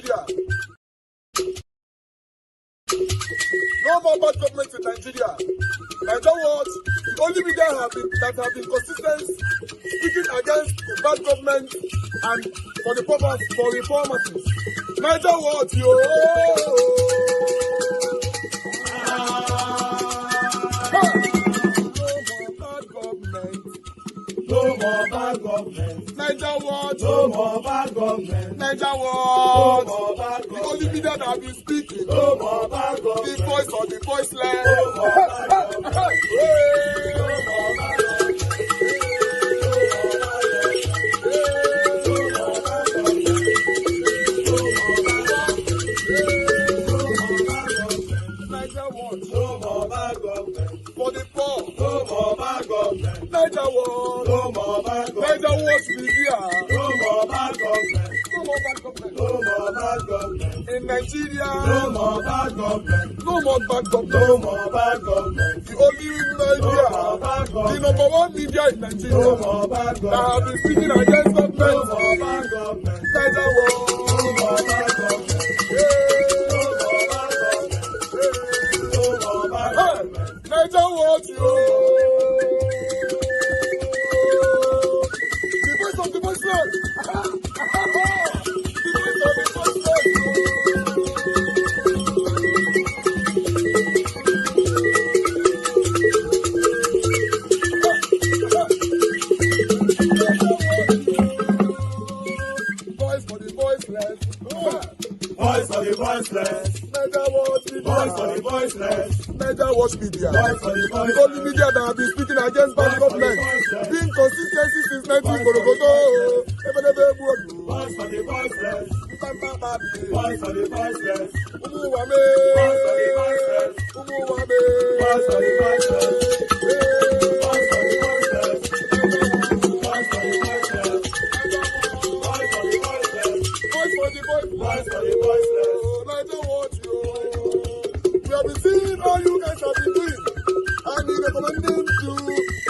Nigeria. No more bad government in Nigeria. Nigeria what? The only media that have been consistent speaking against the bad government and for the purpose for reformers. Nigeria what? Yo! No more bad government. Niger what? No more bad government. Niger what? No more bad government. The only media that have been speaking. No more bad government. The voice of the voiceless. No more bad government. No more bad government. Niger what? No more bad government. For the poor. No more bad government. Niger what? No more bad government. Niger what media. No more bad government. No more bad government. No more bad government. In Nigeria. No more bad government. No more bad government. No more bad government. The only media. No more bad government. The number one media in Nigeria. No more bad government. That have been speaking against government. No more bad government. Niger what? No more bad government. Niger what you? The voice of the voiceless. The voice of the voiceless. Voice for the voiceless. Voice for the voiceless. Niger what? Voice for the voiceless. Niger watch media. The only media that have been speaking against bad government. Being consistency since 1944. Voice for the voiceless. Voice for the voiceless. Umuwame. Voice for the voiceless. Umuwame. Voice for the voiceless. Voice for the voiceless. Voice for the voiceless. Voice for the voiceless. Voice for the voiceless. Voice for the voiceless. Niger watch you. We have been seeing all you guys have been doing, and we recommending to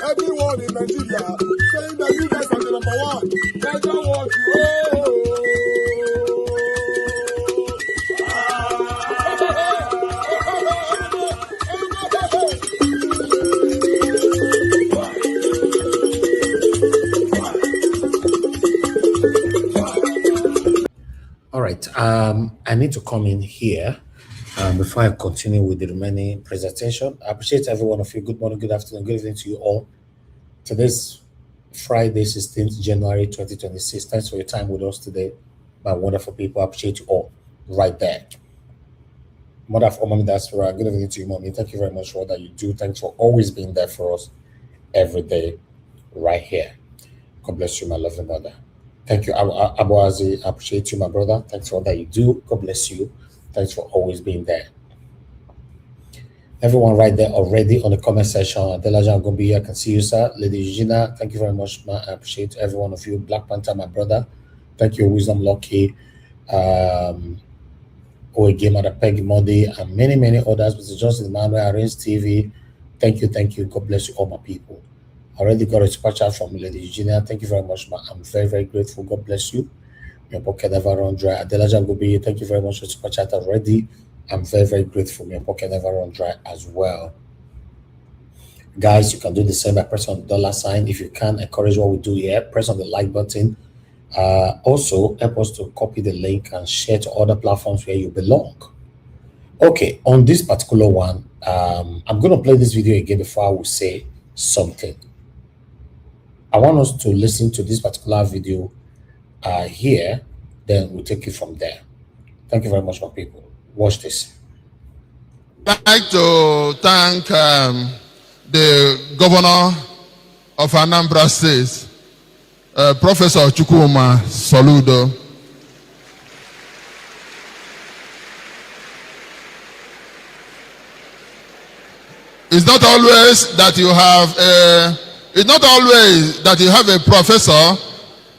everyone in Nigeria, saying that you guys are the number one. Niger watch you. All right. I need to come in here before I continue with the remaining presentation. I appreciate every one of you. Good morning, good afternoon, good evening to you all. Today's Friday, 16th January 2026. Thanks for your time with us today, my wonderful people. I appreciate you all right there. Mother of Mommy Diaspora, good evening to you, Mommy. Thank you very much for all that you do. Thanks for always being there for us every day right here. God bless you, my lovely mother. Thank you, Abuazi. I appreciate you, my brother. Thanks for all that you do. God bless you. Thanks for always being there. Everyone right there already on the comment section. Adelaja Gombi, I can see you, sir. Lady Eugenia, thank you very much, man. I appreciate every one of you. Black Panther, my brother. Thank you, Wisdom Lucky. Oege, Mother Peggy Modi, and many, many others. Mr. Johnson Emmanuel, Arrange TV. Thank you, thank you. God bless you, all my people. I already got a super chat from Lady Eugenia. Thank you very much, man. I'm very, very grateful. God bless you. Your pocket never run dry. Adelaja Gobi, thank you very much for super chat already. I'm very, very grateful. Your pocket never run dry as well. Guys, you can do the same by pressing on the dollar sign. If you can encourage what we do here, press on the like button. Also, help us to copy the link and share to other platforms where you belong. Okay, on this particular one, I'm going to play this video again before I will say something. I want us to listen to this particular video here, then we'll take it from there. Thank you very much, my people. Watch this. I'd like to thank the governor of Anambra State, Professor Chukwuma Soludo. It's not always that you have a professor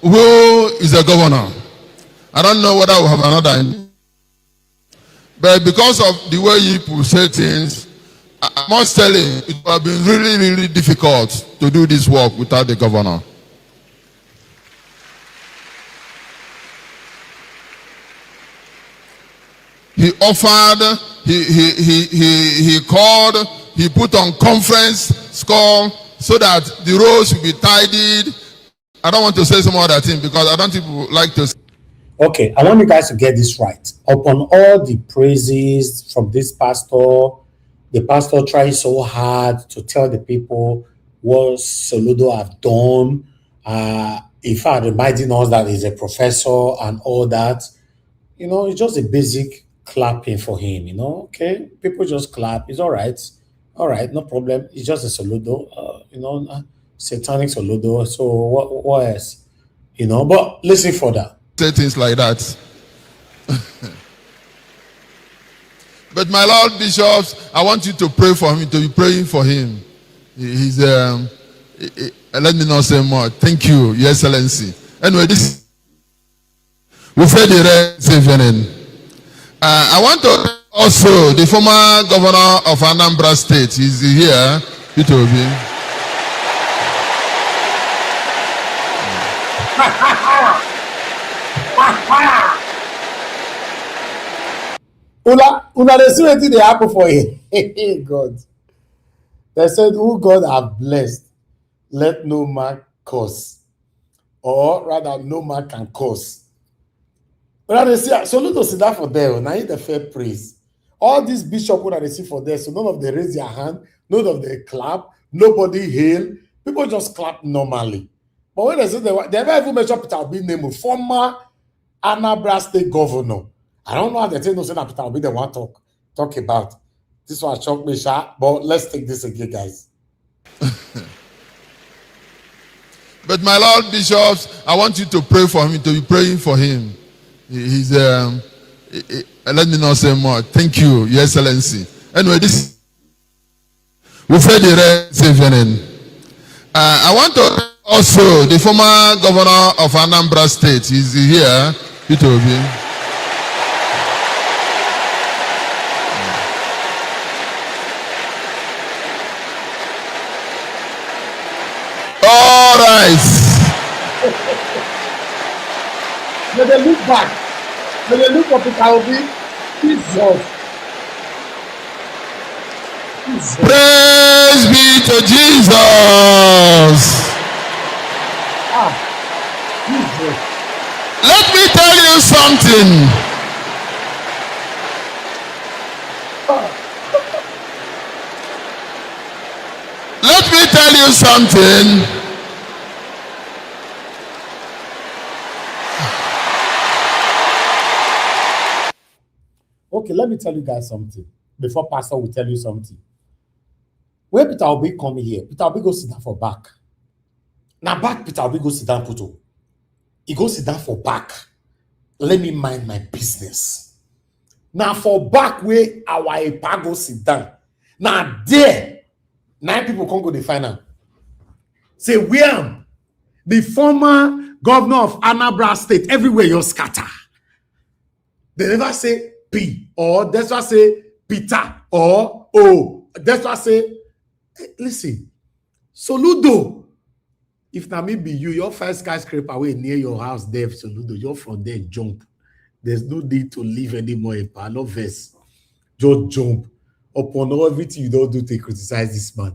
who is a governor. I don't know whether we have another. But because of the way you say things, I must tell you, it would have been really, really difficult to do this work without the governor. He offered, he called, he put on conference call so that the roads will be tidied. I don't want to say some other thing because I don't think people like to. Okay, I want you guys to get this right. Upon all the praises from this pastor, the pastor trying so hard to tell the people what Soludo have done. In fact, reminding us that he's a professor and all that. You know, it's just a basic clapping for him. You know, okay, people just clap. It's all right, no problem. It's just a Soludo. Satanic Soludo. So what else? You know, but listen further. Say things like that. But my Lord Bishops, I want you to pray for him, to be praying for him. He's let me not say more. Thank you, Your Excellency. Anyway, this we said the rest evening. I want to also the former governor of Anambra State is here. It will be. Una dey see wetin dey happen for him. God. They said, who God have blessed, let no man curse. Or rather, no man can curse. But they see, so let us sit down for them. Now, the fair praise. All these bishops that they see for there, so none of them raise their hand, none of them clap, nobody hail. People just clap normally. But when they say they never even mention Peter Obi name, former Anambra State governor. I don't know how they say no, say that Peter Obi they want to talk about. This one shocked me, sharp, but let's take this again, guys. But my Lord Bishops, I want you to pray for him, to be praying for him. He's let me not say more. Thank you, Your Excellency. Anyway, this we said the rest evening. I want to also the former governor of Anambra State is here. It will be. All right. May they look back. May they look up Peter Obi. Jesus. Praise be to Jesus. Jesus. Let me tell you something. Let me tell you something. Okay, let me tell you guys something. Before Pastor will tell you something. When Peter Obi come here, Peter Obi go sit down for back. Now back Peter Obi go sit down photo. He go sit down for back. Let me mind my business. Now for back where our Epa go sit down. Now there, 9 people can't go the final. Say, William, the former governor of Anambra State, everywhere you scatter. They never say P, or that's why say Peter, or O. That's why say, hey, listen, Soludo, if na me be you, your first skyscraper away near your house there, Soludo, you're from there, jump. There's no need to leave anymore, no verse. Just jump upon everything you don't do to criticize this man.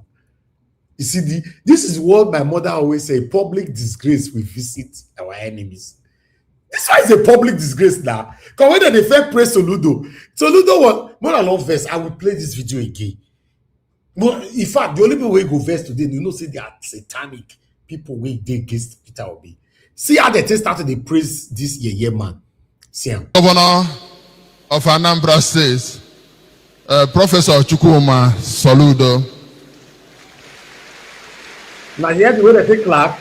You see, this is what my mother always say, public disgrace will visit our enemies. This one is a public disgrace now. Because when they first praise Soludo was more than one verse. I will play this video again. In fact, the only people who go verse today, you know, say they are satanic people who they against Peter Obi. See how they started to praise this year man. See him. Governor of Anambra State, Professor Chukwuma Soludo. Now here the way they take clap.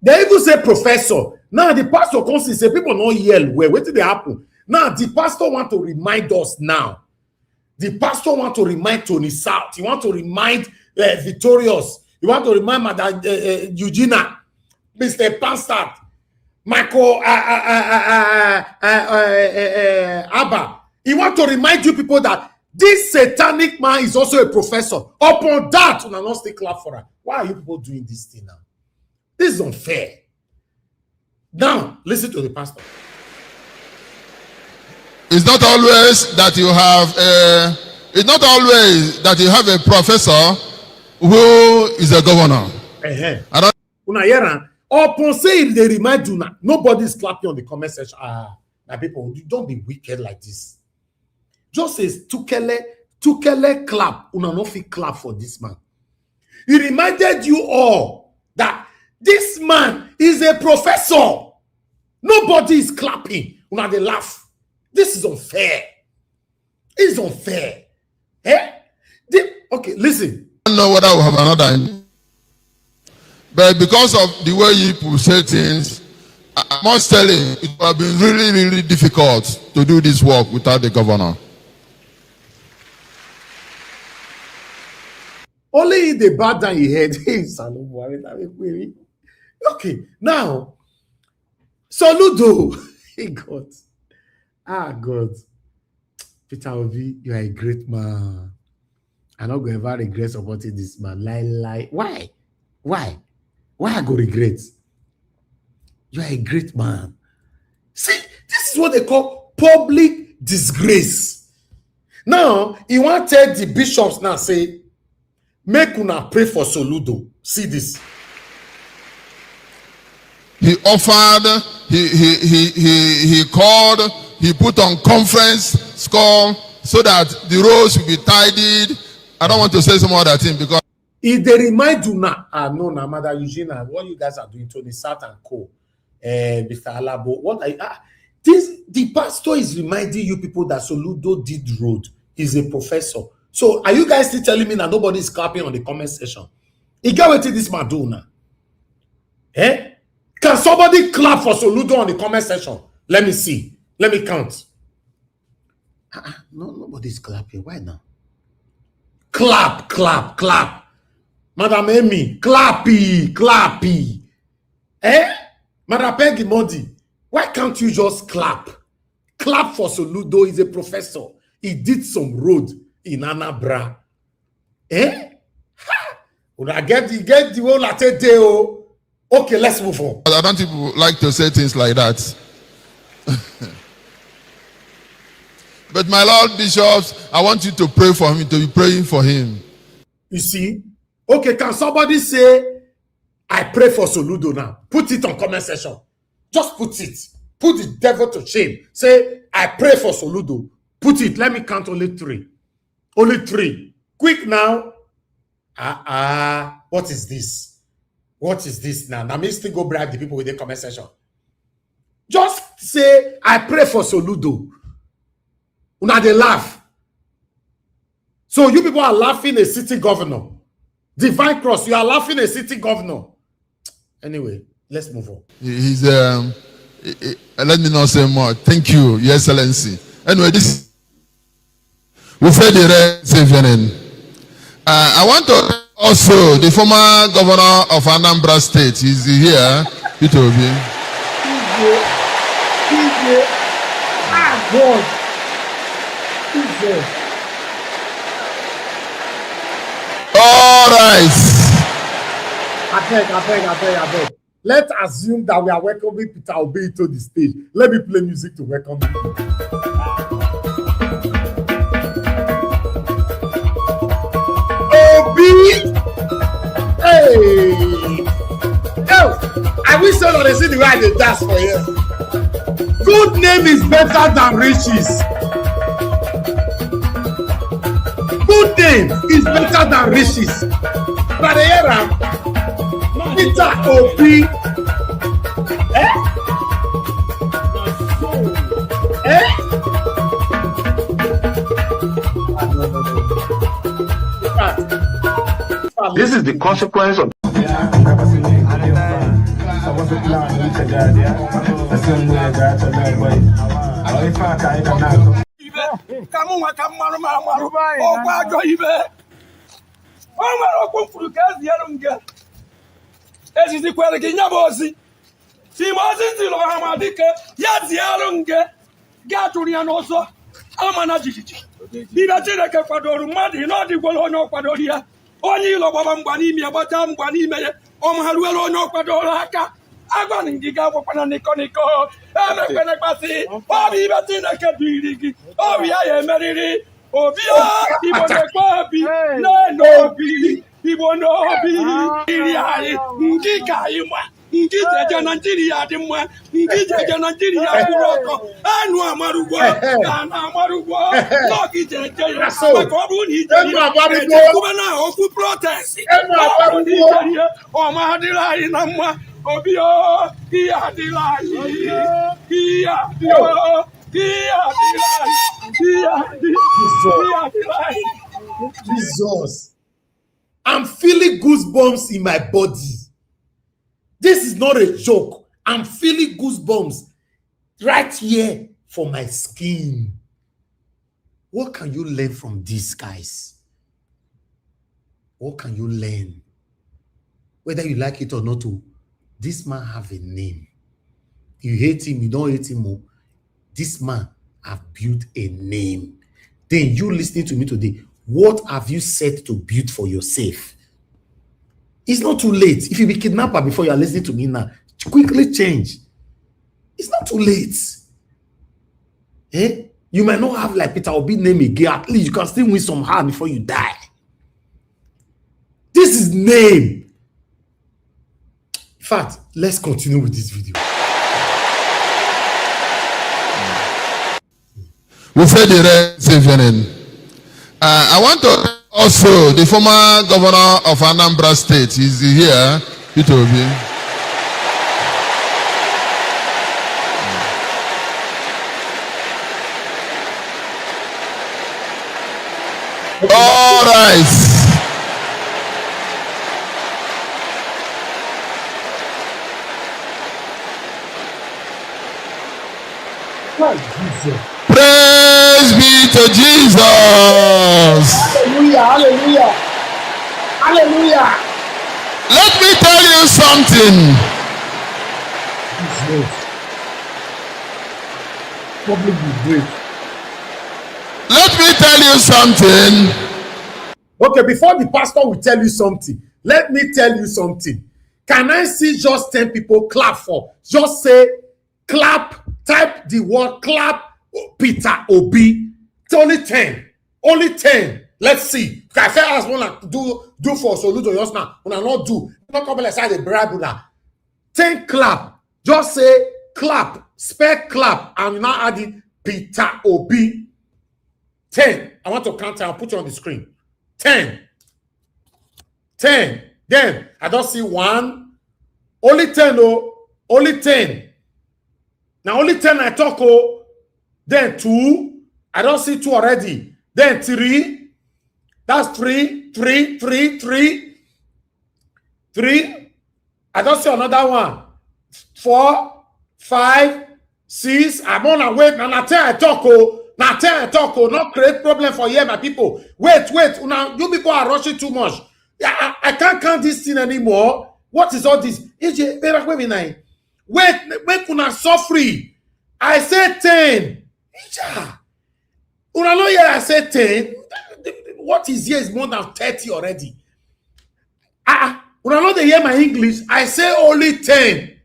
They even say professor. Now the pastor comes and say people not yell. Wait till they happen. Now the pastor want to remind us now. The pastor want to remind Tony South. He want to remind Victorious. He want to remind Madam Eugenia, Mr. Panstad, Michael Abba. He want to remind you people that this satanic man is also a professor. Upon that, you not stay clap for her. Why are you people doing this thing now? This is unfair. Now, listen to the pastor. It's not always that you have a professor who is a governor. I don't. Una hear upon say they remind you now. Nobody's clapping on the comment section. My people, you don't be wicked like this. Just says Tukele clap. Una no fit clap for this man. He reminded you all that this man is a professor. Nobody is clapping. Una they laugh. This is unfair. It's unfair. Okay, listen. I don't know whether I will have another. But because of the way you say things, I must tell you, it would have been really, really difficult to do this work without the governor. Only the bad that he had. Okay, now, Soludo. God. Peter Obi, you are a great man. I'm not going to ever regret supporting this man. Lie. Why? Why I go regret? You are a great man. See, this is what they call public disgrace. Now, he want to tell the bishops now, say, make una pray for Soludo. See this. He offered, he called, he put on conference call so that the roads will be tidied. I don't want to say some other thing because if they remind you now, no, Mother Eugenia, what you guys are doing, Tony Sat and Co, Mr. Alabo, what the pastor is reminding you people that Soludo did road. He's a professor. So are you guys still telling me that nobody is clapping on the comment section? He got what this man do now. Can somebody clap for Soludo on the comment section? Let me see. Let me count. No, nobody's clapping. Why now? Clap. Madam Amy, clappy. Madam Peggy Modi, why can't you just clap? Clap for Soludo. He's a professor. He did some road in Anambra. Would I get the whole latte day? Okay, let's move on. I don't people like to say things like that. But my Lord Bishops, I want you to pray for him, to be praying for him. You see? Okay, can somebody say, I pray for Soludo now? Put it on comment section. Just put it. Put the devil to shame. Say, I pray for Soludo. Put it. Let me count only 3. Only 3. Quick now. What is this? What is this now? Now, me still go bribe the people with the comment section. Just say, I pray for Soludo. Now they laugh. So you people are laughing a city governor. Divine Cross, you are laughing a city governor. Anyway, let's move on. He's let me not say more. Thank you, Your Excellency. Anyway, this we said the I want to also the former governor of Anambra State is here. Peter Obi. God. All right. I beg. Let's assume that we are welcoming Peter Obi to the stage. Let me play music to welcome him. Obi! Hey! Oh, I wish someone would see the way they dance for you. Good name is better than riches. Good name is better than riches. But the era, Peter Obi. This is the consequence of onye ilo gbaba mgba n'ime agbata mgba n'ime ya ọmụharuelu onye ọkwadoro aka agwa ngịga akwụkwọ na niko Bana kwene kwasi. Obi bati na kabirigi. Obi aye meriri. Obi ibone kwabi. No bi. Ibone obi. Iri aye. Ngika imwa. Ngija Nigeria di mwa. Ngija Nigeria kuroko. Anu amarugo. Ana amarugo. Loki jeje. Makobu ni jeje. Kubana oku protest. Oku ni jeje. O mahadila ina mwa. Obi o. Iya dilai. Iya dio. Iya dilai. Iya dilai. Jesus. I'm feeling goosebumps in my body. This is not a joke. I'm feeling goosebumps right here for my skin. What can you learn from these guys? What can you learn? Whether you like it or not, this man have a name. You hate him, you don't hate him more. This man have built a name. Then you listening to me today, what have you said to build for yourself? It's not too late. If you be kidnapper before you are listening to me now, quickly change. It's not too late. Eh? You might not have like Peter Obi name again. At least you can still win some heart before you die. This is name. In fact, let's continue with this video. We say the rest evening. I want to also, the former governor of Anambra State is here, Peter Obi. All right. Praise be to Jesus. Hallelujah, hallelujah, hallelujah. Let me tell you something. Public is great. Let me tell you something. Okay, before the pastor will tell you something, let me tell you something. Can I see just 10 people clap for? Just say clap, type the word clap, Peter Obi. It's only 10. Only 10. Let's see. I say as one do for Soludo just now. When I not do, not come like the bribe now. 10 clap. Just say clap. Spell clap. I'm now adding Peter Obi. 10. I want to count. I'll put you on the screen. 10. 10. Then I don't see 1. Only 10. Oh, only 10. Now only 10 I talk. Oh, then 2. I don't see 2 already. Then 3. That's 3. 3. 3. 3. 3. I don't see another one. 4, 5, 6. I'm on a wait. Now 10 I talk. Oh, now 10 I talk. Oh, not create problem for here, my people. Wait. Now you people are rushing too much. I can't count this thing anymore. What is all this? Wait, una suffer. I said 10. Una know here I said 10. What is here is more than 30 already. Una know they hear my English. I say only 10.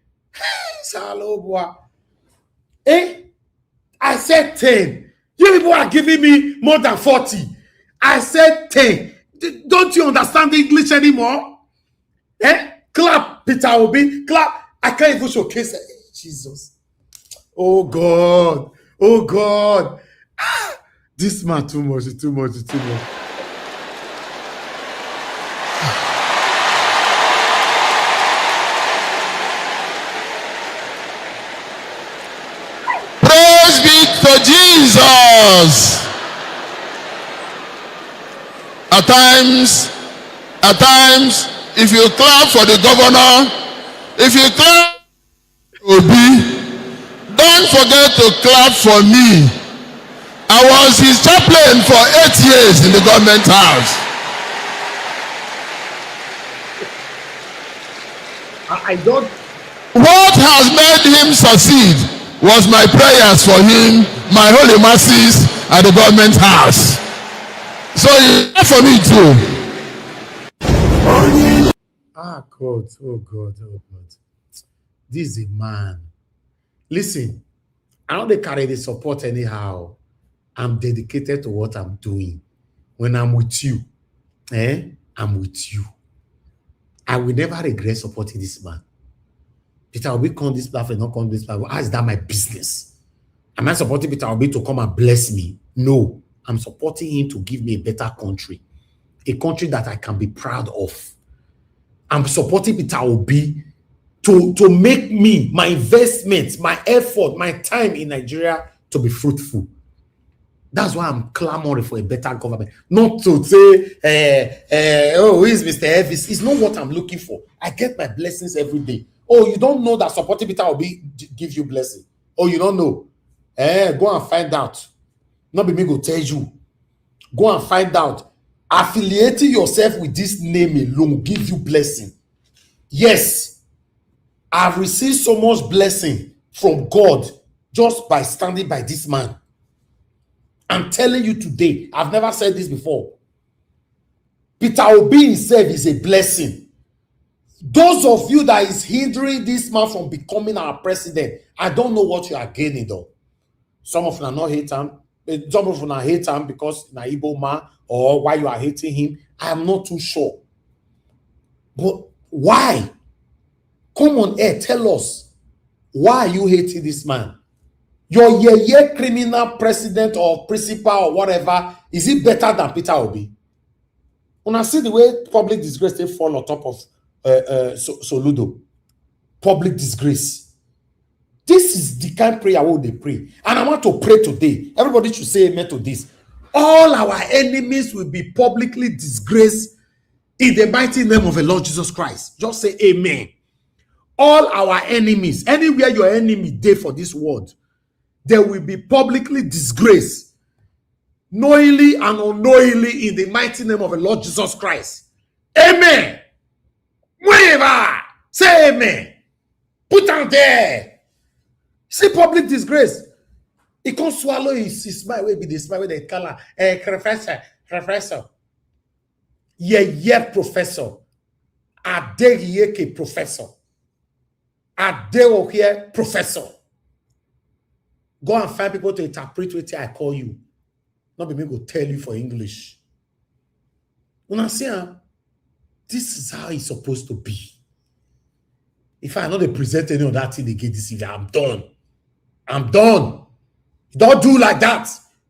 I said 10. You people are giving me more than 40. I said 10. Don't you understand English anymore? Clap, Peter Obi. Clap. I can't even showcase it. Jesus. Oh God. Oh God. This man too much. Too much. Praise be to Jesus. At times, if you clap for the governor, if you clap Obi, don't forget to clap for me. I was his chaplain for 8 years in the government house. I don't. What has made him succeed was my prayers for him, my holy masses at the government house. So you pray for me too. God. Oh God. This is a man. Listen, I don't carry the support anyhow. I'm dedicated to what I'm doing. When I'm with you, I'm with you. I will never regret supporting this man. Peter Obi come this platform, not come this platform. How is that my business? Am I supporting Peter Obi to come and bless me? No. I'm supporting him to give me a better country. A country that I can be proud of. I'm supporting Peter Obi to make me, my investment, my effort, my time in Nigeria to be fruitful. That's why I'm clamoring for a better government. Not to say, oh, who is Mr. Elvis? It's not what I'm looking for. I get my blessings every day. Oh, you don't know that supporting Peter Obi gives you blessing. Oh, you don't know. Go and find out. Not be me go tell you. Go and find out. Affiliating yourself with this name alone give you blessing. Yes, I've received so much blessing from God just by standing by this man. I'm telling you today, I've never said this before. Peter Obi himself is a blessing. Those of you that is hindering this man from becoming our president, I don't know what you are gaining though. Some of you are not hate him. Some of you are hate him because na Igbo man, or why you are hating him. I am not too sure. But why? Come on air, tell us. Why are you hating this man? Your criminal president or principal or whatever, is it better than Peter Obi? When I see the way public disgrace they fall on top of Soludo, public disgrace. This is the kind of prayer I want to pray. And I want to pray today. Everybody should say amen to this. All our enemies will be publicly disgraced in the mighty name of the Lord Jesus Christ. Just say amen. All our enemies, anywhere your enemy dey for this world, they will be publicly disgraced, knowingly and unknowingly, in the mighty name of the Lord Jesus Christ. Amen. Wherever, say amen. Put on there. See public disgrace. He can't swallow his smile. Will be the smile with the color. Professor. Yeah, professor. Adeyeke professor. Adeoye professor. Go and find people to interpret what I call you. Not be me go tell you for English. When I say, this is how it's supposed to be. If I not present any of that thing again this evening, I'm done. I'm done. Don't do like that.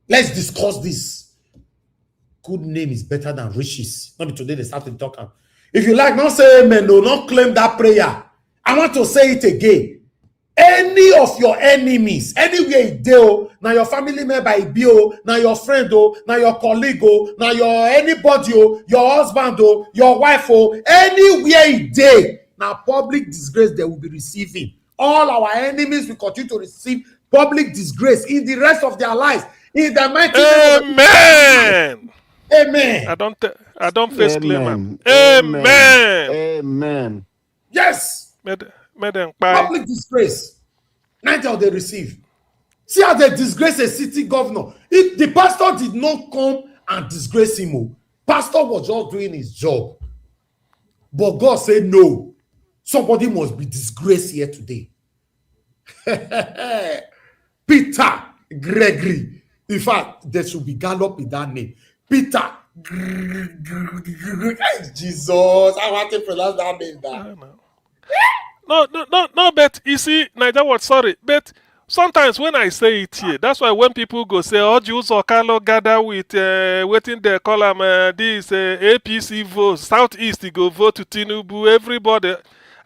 Let's discuss this. Good name is better than riches. Not be today they start to talk. If you like, not say amen, no, not claim that prayer. I want to say it again. Any of your enemies, anywhere you do, now your family member it be, now your friend, now your colleague, now your anybody, your husband, your wife, anywhere you do, now public disgrace they will be receiving. All our enemies will continue to receive public disgrace in the rest of their lives. In the mighty name of Amen. I don't face claim. Amen. Amen. Yes. Public Public disgrace. Neither they receive. See how they disgrace a city governor. If the pastor did not come and disgrace him, pastor was just doing his job. But God said no. Somebody must be disgraced here today. Peter Gregory. In fact, there should be gallop in that name. Peter. Jesus, I want to pronounce that name down. No, but you see, Niger was sorry, but sometimes when I say it here, that's why when people go say, oh, Jews or Carlo gather with waiting their column, this APC vote, Southeast, they go vote to Tinubu, everybody,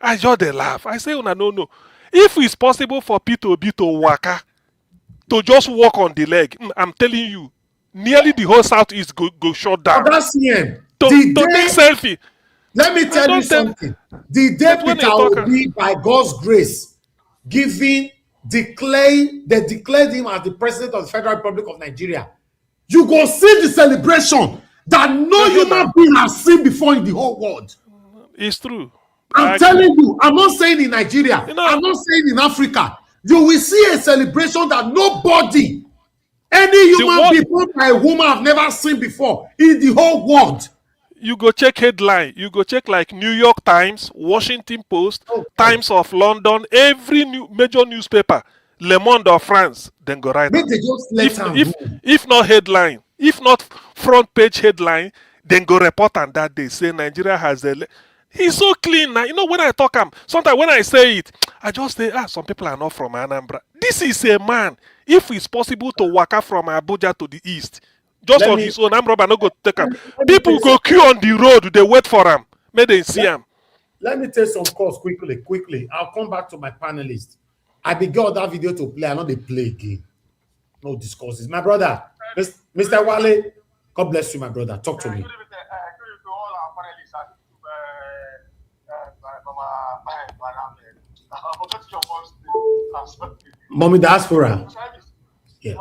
I just they laugh. I say, no. If it's possible for P2B to waka, to just walk on the leg, I'm telling you, nearly the whole Southeast go shut down. That's him. To take selfie. Let me tell you something. The day Peter Obi, by God's grace, they declared him as the president of the Federal Republic of Nigeria. You go see the celebration that no human being has seen before in the whole world. It's true. I'm telling you, I'm not saying in Nigeria, I'm not saying in Africa. You will see a celebration that nobody, any human being by a woman have never seen before in the whole world. You go check headline. You go check like New York Times, Washington Post, Times of London, every major newspaper. Le Monde of France, then go write Make am. they just let am If go. if not headline, if not front page headline, then go report on that day say Nigeria has a. He's so clean now. You know when I talk sometimes when I say it, I just say some people are not from Anambra. This is a man. If it's possible to walk out from Abuja to the east, just Let on me his own, Amroba no go take him. let me People take go some, queue on the road. They wait for him. May they see him. let me take some calls quickly. I'll come back to my panelists. I began that video to play. I know they play again. No discourses. My brother, Mr. Wale, God bless you, my brother. Talk to me. Mommy diaspora. Yeah.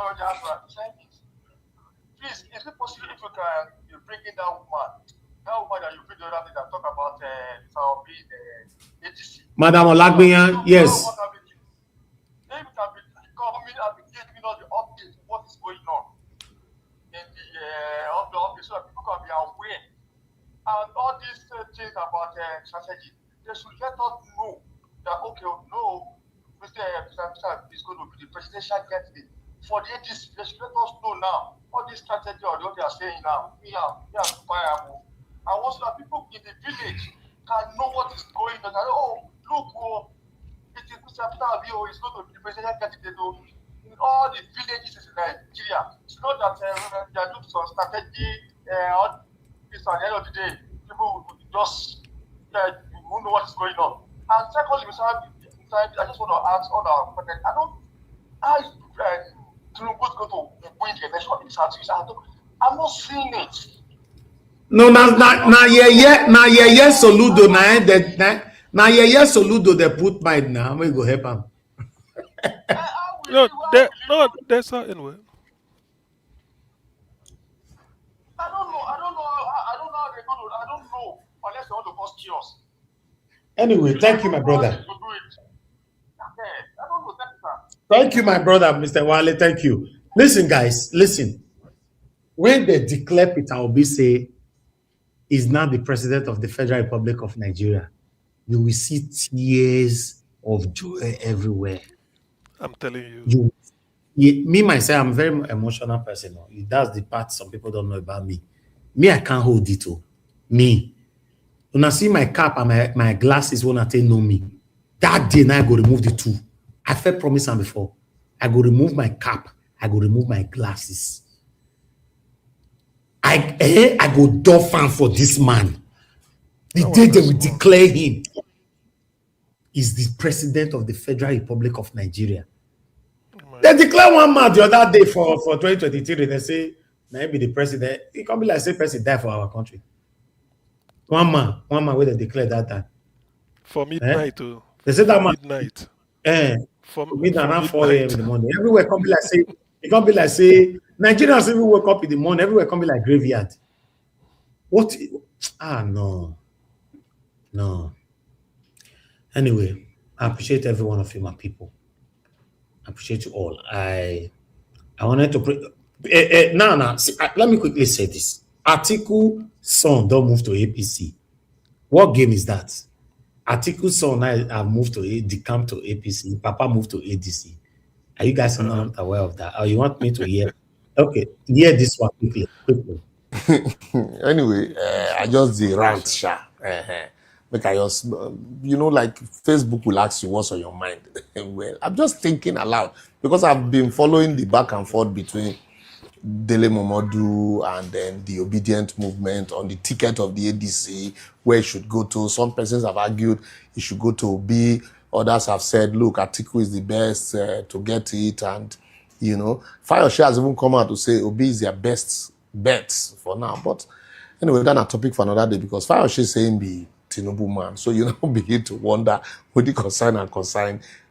Please, is it possible if you can bring in that woman that you video that talk about ATC? Madam Olagbiyan, yes. Maybe can be coming and be giving us the update what is going on in the office so that people can be aware. And all these things about strategy, they should let us know that okay, no, Mr. is going to be the presidential candidate for the ATC. They should let us know now all this strategy or what they are saying now. We are viable. And also that people in the village can know what is going on. Oh, look, it is Mr. Peter is going to be the presidential candidate in all the villages in Nigeria. It's not that they are doing some strategy on this at the end of the day. People will just won't know what is going on. And secondly, I just want to ask all our friends, Tinubu is going to win the election in Southeast. I'm not seeing it. No, na Yeye Soludo na Yeye Soludo they put mind now. We go help him. That's not anyway. I don't know how they're going to. I don't know unless they want to cause chaos. Anyway, thank you, my brother. Thank you, my brother, Mr. Wale. Thank you. Listen, guys, listen. When they declare Peter Obi say is now the president of the Federal Republic of Nigeria, you will see tears of joy everywhere. I'm telling you. Me, myself, I'm a very emotional person. That's the part some people don't know about me. Me, I can't hold it. Me. When I see my cap and my glasses, when I tell know me, that day now I go remove the two. I felt promise them before. I go remove my cap. I go remove my glasses. I go door fan for this man. The day they will declare him is the president of the Federal Republic of Nigeria. They declare one man the other day for 2023. They say, maybe the president, it can be like say president die for our country. One man where they declare that time. For midnight too. They say that midnight. For midnight around 4 a.m. in the morning. Everywhere can be like say, it can be like say, Nigerians even wake up in the morning, everywhere can be like graveyard. What? No. Anyway, I appreciate every one of you, my people. I appreciate you all. I wanted to pray. Now, let me quickly say this. Atiku son don't move to APC. What game is that? Atiku son I moved to the camp to APC. Papa moved to ADC. Are you guys not aware of that? Or you want me to hear? Okay, hear this one quickly. Anyway, I just the rant, sha. Like I just, like Facebook will ask you what's on your mind. Well, I'm just thinking aloud because I've been following the back and forth between Dele Momodu and then the obedient movement on the ticket of the ADC, where it should go to. Some persons have argued it should go to Obi. Others have said, look, Atiku is the best to get it. And, Fayose has even come out to say Obi is their best bet for now. But anyway, that's a topic for another day because Fayose is saying the Tinubu man. So you now begin to wonder what the consign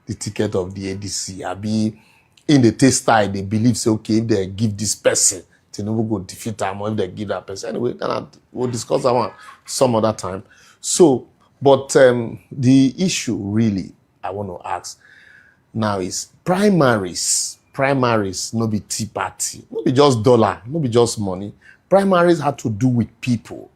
the ticket of the ADC. Abi in the taste style, they believe, say, okay, if they give this person, Tinubu go defeat them, or if they give that person. Anyway, then we'll discuss that one some other time. So, but the issue really I want to ask now is primaries. Primaries, no be tea party, no be just dollar, no be just money. Primaries had to do with people.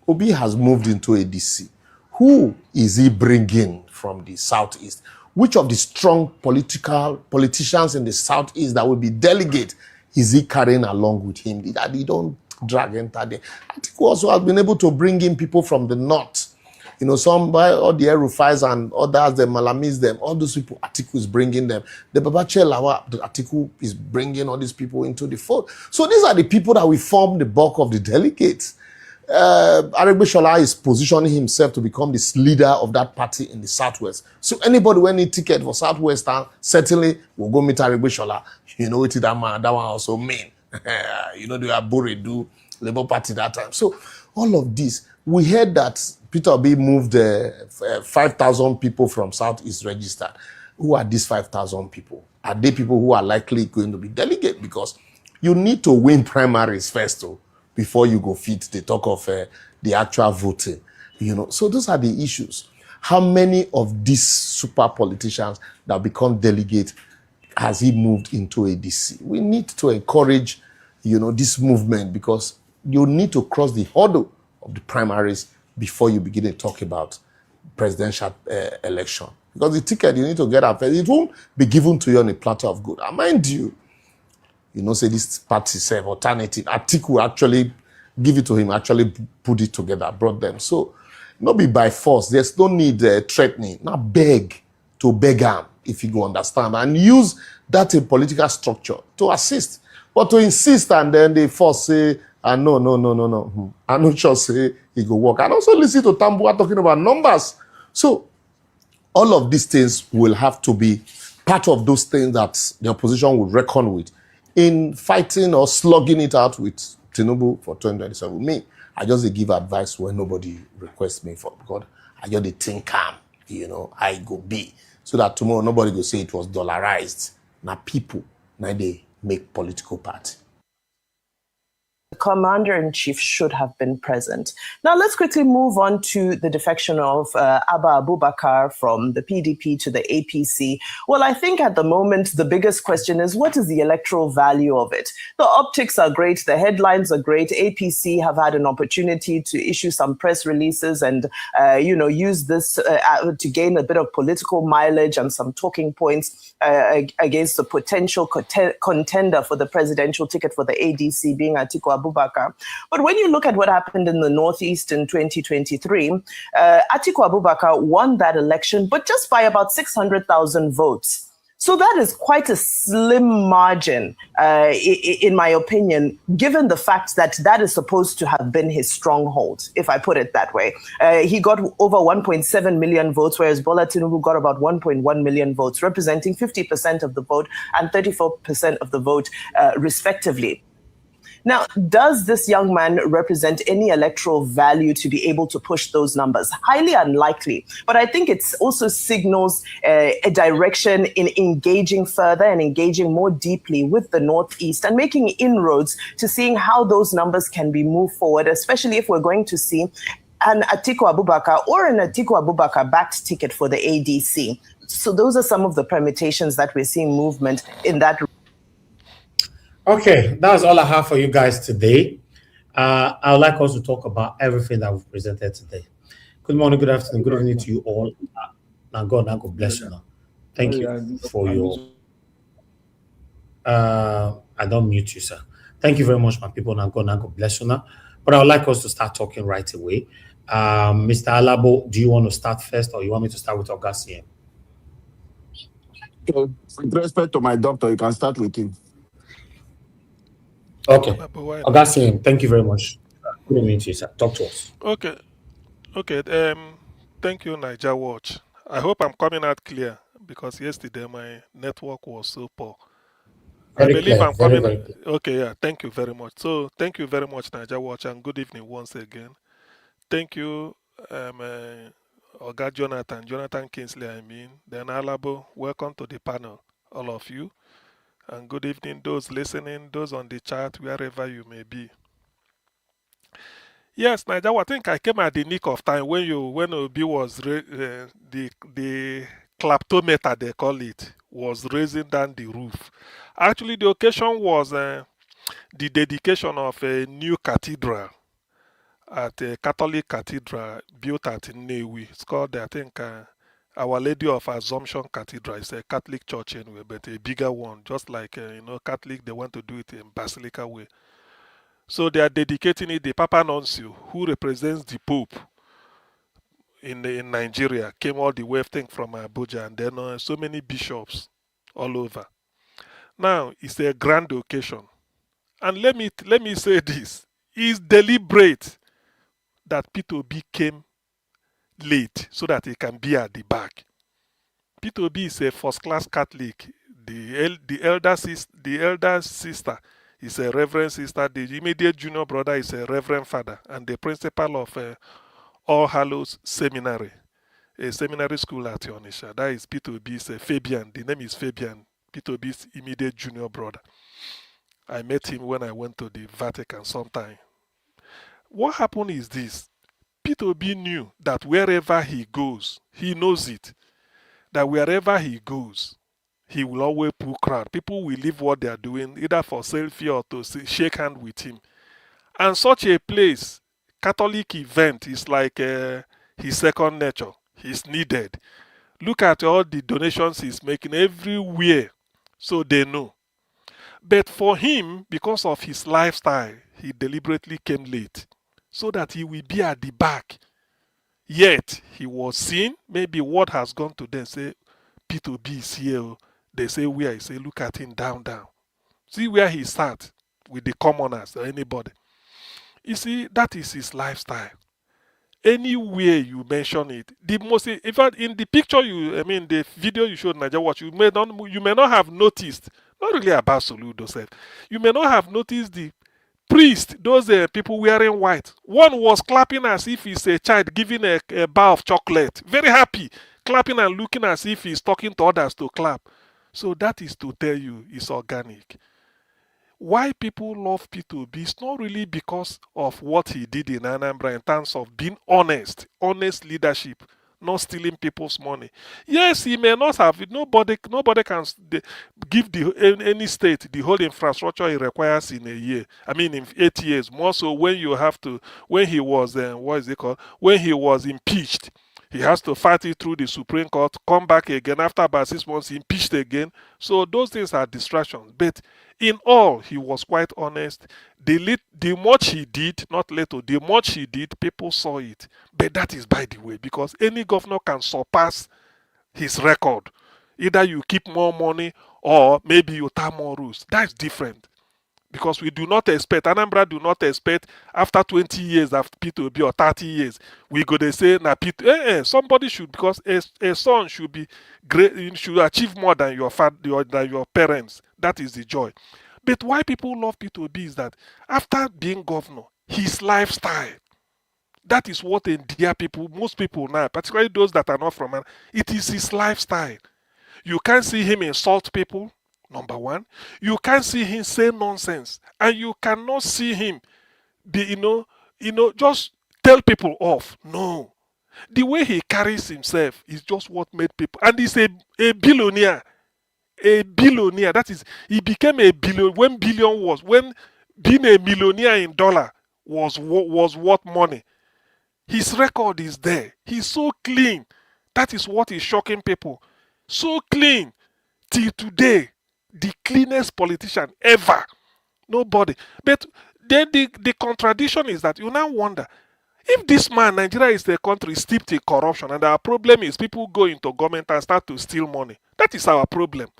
Obi has moved into ADC. Who is he bringing from the southeast? which of the strong politicians in the Southeast that will be delegate is he carrying along with him? That he don't drag enter there. Atiku also has been able to bring in people from the north. You know, some by all the Erufais and others, the Malamis, them, all those people, Atiku is bringing them. The Babache Lawa, Atiku is bringing all these people into the fold. So these are the people that will form the bulk of the delegates. Aregbesola is positioning himself to become this leader of that party in the Southwest. So anybody when need ticket for Southwestern, certainly will go meet Aregbesola. You know what that man, that one also mean. You know, they are Boredu, Labour Party that time. So all of this, we heard that Peter Obi moved 5,000 people from Southeast registered. Who are these 5,000 people? Are they people who are likely going to be delegate? Because you need to win primaries first, though, before you go fit the talk of the actual voting. You know, so those are the issues. How many of these super politicians that become delegate has he moved into ADC? We need to encourage, you know, this movement, because you need to cross the hurdle of the primaries before you begin to talk about presidential election. Because the ticket you need to get up, it won't be given to you on a platter of gold. And mind you, you know, say this party self alternative, Atiku actually give it to him, actually put it together, brought them. So, not be by force. There's no need threatening. Not beg to beg him, if you go understand, and use that in political structure to assist. But to insist and then they force say, no. I'm not sure say it go work. And also listen to Tambua talking about numbers. So all of these things will have to be part of those things that the opposition will reckon with in fighting or slugging it out with Tinubu for 2027. Me, I just give advice when nobody requests me for, because I just think calm, you know, I go be. So that tomorrow nobody will say it was dollarized. Now people, now they make political party. The commander-in-chief should have been present. Now, let's quickly move on to the defection of Abba Abubakar from the PDP to the APC. Well, I think at the moment, the biggest question is, what is the electoral value of it? The optics are great. The headlines are great. APC have had an opportunity to issue some press releases and, use this to gain a bit of political mileage and some talking points against the potential contender for the presidential ticket for the ADC, being Atiku Abubakar. But when you look at what happened in the Northeast in 2023, Atiku Abubakar won that election, but just by about 600,000 votes. So that is quite a slim margin, in my opinion, given the fact that that is supposed to have been his stronghold, if I put it that way. He got over 1.7 million votes, whereas Bola Tinubu got about 1.1 million votes, representing 50% of the vote and 34% of the vote, respectively. Now, does this young man represent any electoral value to be able to push those numbers? Highly unlikely. But I think it also signals a direction in engaging further and engaging more deeply with the Northeast and making inroads to seeing how those numbers can be moved forward, especially if we're going to see an Atiku Abubakar or an Atiku Abubakar backed ticket for the ADC. So those are some of the permutations that we're seeing movement in that. Okay, that's all I have for you guys today. I would like us to talk about everything that we've presented today. Good morning, good afternoon, good evening to you all. Now God bless you now. Thank you for your... I don't mute you, sir. Thank you very much, my people. Now God bless you now. But I would like us to start talking right away. Mr. Alabo, do you want to start first, or you want me to start with Augustine? With respect to my doctor, you can start with him. Okay. Augustine, thank you very much. Good evening to you, sir. Talk to us. Okay. Thank you, Niger Watch. I hope I'm coming out clear, because yesterday my network was so poor. Very I believe clear, I'm coming. very clear. Okay, yeah. Thank you very much. So, thank you very much, Niger Watch, and good evening once again. Thank you, Oga Jonathan Kingsley, then Alabo. Welcome to the panel, all of you. And good evening, those listening, those on the chat, wherever you may be. Yes, Niger, I think I came at the nick of time when Obi was the claptometer, they call it, was raising down the roof. Actually, the occasion was the dedication of a new cathedral at a Catholic cathedral built at Nnewi. It's called, I think, Our Lady of Assumption Cathedral is a Catholic church anyway, but a bigger one, just like Catholic. They want to do it in Basilica way. So they are dedicating it. The Papa Nuncio, who represents the Pope in Nigeria, came all the way, I think, from Abuja, and then so many bishops all over. Now it's a grand occasion, and let me say this: it's deliberate that P2B came late so that he can be at the back. P2B is a first-class Catholic. The elder sister is a reverend sister. The immediate junior brother is a reverend father, and the principal of All Hallows Seminary, a seminary school at Onisha. That is P2B's Fabian. The name is Fabian, P2B's immediate junior brother. I met him when I went to the Vatican sometime. What happened is this: P2B knew that wherever he goes, he knows it, that wherever he goes, he will always pull crowd. People will leave what they are doing, either for selfie or to shake hand with him. And such a place, Catholic event, is like his second nature. He's needed. Look at all the donations he's making everywhere, so they know. But for him, because of his lifestyle, he deliberately came late, so that he will be at the back. Yet, he was seen. Maybe word has gone to them, say, P2B is here. They say where? He say, look at him down. See where he sat with the commoners or anybody. You see, that is his lifestyle. Anywhere you mention it, the most, in fact, in the picture the video you showed Nigeria Watch, you may not have noticed, not really about Soludo self, you may not have noticed the priest, those people wearing white. One was clapping as if he's a child giving a bar of chocolate, very happy, clapping and looking as if he's talking to others to clap. So that is to tell you it's organic. Why people love P2B is not really because of what he did in Anambra in terms of being honest leadership, not stealing people's money. Yes, he may not have it. Nobody can give any state the whole infrastructure it requires in a year. I mean, in 8 years. More so when he was when he was impeached. He has to fight it through the Supreme Court, come back again after about 6 months, impeached again. So those things are distractions. But in all, he was quite honest. The much he did, not little, the much he did, people saw it. But that is by the way, because any governor can surpass his record. Either you keep more money or maybe you tie more rules. That's different. Because we do not expect, Anambra do not expect after 20 years of P2B or 30 years, we go to say, somebody should, because a son should be great, should achieve more than your parents. That is the joy. But why people love P2B is that after being governor, his lifestyle, that is what endear people, most people now, particularly those that are not from Anambra, it is his lifestyle. You can't see him insult people. Number one, you can't see him say nonsense, and you cannot see him be, just tell people off. No, the way he carries himself is just what made people, and he's a billionaire, That is, he became a billion when being a millionaire in dollar was worth money. His record is there. He's so clean. That is what is shocking people. So clean till today. The cleanest politician ever. Nobody. But then the contradiction is that you now wonder, if this man, Nigeria is a country steeped in corruption, and our problem is people go into government and start to steal money. That is our problem.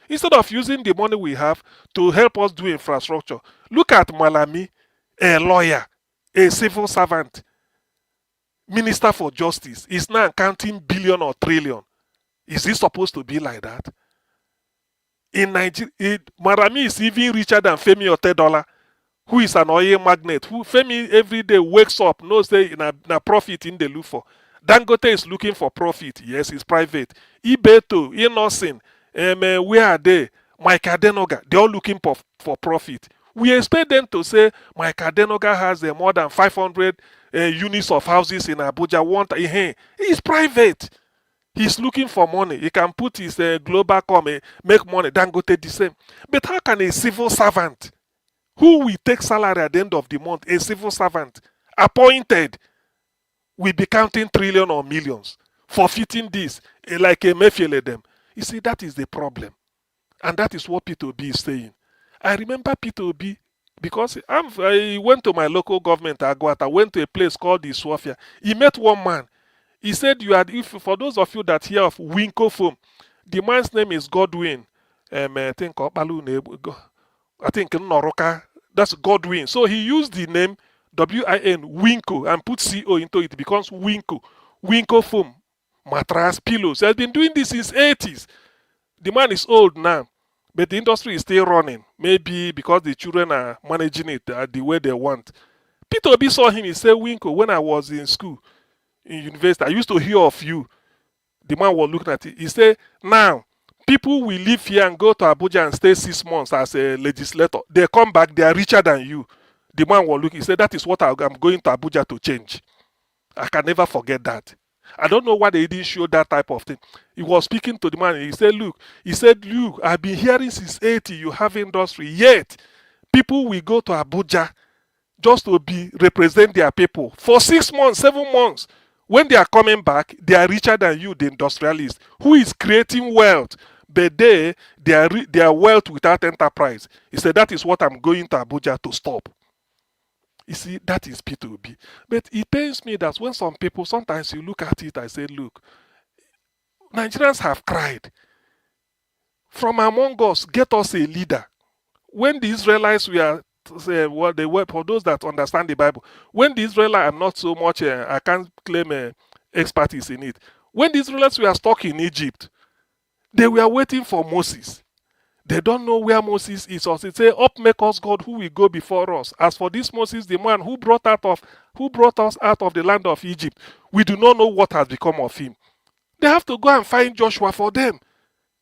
Instead of using the money we have to help us do infrastructure, look at Malami, a lawyer, a civil servant, minister for justice, is now counting billion or trillion. Is he supposed to be like that? In Nigeria, Marami is even richer than Femi Otedola, who is an oil magnate. Who Femi every day wakes up, knows they na profit in the look for. Dangote is looking for profit. Yes, it's private. Ibeto, Innocent, where are they? Mike Adenoga, they're all looking for profit. We expect them to say Mike Adenoga has more than 500 units of houses in Abuja. He's private. He's looking for money. He can put his global make money. Dangote the same. But how can a civil servant who will take salary at the end of the month, a civil servant appointed, will be counting trillion or millions? forfeiting this, like a Mefiele them. You see, that is the problem. And that is what Peter Obi is saying. I remember Peter Obi because I went to my local government, Aguata, went to a place called the Swafia. He met one man. He said, "You had, if for those of you that hear of Winko Foam, the man's name is Godwin. I think Noroka. That's Godwin. So he used the name WIN Winko and put CO into it. It becomes Winko. Winko Foam, mattress, pillows. He has been doing this since 80s. The man is old now, but the industry is still running. Maybe because the children are managing it the way they want. Peter Obi saw him. He said, "Winko, when I was in school, in university, I used to hear of you." The man was looking at it. He said, "Now, people will live here and go to Abuja and stay 6 months as a legislator. They come back, they are richer than you." The man was looking. He said, "That is what I'm going to Abuja to change." I can never forget that. I don't know why they didn't show that type of thing. He was speaking to the man. He said, "Look, I've been hearing since 80 you have industry. Yet, people will go to Abuja just to represent their people for 6 months, 7 months. When they are coming back, they are richer than you, the industrialist, who is creating wealth. But they are wealth without enterprise." He said, "That is what I'm going to Abuja to stop." You see, that is P2B. But it pains me that when some people, sometimes you look at it, I say, look, Nigerians have cried. From among us, get us a leader. When the Israelites were, what they were, for those that understand the Bible, when the Israelites are not so much, I can't claim expertise in it. When the Israelites were stuck in Egypt, they were waiting for Moses. They don't know where Moses is. Or they say, "Up, make us God who will go before us." As for this Moses, the man who brought us out of the land of Egypt, we do not know what has become of him. They have to go and find Joshua for them.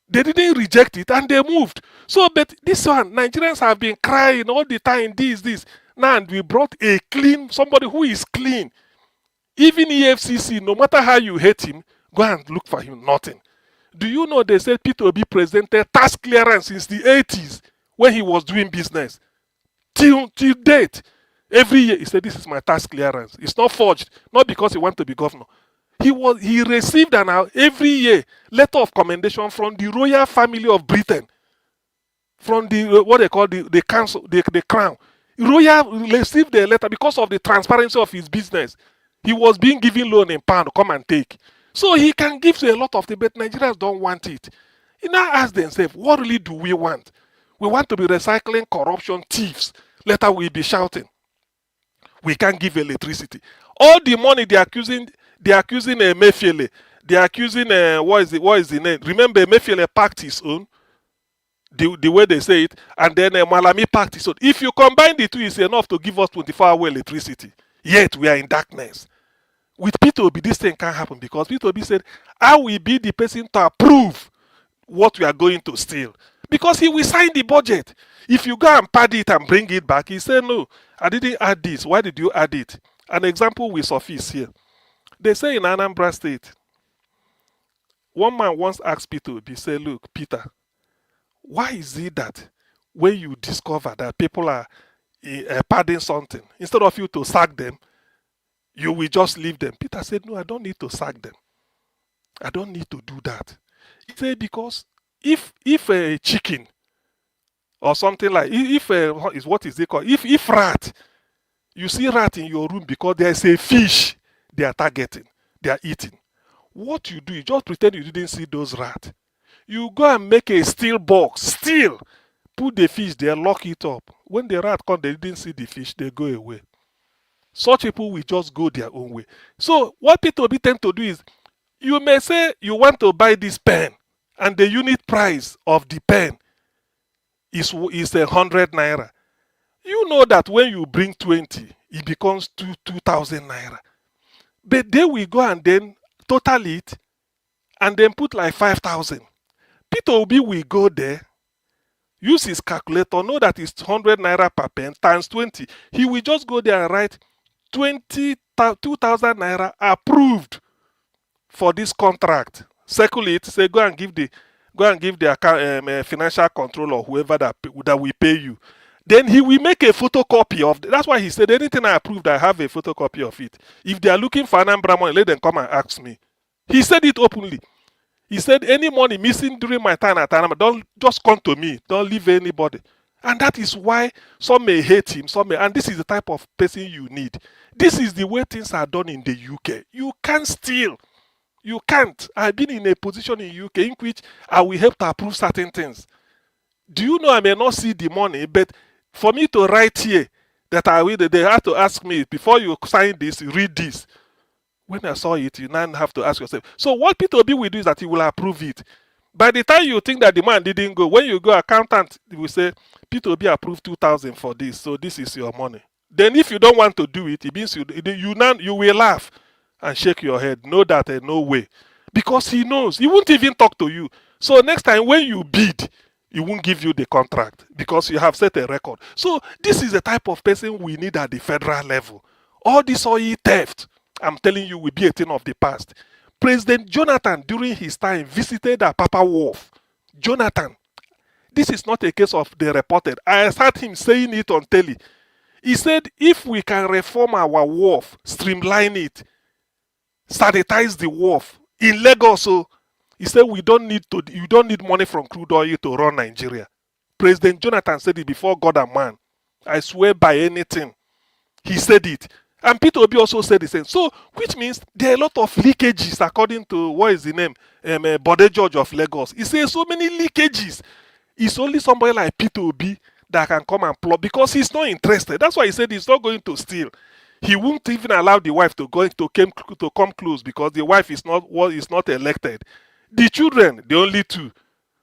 They didn't reject it and they moved. So, but this one, Nigerians have been crying all the time, this. Now, we brought a clean, somebody who is clean. Even EFCC, no matter how you hate him, go and look for him, nothing. Do you know they said Peter Obi presented tax clearance since the 80s when he was doing business? Till date. Every year, he said, "This is my tax clearance." It's not forged, not because he wanted to be governor. He received every year letter of commendation from the royal family of Britain, from the what they call the council, the crown. Royal received the letter because of the transparency of his business. He was being given loan in pound, come and take. So he can give a lot of things, but Nigerians don't want it. You now ask themselves, what really do we want? We want to be recycling corruption thieves. Later we'll be shouting. We can't give electricity. All the money they're accusing Emefiele. They're accusing what is the name? Remember, Emefiele packed his own. The way they say it, and then Malami packed his own. If you combine the two, it's enough to give us 24-hour electricity. Yet we are in darkness. With P2B, this thing can't happen because P2B said, "I will be the person to approve what we are going to steal." Because he will sign the budget. If you go and pad it and bring it back, he said, "No, I didn't add this. Why did you add it?" An example will suffice here. They say in Anambra State, one man once asked P2B, say, "Look, Peter, why is it that when you discover that people are padding something, instead of you to sack them, you will just leave them?" Peter said, "No, I don't need to sack them. I don't need to do that." He said, "Because if a chicken or something like, what is it called? If rat, you see rat in your room because there's a fish they are targeting, they are eating. What you do, you just pretend you didn't see those rats. You go and make a steel box, put the fish there, lock it up. When the rat come, they didn't see the fish, they go away. Such people will just go their own way." So what people tend to do is, you may say you want to buy this pen, and the unit price of the pen is 100 naira. You know that when you bring 20, it becomes 2,000 naira. But they will go and then total it, and then put like 5,000. Peter Obi will go there, use his calculator, know that it's 100 naira per pen times 20. He will just go there and write 2,000 naira approved for this contract. Circle it, say go and give the financial controller or whoever that will pay you. Then he will make a photocopy of that's why he said, "Anything I approved, I have a photocopy of it. If they are looking for Anambra money, let them come and ask me." He said it openly. He said, any money missing during my time at Panama, don't just come to me. Don't leave anybody. And that is why some may hate him, some may, and this is the type of person you need. This is the way things are done in the UK. You can't steal. You can't. I've been in a position in UK in which I will help to approve certain things. Do you know I may not see the money, but for me to write here that I will, they have to ask me, before you sign this, read this. When I saw it, you now have to ask yourself. So what P2B will do is that he will approve it. By the time you think that the man didn't go, when you go, accountant will say, P2B approved 2,000 for this, so this is your money. Then if you don't want to do it, it means you will laugh and shake your head. Know that no way. Because he knows. He won't even talk to you. So next time when you bid, he won't give you the contract because you have set a record. So this is the type of person we need at the federal level. All this oil theft, I'm telling you, will be a thing of the past. President Jonathan, during his time, visited Apapa Wharf. Jonathan, this is not a case of the reported. I heard him saying it on telly. He said, if we can reform our wharf, streamline it, sanitize the wharf in Lagos, so he said you don't need money from crude oil to run Nigeria. President Jonathan said it before God and man. I swear by anything. He said it. And Peter Obi also said the same. So, which means there are a lot of leakages, according to, what is the name? Bode George of Lagos. He says so many leakages. It's only somebody like Peter Obi that can come and plot because he's not interested. That's why he said he's not going to steal. He won't even allow the wife to come close because the wife is not elected. The children, the only two.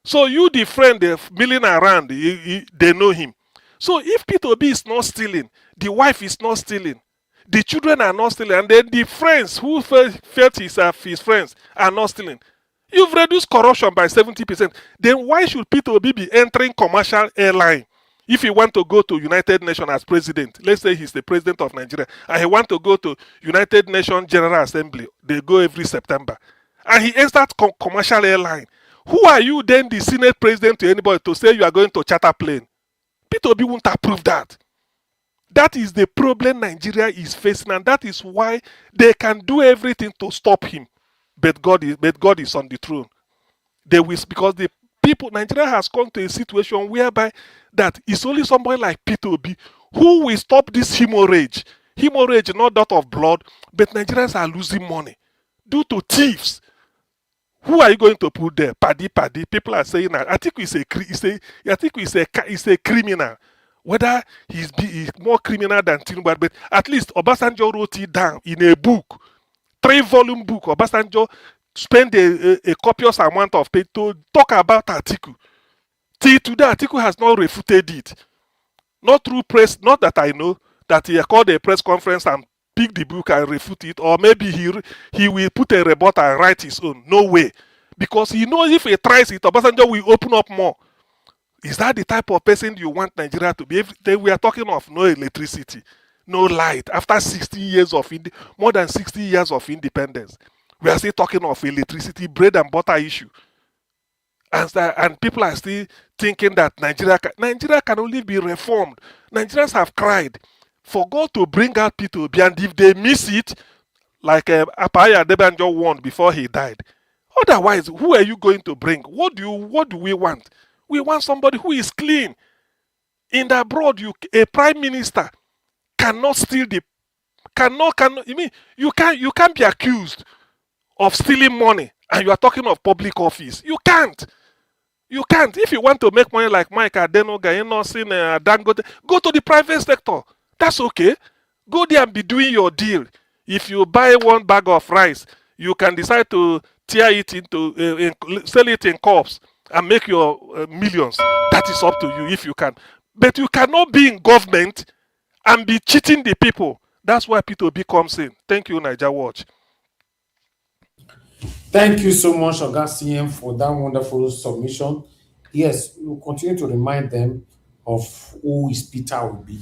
So you, the friend, they're milling around, they know him. So if Peter Obi is not stealing, the wife is not stealing, the children are not stealing, and then the friends who felt his friends are not stealing, you've reduced corruption by 70%. Then why should Peter Obi be entering commercial airline? If he want to go to United Nations as president, let's say he's the president of Nigeria, and he want to go to United Nations General Assembly, they go every September, and he enters commercial airline. Who are you then, the Senate president, to anybody to say you are going to charter plane? Peter Obi won't approve that. That is the problem Nigeria is facing, and that is why they can do everything to stop him. But God is on the throne. They will, because the people, Nigeria has come to a situation whereby that it's only somebody like Peter Obi who will stop this hemorrhage. Hemorrhage, not that of blood, but Nigerians are losing money due to thieves. Who are you going to put there? Paddy. People are saying that Atiku is a criminal. Whether he's more criminal than Tinubu, but at least Obasanjo wrote it down in a book, 3-volume book. Obasanjo spent a copious amount of paper to talk about Atiku. Till today, Atiku has not refuted it. Not through press, not that I know, that he called a press conference and pick the book and refute it, or maybe he will put a rebuttal and write his own. No way. Because he knows if he tries it, Obasanjo will open up more. Is that the type of person you want Nigeria to be? Then we are talking of no electricity, no light. After 60 years of more than 60 years of independence, we are still talking of electricity, bread and butter issue. And people are still thinking that Nigeria can only be reformed. Nigerians have cried for God to bring out people, and if they miss it, like Apaya Debanjo warned before he died. Otherwise, who are you going to bring? What do we want? We want somebody who is clean. In the abroad, a prime minister cannot steal you can't be accused of stealing money and you are talking of public office. You can't. If you want to make money like Mike Adenoga, Dangote, go to the private sector. That's okay. Go there and be doing your deal. If you buy one bag of rice, you can decide to tear it into, sell it in cups and make your millions. That is up to you if you can. But you cannot be in government and be cheating the people. That's why P2B comes in. Thank you, Niger Watch. Thank you so much, Oga CM, for that wonderful submission. Yes, we'll continue to remind them of who is Peter Obi.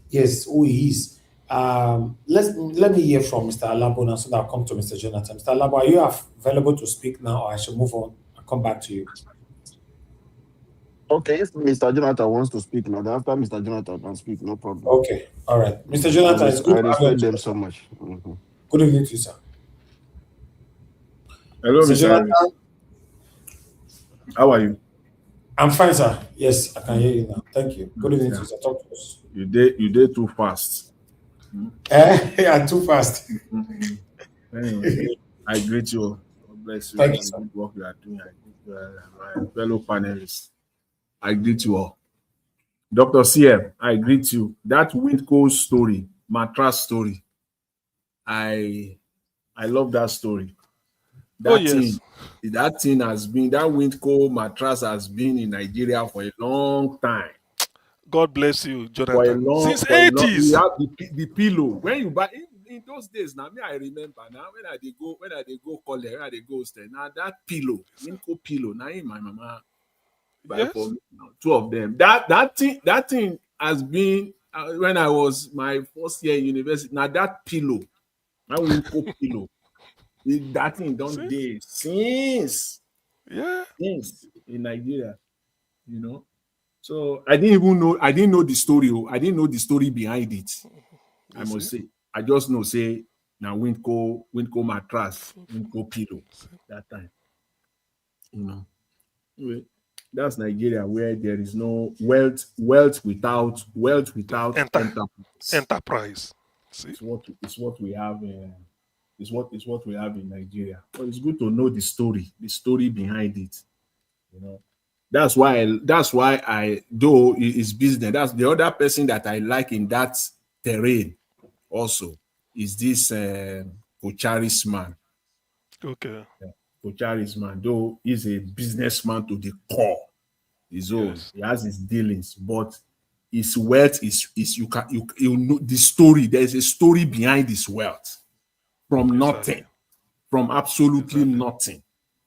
Yes, who he is. Let me hear from Mr. Alabo now, so that I'll come to Mr. Jonathan. Mr. Alabo, are you available to speak now, or I should move on? I'll come back to you. Okay, if Mr. Jonathan wants to speak now, then after Mr. Jonathan can speak, no problem. Okay, all right. Mr. Jonathan, it's good I to have respect you. them so much. Mm-hmm. Good evening to you, sir. Hello, Mr. Mr. Harris. Jonathan. How are you? I'm fine, sir. Yes, I can hear you now. Thank you. Good evening to Yeah. you, sir. Talk to us. You did too fast. Yeah, too fast. Anyway, I greet you all. God bless you Thank for you, the sir. good work you are doing. I greet my fellow panelists. I greet you all. Dr. CM, I greet you. That Windco story, mattress story, I love that story. Oh That yes. thing, that thing has been, that Windco mattress has been in Nigeria for a long time. God bless you, For a Jonathan. long, Since for a long, we 80s. have the pillow. When you buy in those days, now me I remember now when I they go college, when I they go stay. Now that pillow, Winco pillow, now in my mama buy for Yes. me, two of them. That thing has been when I was my first year in university. Now that pillow, that Winco pillow, that thing don't See? day Yeah. since in Nigeria, you know. So I didn't know the story. I didn't know the story behind it. I You see? must say. I just know say now Windco mattress, Windco pillow that time. You know. Anyway, that's Nigeria where there is no wealth without Enter enterprise. enterprise. See? It's what we have it's what we have in Nigeria. But it's good to know the story behind it. You know. That's why I though it's business. That's the other person that I like in that terrain also is this Kocharis man. Okay. Kocharis man, though he's a businessman to the core, his own. Yes. He has his dealings, but his wealth is you know the story. There's a story behind his wealth from Exactly. nothing, from absolutely Exactly. nothing.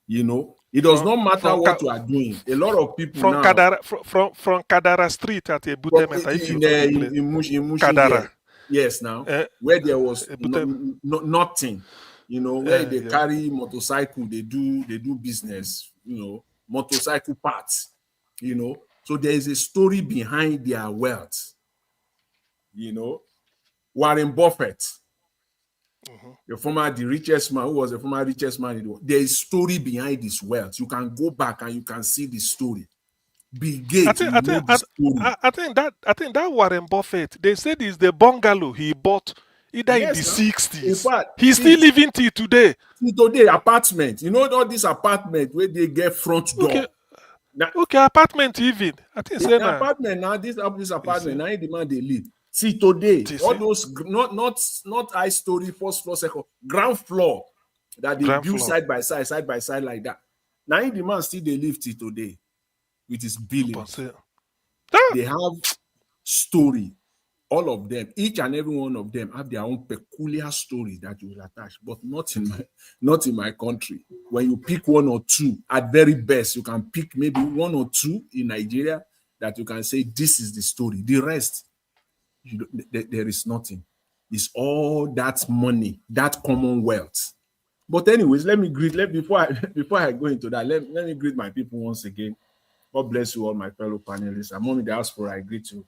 You know, it does From not matter from what you are doing. A lot of people from now Kadara from Kadara Street at Ebute Meta, if you know the place. in Mushin Kadara. here, yes, now Eh, where there was Ebute. nothing, where they Yeah. carry motorcycle, they do business, motorcycle parts, So there is a story behind their wealth, you know. Warren Buffett, the richest man, who was the former richest man in the world. There is story behind his wealth. You can go back and you can see the story. Bill I Gates, think you I know think the I, story. I think that Warren Buffett, they said is the bungalow he bought either in the Yes, now. In 60s. fact, He's still living till today. see today apartment. You know all these apartment where they get front Okay, door. Now okay, apartment even. I think say the na. apartment now, this You apartment see, now in the man they live. See today, you all see, those not high story, first floor, second, ground floor that they ground build floor side by side like that. Now in the man still they live till today with his upon billions. sale. Ah, They have story. All of them, each and every one of them have their own peculiar story that you will attach, but not in my country. When you pick one or two, at very best, you can pick maybe one or two in Nigeria that you can say this is the story. The rest, there is nothing. It's all that money, that commonwealth. But anyways, before I before I go into that, let me greet my people once again. God bless you all, my fellow panelists. I'm on the diaspora. I greet you.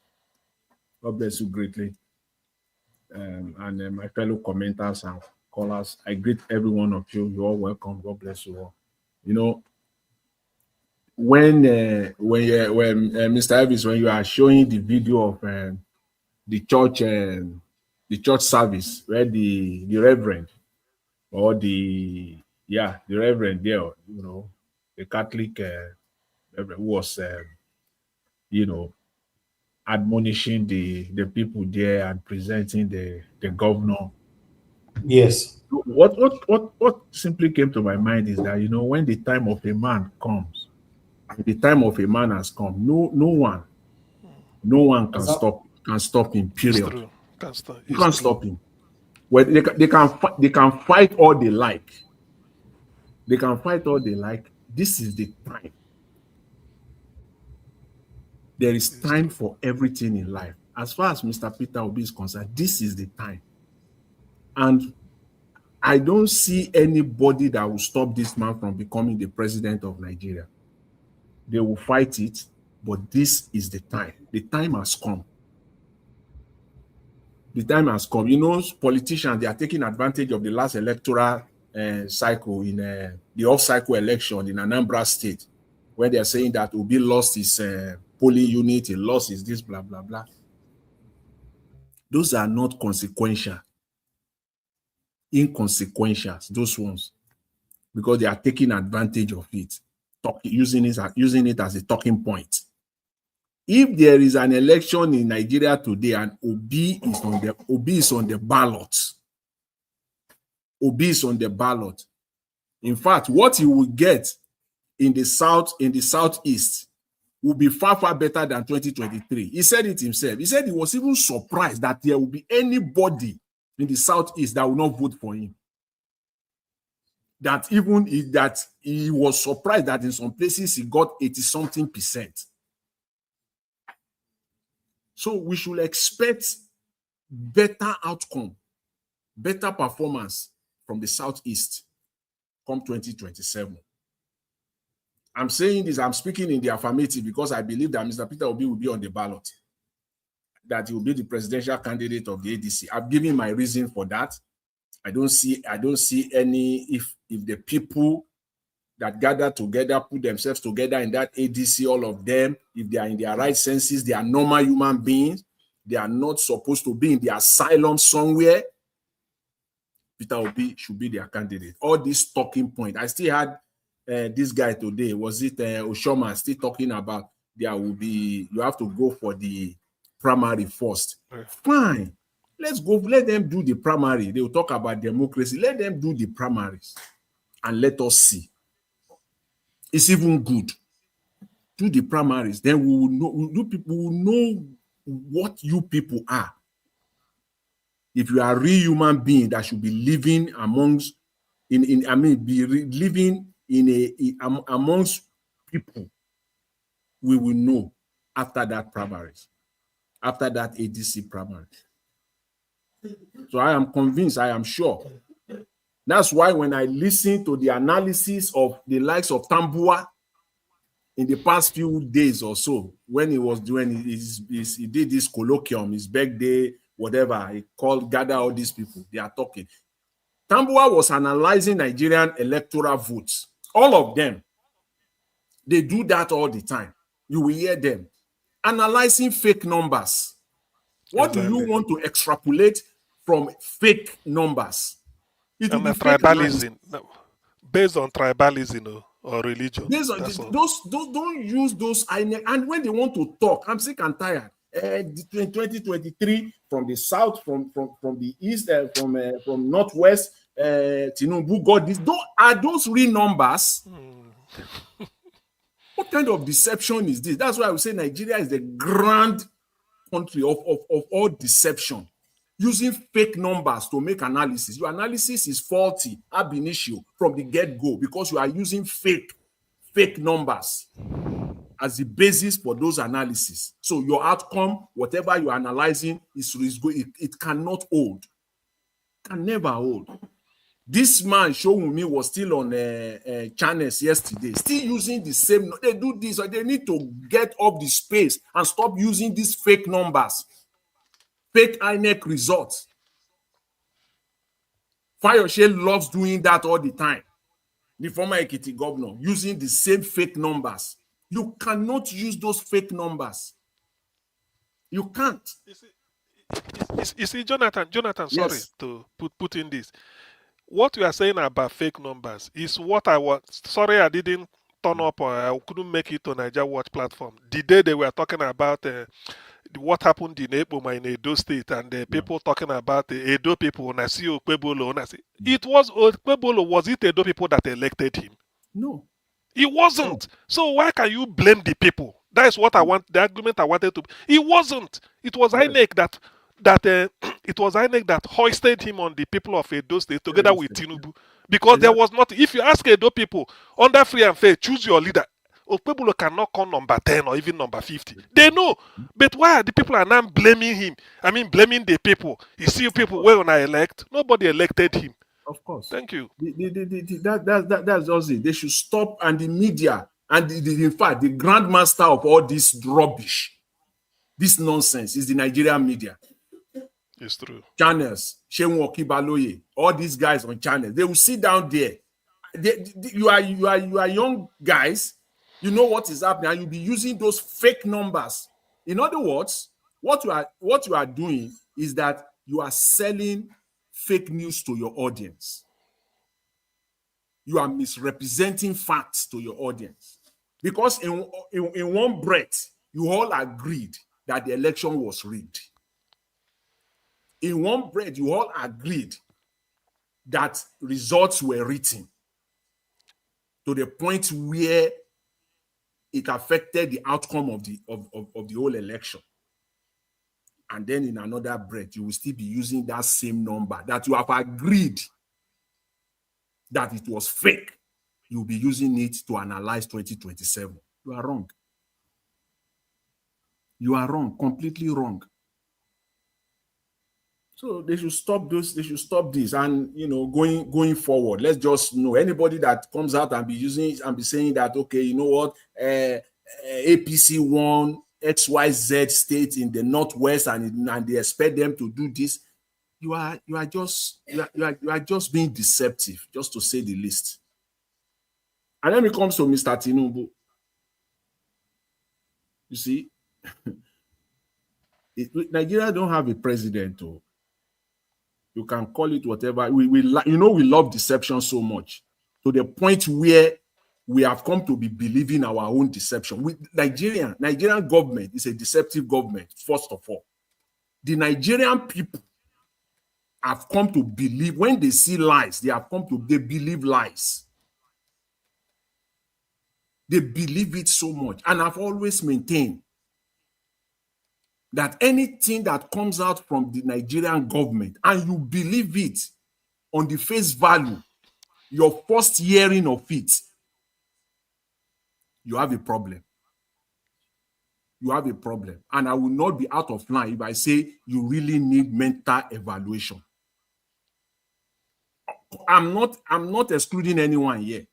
God bless you greatly. And my fellow commenters and callers. I greet every one of you. You're all welcome. God bless you all. You know, when Mr. Elvis, when you are showing the video of the church the church service where the reverend or the reverend there, the Catholic reverend who was you know admonishing the people there and presenting the governor. Yes. What simply came to my mind is that when the time of a man comes, the time of a man has come. No one can stop him. it's Period. true. Can't stop. You It's can't true. stop him. Well, they can fight all they like. They can fight all they like. This is the time. There is It's time true. for everything in life. As far as Mr. Peter Obi is concerned, this is the time. And I don't see anybody that will stop this man from becoming the president of Nigeria. They will fight it, but this is the time. The time has come. The time has come. Politicians, they are taking advantage of the last electoral cycle in the off-cycle election in Anambra State, where they're saying that Obi lost his polling unit, he lost his this, blah, blah, blah. Those are not consequential. Inconsequential, those ones, because they are taking advantage of it, using it as a talking point. If there is an election in Nigeria today and Obi is on the ballot, Obi is on the ballot. In fact, what he will get in the southeast will be far, far better than 2023. He said it himself. He said he was even surprised that there will be anybody in the southeast that will not vote for him. That he was surprised that in some places he got 80-something%. So we should expect better outcome, better performance from the southeast come 2027. I'm saying this, I'm speaking in the affirmative because I believe that Mr. Peter Obi will be on the ballot, that he will be the presidential candidate of the ADC. I've given my reason for that. I don't see any, if the people that gather together, put themselves together in that ADC, all of them, if they are in their right senses, they are normal human beings, they are not supposed to be in the asylum somewhere, Peter Obi should be their candidate. All this talking point. I still had this guy today, was it Oshoma, still talking about you have to go for the primary first. Fine. Let's go, let them do the primary. They will talk about democracy. Let them do the primaries and let us see. It's even good. Do the primaries. Then we will know, people will know what you people are. If you are a real human being that should be living amongst, living amongst people, we will know after that primaries, after that ADC primary. So I am convinced, I am sure. That's why when I listen to the analysis of the likes of Tambua in the past few days or so, when he was doing he did this colloquium, his birthday, whatever, he gather all these people, they are talking. Tambua was analyzing Nigerian electoral votes. All of them. They do that all the time. You will hear them. Analyzing fake numbers. What do you want to extrapolate from fake numbers? It will be tribalism. Based on tribalism or religion. Based on those don't use those. And when they want to talk, I'm sick and tired. 2023 from the south, from the east, from northwest, Tinubu got this. Are those real numbers? What kind of deception is this? That's why I would say Nigeria is the grand country of all deception. Using fake numbers to make analysis. Your analysis is faulty ab initio from the get-go because you are using fake numbers as the basis for those analyses. So your outcome, whatever you're analyzing, it cannot hold. Can never hold. This man, Showunmi, was still on channels yesterday, still using the same. They do this, or they need to get up the space and stop using these fake numbers, fake INEC results. Fayose loves doing that all the time. The former Ekiti governor, using the same fake numbers. You cannot use those fake numbers. You can't. You see, Jonathan, Yes. sorry to put in this. What you are saying about fake numbers is what I was. Sorry, I didn't turn up or I couldn't make it on Niger Watch platform. The day they were talking about what happened in Eboma in Edo State and the people talking about the Edo people, when I see Okpebolo, it was Okpebolo, was it Edo people that elected him? No. It wasn't. So why can you blame the people? That is what I want, the argument I wanted to. It wasn't. It was INEC it was INEC that hoisted him on the people of Edo State together with Tinubu. Because there was not, if you ask Edo people, under free and fair, choose your leader. Okpebolo cannot come number 10 or even number 50. They know. But why are the people are now blaming him? I mean, blaming the people. You see people, when I elect, nobody elected him. Of course. Thank you. That's just it. They should stop, and the media, and in fact, the grandmaster of all this rubbish, this nonsense is the Nigerian media. It's true. Channels, Shehu Okibaloye, all these guys on channels, they will sit down there. You are young guys. You know what is happening, and you'll be using those fake numbers. In other words, what you are doing is that you are selling fake news to your audience. You are misrepresenting facts to your audience. Because in one breath, you all agreed that the election was rigged. In one breath, you all agreed that results were written to the point where it affected the outcome of the whole election. And then in another breath, you will still be using that same number that you have agreed that it was fake. You'll be using it to analyze 2027. You are wrong. You are wrong, completely wrong. So they should stop this. They should stop this. And going forward, let's just know anybody that comes out and be using and be saying that, okay, you know what, APC won XYZ state in the Northwest and they expect them to do this. You are just being deceptive, just to say the least. And then it comes to Mr. Tinubu. You see, Nigeria don't have a president. You can call it whatever. We love deception so much to the point where we have come to be believing our own deception. Nigerian government is a deceptive government, first of all. The Nigerian people have come to believe, when they see lies, they believe lies. They believe it so much. And I've always maintained that anything that comes out from the Nigerian government and you believe it on the face value, your first hearing of it, you have a problem. You have a problem. And I will not be out of line if I say you really need mental evaluation. I'm not excluding anyone here.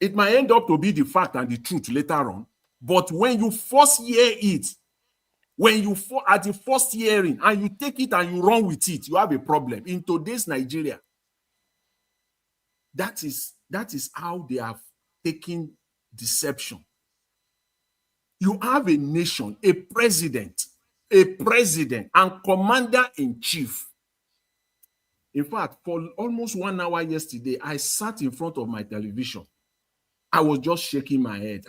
It might end up to be the fact and the truth later on. But when you first hear it, at the first hearing, and you take it and you run with it, you have a problem. In today's Nigeria, that is how they have taken deception. You have a nation, a president, and commander-in-chief. In fact, for almost 1 hour yesterday, I sat in front of my television. I was just shaking my head.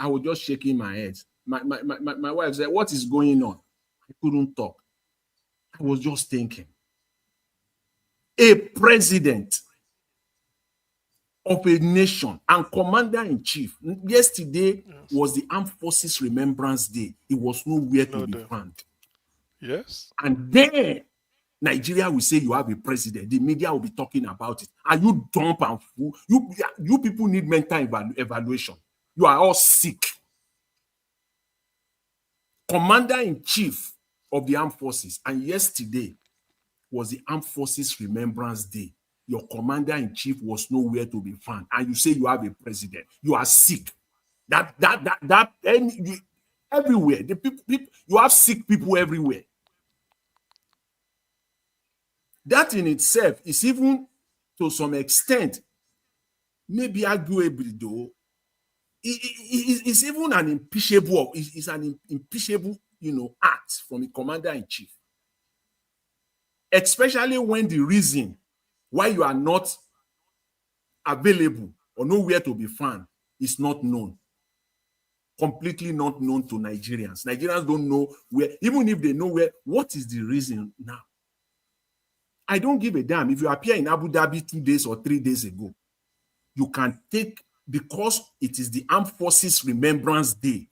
My wife said, "What is going on?" I couldn't talk. I was just thinking. A president of a nation and commander-in-chief. Yesterday was the Armed Forces Remembrance Day. It was nowhere to be found. Yes. And then Nigeria will say you have a president. The media will be talking about it. Are you dumb and fool? You people need mental evaluation. You are all sick. Commander-in-chief of the Armed Forces, and yesterday was the Armed Forces Remembrance Day. Your commander-in-chief was nowhere to be found, and you say you have a president. You are sick. Everywhere. The people, you have sick people everywhere. That in itself is even, to some extent, maybe arguable, though. It's even an impeachable. It's an impeachable, act from the commander-in-chief. Especially when the reason why you are not available or nowhere to be found is not known. Completely not known to Nigerians. Nigerians don't know where, even if they know where, what is the reason now? I don't give a damn if you appear in Abu Dhabi 2 days or 3 days ago. You can take, because it is the Armed Forces Remembrance Day.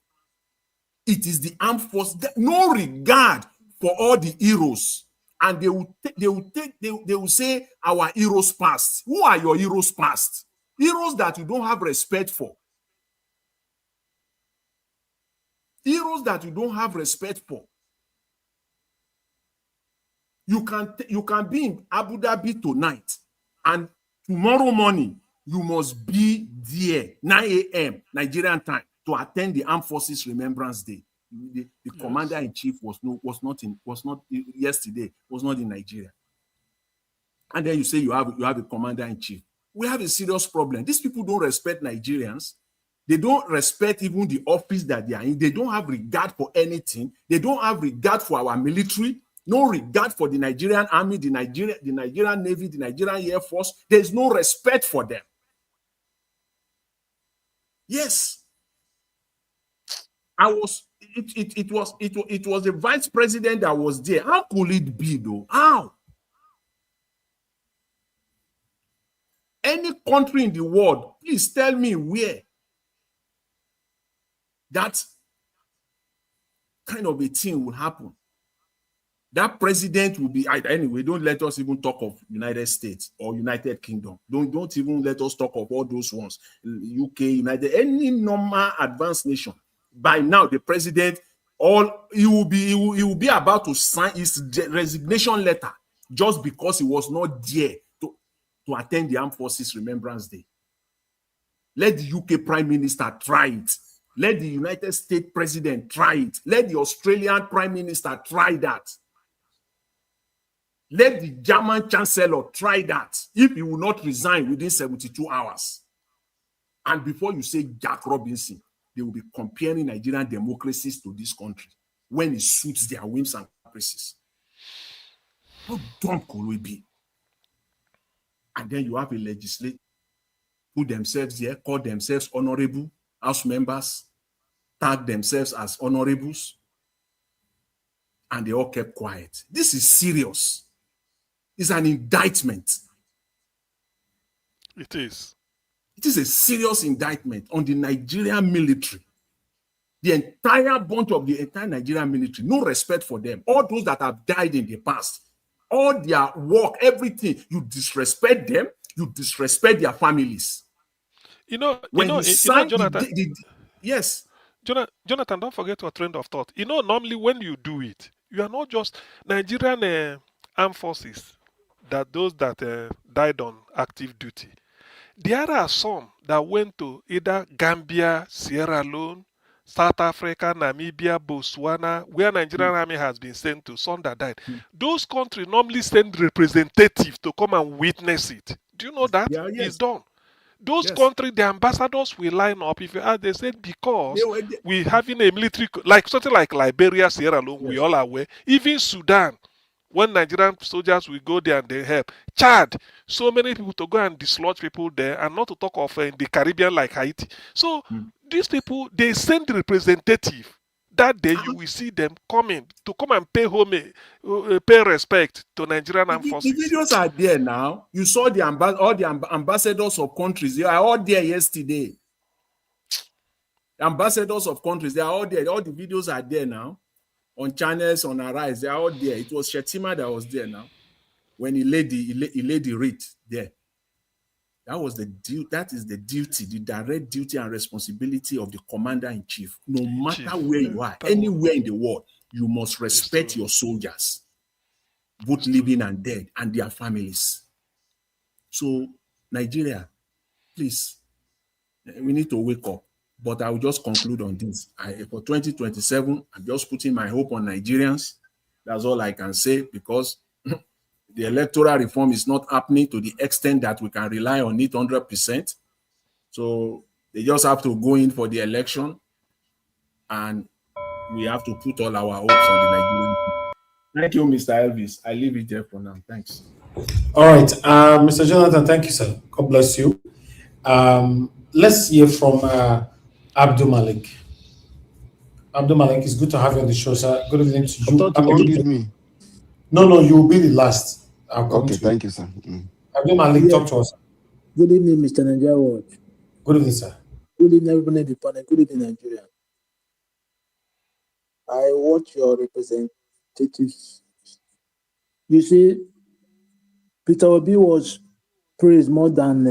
It is the Armed Forces, no regard for all the heroes. And they will say our heroes past. Who are your heroes past? Heroes that you don't have respect for. Heroes that you don't have respect for. You can be in Abu Dhabi tonight, and tomorrow morning you must be there 9 a.m. Nigerian time to attend the Armed Forces Remembrance Day. The commander in chief was not yesterday, was not in Nigeria. And then you say you have a commander in chief. We have a serious problem. These people don't respect Nigerians. They don't respect even the office that they are in. They don't have regard for anything. They don't have regard for our military, no regard for the Nigerian army, the Nigerian Navy, the Nigerian Air Force. There's no respect for them. Yes. It was the vice president that was there. How could it be though? How? Any country in the world, please tell me where that kind of a thing will happen. That president will be, anyway, don't let us even talk of United States or United Kingdom. Don't even let us talk of all those ones. UK, United, any normal advanced nation. By now, the president, he will be about to sign his resignation letter just because he was not there to attend the Armed Forces Remembrance Day. Let the UK Prime Minister try it. Let the United States President try it. Let the Australian Prime Minister try that. Let the German Chancellor try that if he will not resign within 72 hours. And before you say Jack Robinson, they will be comparing Nigerian democracies to this country when it suits their whims and caprices. How dumb could we be? And then you have a legislature put themselves there, call themselves honorable House members, tag themselves as honorables, and they all kept quiet. This is serious. It's an indictment. It is. It is a serious indictment on the Nigerian military. The entire bunch of the entire Nigerian military, no respect for them. All those that have died in the past, all their work, everything, you disrespect them, you disrespect their families. Jonathan. Yes. Jonathan, don't forget your trend of thought. Normally when you do it, you are not just Nigerian armed forces, those that died on active duty. There are some that went to either Gambia, Sierra Leone, South Africa, Namibia, Botswana, where Nigerian army has been sent to, some that died. Those countries normally send representatives to come and witness it. Do you know that? Yeah, yes. It's done. Those countries, the ambassadors will line up. If you ask, they said because we're having a military, like something like Liberia, Sierra Leone, we all are aware. Even Sudan, when Nigerian soldiers will go there and they help. Chad, so many people to go and dislodge people there, and not to talk of in the Caribbean like Haiti. So these people, they send the representative. That day you will see them coming to come and pay pay respect to Nigerian armed forces. The videos are there now. You saw all the ambassadors of countries. They are all there yesterday. The ambassadors of countries, they are all there. All the videos are there now. On channels, on Arise, they are all there. It was Shetima that was there now. When he laid the wreath there. That is the duty, the direct duty and responsibility of the commander-in-chief. No matter where you are, anywhere in the world, you must respect your soldiers, both living and dead, and their families. So, Nigeria, please, we need to wake up. But I will just conclude on this. For 2027, I'm just putting my hope on Nigerians. That's all I can say, because the electoral reform is not happening to the extent that we can rely on it 100%. So they just have to go in for the election, and we have to put all our hopes on the Nigerian people. Thank you, Mr. Elvis. I leave it there for now. Thanks. All right. Mr. Jonathan, thank you, sir. God bless you. Let's hear from Abdul Malik. Abdul Malik, it's good to have you on the show, sir. Good evening to you. I thought you unmuted me. No, you will be the last. Okay, thank you, sir. Abdul Malik, talk to us. Good evening, Mr. Nigeria Watch. Good evening, sir. Good evening, everybody in the panel. Good evening, Nigeria. I watch your representatives. You see, Peter Obi was praised more than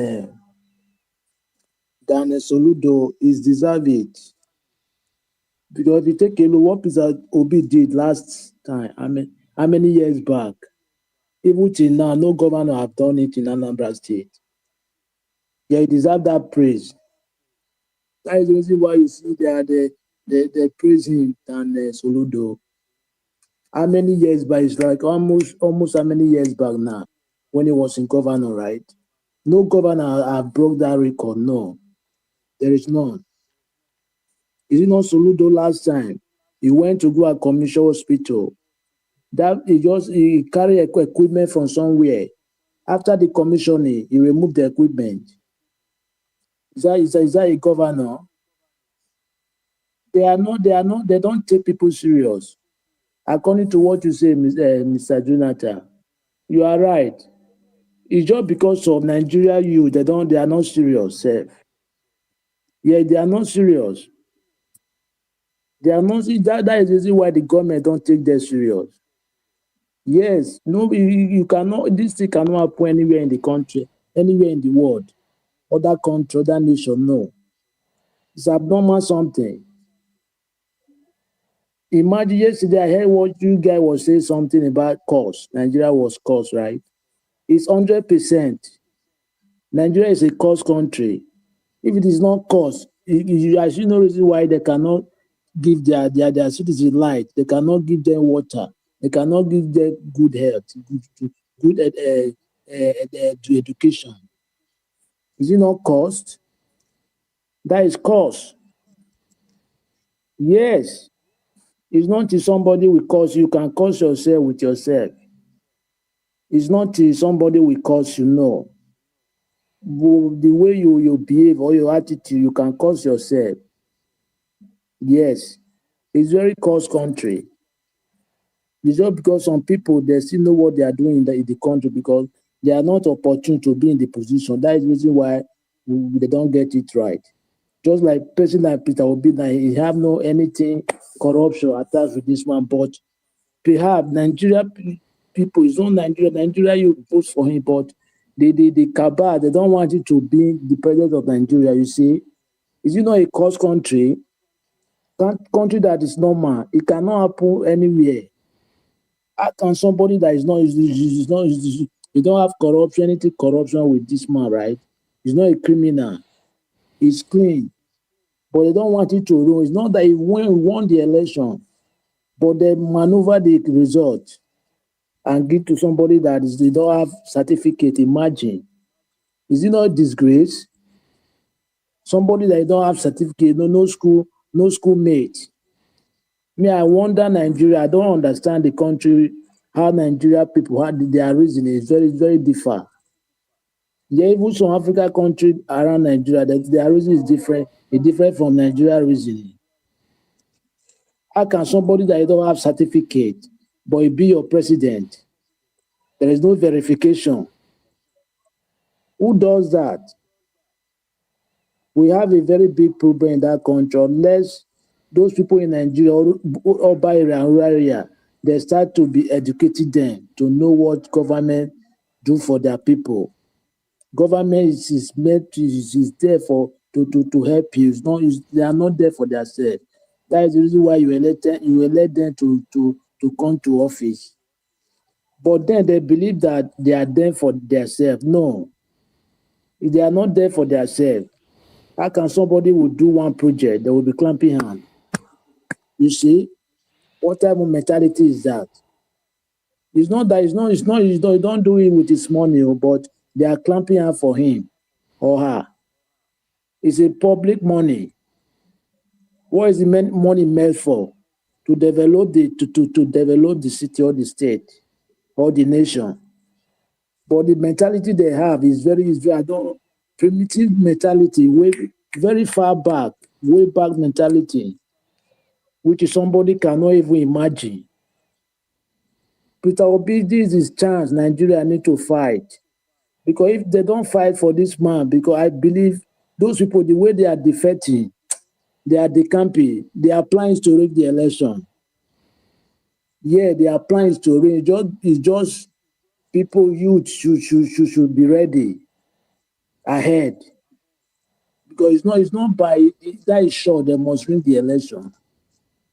Soludo is deserved it. Because if you take a look what Peter Obi did last time, how many years back? Even till now, no governor have done it in Anambra State. Yeah, he deserves that praise. That is the reason why you see they are the they praise him than Soludo. How many years back? It's like almost how many years back now when he was in governor, right? No governor have broke that record. No, there is none. Is it not Soludo last time? He went to go at commission hospital. That he carry equipment from somewhere. After the commissioning, he removed the equipment. Is that a governor? They don't take people serious. According to what you say, Mr. Jonathan, you are right. It's just because of Nigeria youth, they are not serious, sef. Yeah, they are not serious. They are not that is the reason why the government don't take them serious. Yes, no, you cannot, this thing cannot happen anywhere in the country, anywhere in the world. Other country, other nation, no. It's abnormal something. Imagine yesterday I heard what you guys was saying something about cost. Nigeria was cost, right? It's 100%. Nigeria is a cost country. If it is not cost, I see no reason why they cannot give their citizens light. They cannot give them water. They cannot give them good health, good to education. Is it not cost? That is cost. Yes. It's not till somebody will cause you can cause yourself with yourself. It's not till somebody will cause you, no. The way you behave or your attitude, you can cause yourself. Yes. It's very cost country. It's just because some people, they still know what they are doing in the country because they are not opportune to be in the position. That is the reason why they don't get it right. Just like person like Peter Obi, he have no anything corruption attached with this man, but perhaps Nigeria people, it's not Nigeria you vote for him, but the cabal, they don't want it to be the president of Nigeria, you see. Is it not a cost country? Country that is normal, it cannot happen anywhere. How can somebody that is not, you don't have corruption, anything corruption with this man, right? He's not a criminal. He's clean. But they don't want it to rule. It's not that he won the election, but they maneuver the result and give to somebody that they don't have certificate. Imagine. Is it not a disgrace? Somebody that don't have certificate, no school mate. Me, I wonder Nigeria. I don't understand the country, how Nigeria people, how their reasoning is very, very different. Yeah, even some African country around Nigeria, their reason is different. It's different from Nigeria reasoning. How can somebody that don't have certificate, but he be your president? There is no verification. Who does that? We have a very big problem in that country. Unless those people in Nigeria or by rural area, they start to be educating them to know what government do for their people. Government is there to help you. They are not there for themselves. That is the reason why you elect them to come to office. But then they believe that they are there for themselves. No, if they are not there for themselves, how can somebody will do one project, they will be clamping hand? You see, what type of mentality is that? It's not that you don't do it with his money, but they are clamping hand for him or her. It's a public money. What is the money meant for? To develop the city or the state or the nation. But the mentality they have is primitive mentality, very far back, way back mentality, which is somebody cannot even imagine. Peter Obi, this is his chance. Nigeria need to fight. Because if they don't fight for this man, because I believe those people, the way they are defecting, they are decamping, their plan is to rig the election. Yeah, their plan is to rig. It's just people, youth should be ready ahead. Because it's not by that is sure they must win the election.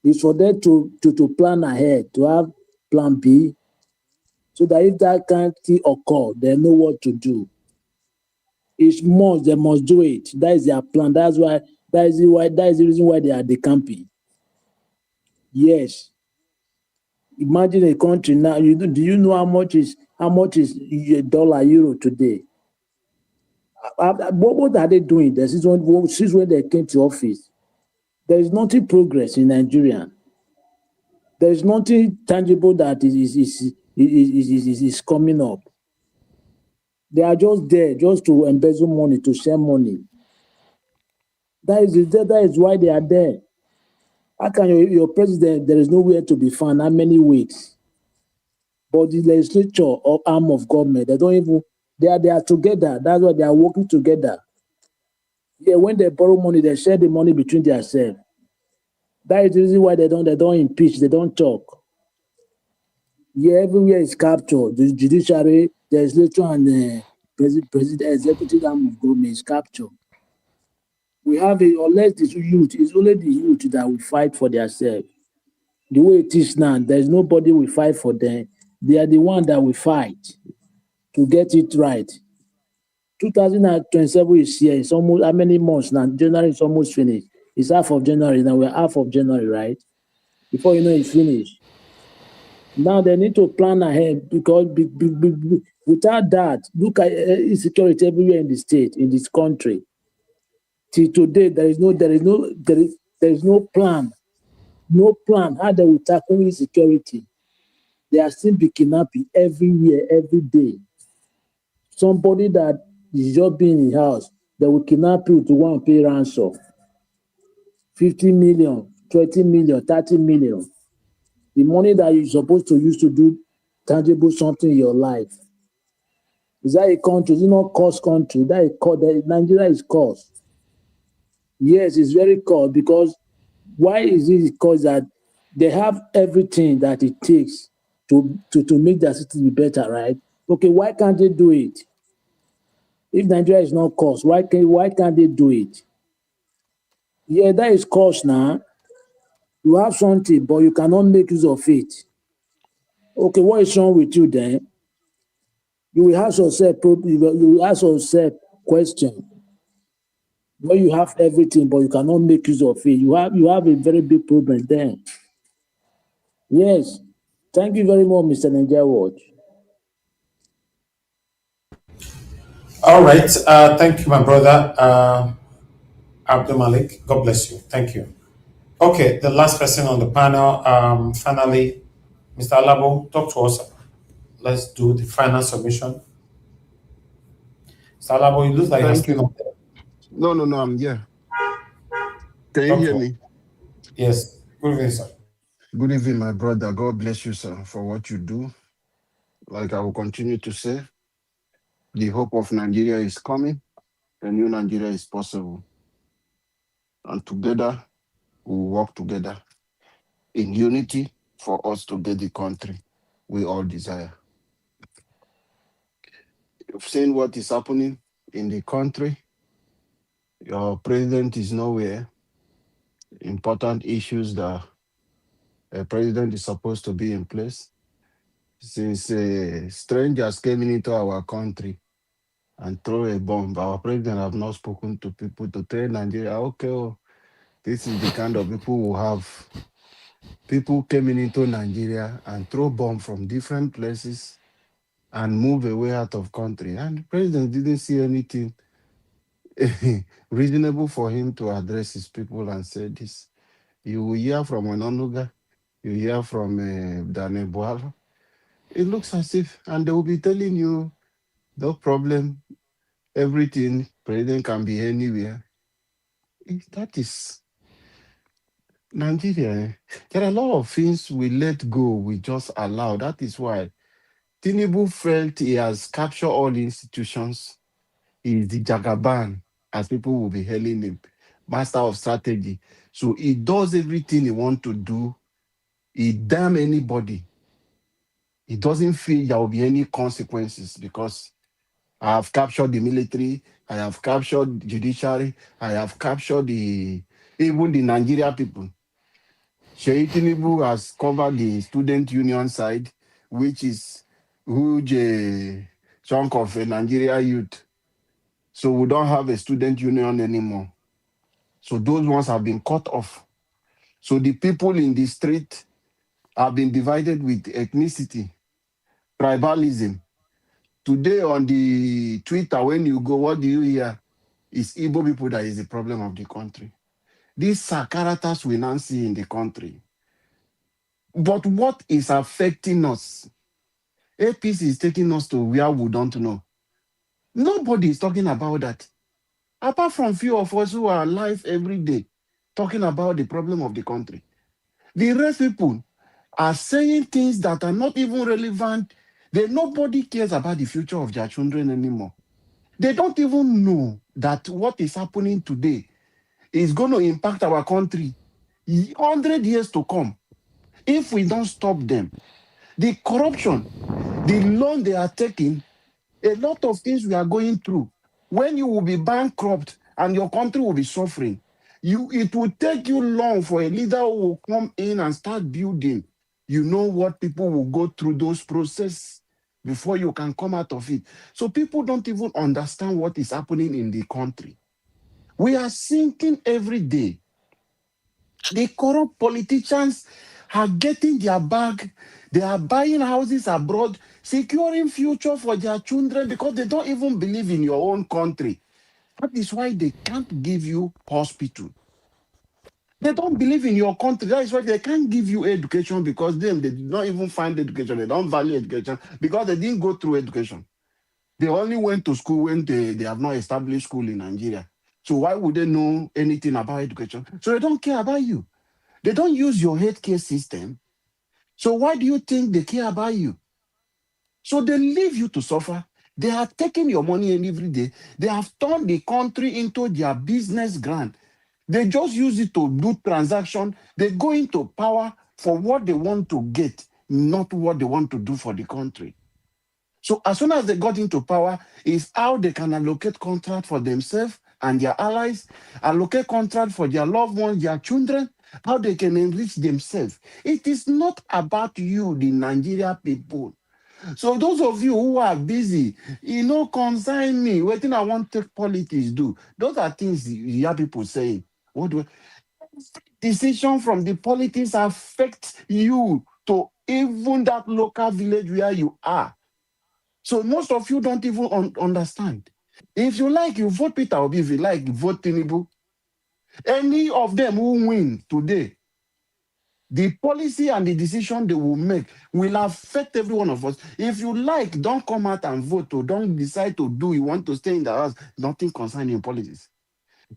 It's for them to plan ahead, to have plan B, so that if that can't occur, they know what to do. They must do it. That is their plan. That is the reason why they are decamping. Yes. Imagine a country now. Do you know how much is a dollar euro today? What are they doing there since when they came to office? There is nothing progress in Nigeria. There is nothing tangible that is coming up. They are just there just to embezzle money, to share money. That is why they are there. How can your president, there is nowhere to be found? How many weeks? But the legislature or arm of government, they don't even, they are together. That's why they are working together. Yeah, when they borrow money, they share the money between themselves. That is the reason why they don't impeach, they don't talk. Yeah, everywhere is captured. The judiciary, the legislature, and the president, executive arm of government is captured. We have unless the youth, it's only the youth that will fight for themselves. The way it is now, there's nobody will fight for them. They are the one that will fight to get it right. 2027 is here. It's almost how many months now? January is almost finished. It's half of January now. We're half of January, right? Before you know it's finished. Now they need to plan ahead because without that, look at insecurity everywhere in the state, in this country. Till today, there is no plan. No plan how they will tackle insecurity. They are still be kidnapping everywhere, every day. Somebody that is just being in the house, they will kidnap you to go and pay ransom. 50 million, 20 million, 30 million. The money that you're supposed to use to do tangible something in your life. Is that a country? Is it not cost country? Nigeria is cost. Yes, it's very cost because why is it because that they have everything that it takes to make their city be better, right? Okay, why can't they do it? If Nigeria is not cost, why can't they do it? Yeah, that is cost now. You have something, but you cannot make use of it. Okay, what is wrong with you then? You will ask yourself, question. When you have everything, but you cannot make use of it, you have a very big problem then. Yes. Thank you very much, Mr. Nigeria Watch. All right. Thank you, my brother, Abdul Malik. God bless you. Thank you. Okay, the last person on the panel, finally, Mr. Alabo, talk to us. Let's do the final submission. Mr. Alabo, it looks like you're Thank still you. not there. No, I'm here. Can you Talk hear to us. me? Yes. Good evening, sir. Good evening, my brother. God bless you, sir, for what you do. Like I will continue to say, the hope of Nigeria is coming. A new Nigeria is possible. And together, we will work together in unity for us to get the country we all desire. You've seen what is happening in the country. Your president is nowhere. Important issues that a president is supposed to be in place. Since strangers came into our country and throw a bomb, our president have not spoken to people to tell Nigeria, okay, oh, this is the kind of people who have. People coming into Nigeria and throw bomb from different places and move away out of country. And the president didn't see anything reasonable for him to address his people and say this. You will hear from Ononuga, you hear from Daniel Boala. It looks as if, and they will be telling you, no problem, everything, president can be anywhere. That is Nigeria. There are a lot of things we let go, we just allow. That is why Tinubu felt he has captured all institutions. He is the Jagaban, as people will be hailing him, master of strategy. So he does everything he wants to do. He damn anybody. He doesn't feel there will be any consequences because I have captured the military, I have captured judiciary, I have captured even the Nigeria people. Sheikh Tinubu has covered the student union side, which is huge chunk of Nigeria youth. So we don't have a student union anymore. So those ones have been cut off. So the people in the street have been divided with ethnicity, tribalism. Today on the Twitter, when you go, what do you hear? It's Igbo people that is the problem of the country. These are characters we now see in the country. But what is affecting us? APC is taking us to where we don't know. Nobody is talking about that. Apart from few of us who are alive every day, talking about the problem of the country. The rest people are saying things that are not even relevant. Nobody cares about the future of their children anymore. They don't even know that what is happening today is going to impact our country 100 years to come if we don't stop them. The corruption, the loan they are taking, a lot of things we are going through. When you will be bankrupt and your country will be suffering, it will take you long for a leader who will come in and start building. You know what people will go through those processes before you can come out of it. So people don't even understand what is happening in the country. We are sinking every day. The corrupt politicians are getting their bag. They are buying houses abroad, securing future for their children because they don't even believe in your own country. That is why they can't give you hospital. They don't believe in your country. That is why they can't give you education because they did not even find education. They don't value education because they didn't go through education. They only went to school when they have not established school in Nigeria. So why would they know anything about education? So they don't care about you. They don't use your healthcare system. So why do you think they care about you? So they leave you to suffer. They are taking your money every day. They have turned the country into their business ground. They just use it to do transaction. They go into power for what they want to get, not what they want to do for the country. So as soon as they got into power, is how they can allocate contract for themselves and their allies, allocate contract for their loved ones, their children, how they can enrich themselves. It is not about you, the Nigeria people. So those of you who are busy, concern me. What thing I want to take politics do? Those are things you hear people saying. Decision from the politics affect you to even that local village where you are. So most of you don't even understand. If you like, you vote Peter Obi. If you like, you vote Tinubu. Any of them who win today, the policy and the decision they will make will affect every one of us. If you like, don't come out and vote or don't decide to do. You want to stay in the house. Nothing concerning politics.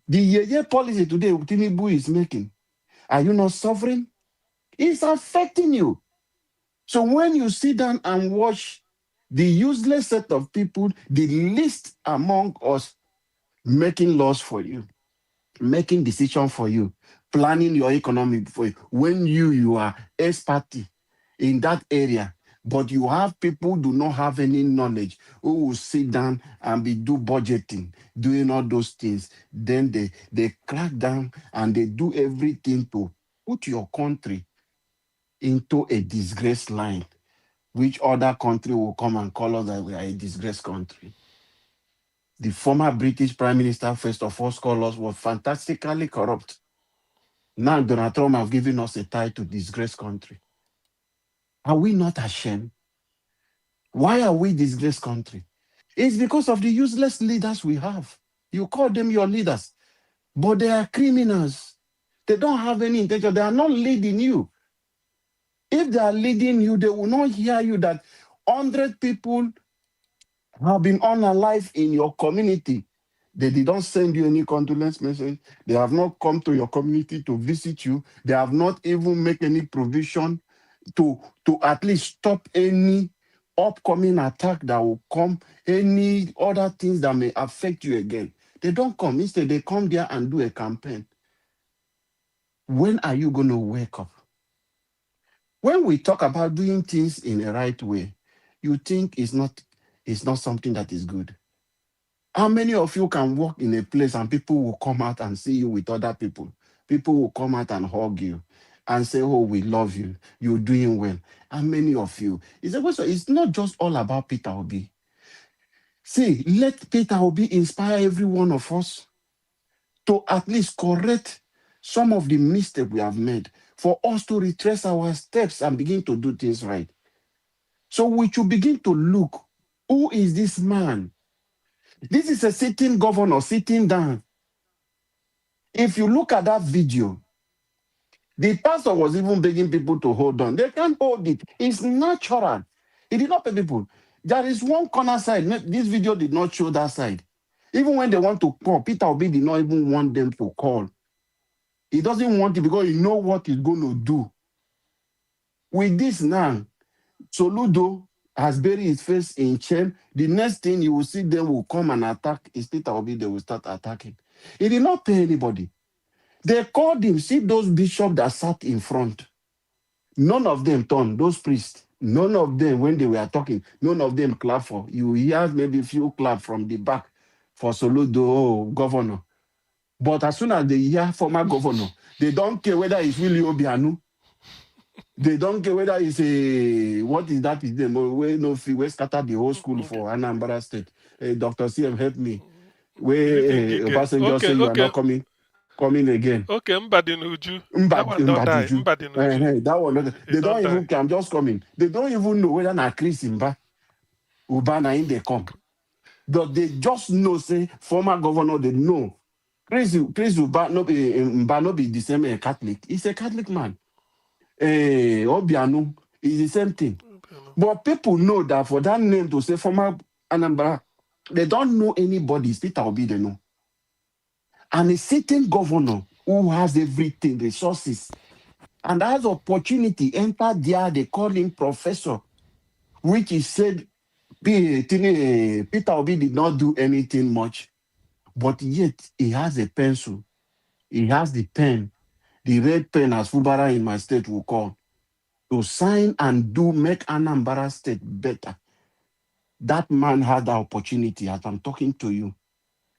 The year policy today Tinubu is making, are you not suffering? It's affecting you. So when you sit down and watch the useless set of people, the least among us, making laws for you, making decisions for you, planning your economy for you, when you are expert in that area, but you have people who do not have any knowledge, who will sit down and do budgeting, doing all those things, then they crack down and they do everything to put your country into a disgrace line, which other country will come and call us that we are a disgraced country. The former British Prime Minister, first of all, called us was fantastically corrupt. Now Donald Trump has given us a title, disgraced country. Are we not ashamed? Why are we disgraced country? It's because of the useless leaders we have. You call them your leaders, but they are criminals. They don't have any intention. They are not leading you. If they are leading you, they will not hear you that 100 people have been unalive in your community. They did not send you any condolence message. They have not come to your community to visit you. They have not even made any provision to at least stop any upcoming attack that will come, any other things that may affect you again. They don't come. Instead, they come there and do a campaign. When are you going to wake up? When we talk about doing things in a right way, you think it's not something that is good. How many of you can walk in a place and people will come out and see you with other people? People will come out and hug you and say, oh, we love you. You're doing well. How many of you? It's not just all about Peter Obi. See, let Peter Obi inspire every one of us to at least correct some of the mistakes we have made, for us to retrace our steps and begin to do things right. So we should begin to look, who is this man? This is a sitting governor sitting down. If you look at that video, the pastor was even begging people to hold on. They can't hold it. It's natural. He did not pay people. There is one corner side. This video did not show that side. Even when they want to call, Peter Obi did not even want them to call. He doesn't want it because he knows what he's going to do. With this now, Soludo has buried his face in shame. The next thing you will see them will come and attack is Peter Obi. They will start attacking. He did not pay anybody. They called him. See those bishops that sat in front. None of them turned. Those priests. None of them, when they were talking, none of them clap for. You hear maybe a few clap from the back for Soludo, governor. But as soon as they hear former governor, they don't care whether it's Willie Obianu. They don't care whether it's a, what is that? Is them? We scatter the whole school for Anambra State. Dr. CM, help me. Where Obasanjo say you are not coming again. Okay, Mbadinuju. That one don't die. Mbadinuju. That one, they don't even care. I'm just coming. They don't even know whether na Chris Mba Ubana in they come. But they just know, say, former governor, they know. Chris Mba no be the same Catholic. He's a Catholic man. Obiano is the same thing. But people know that for that name to say former Anambra, they don't know anybody. It's Peter Obi, they know. And a certain governor who has everything, resources, and has opportunity, enter there, they call him professor, which he said Peter Obi did not do anything much. But yet, he has a pencil. He has the pen, the red pen, as Fubara in my state will call, to sign and make Anambra State better. That man had the opportunity as I'm talking to you.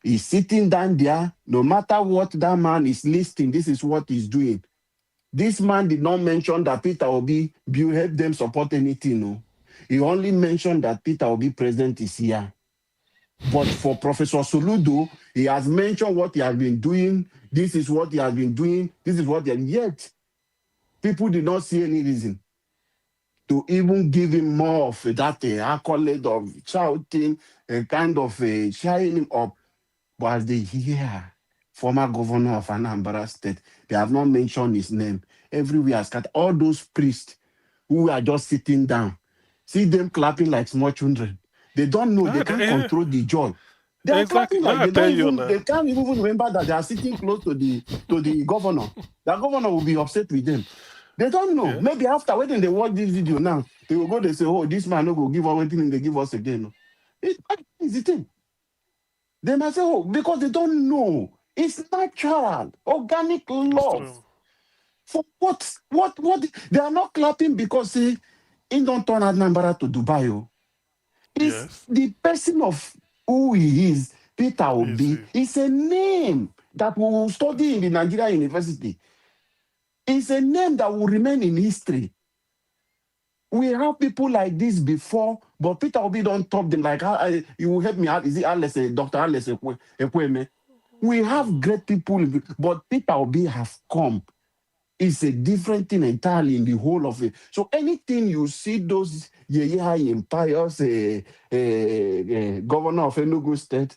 He's sitting down there. No matter what that man is listing, this is what he's doing. This man did not mention that Peter Obi help them support anything. No. He only mentioned that Peter Obi president is here. But for Professor Soludo, he has mentioned what he has been doing. This is what he has been doing. This is what yet people did not see any reason to even give him more of that accolade of shouting, a kind of shining him up. But as they hear former governor of Anambra State, they have not mentioned his name. Everywhere, all those priests who are just sitting down, see them clapping like small children. They don't know, they can't control the joy. They are clapping like they can't even remember that they are sitting close to the governor. The governor will be upset with them. They don't know. Yes. Maybe after when they watch this video now, they will go, they say, oh, this man no go give us anything they give us again. It's the thing. They might say, oh, because they don't know. It's natural, organic love. For what? They are not clapping because he don't turn Anambra to Dubai. Oh. It's the person of who he is, Peter Obi. It's a name that we will study in the Nigerian University. It's a name that will remain in history. We have people like this before, but Peter Obi don't talk them like, you will help me out. Is it Dr. Alice Ekweme? We have great people, but Peter Obi have come. It's a different thing entirely in the whole of it. So anything you see those impious governor of Enugu State,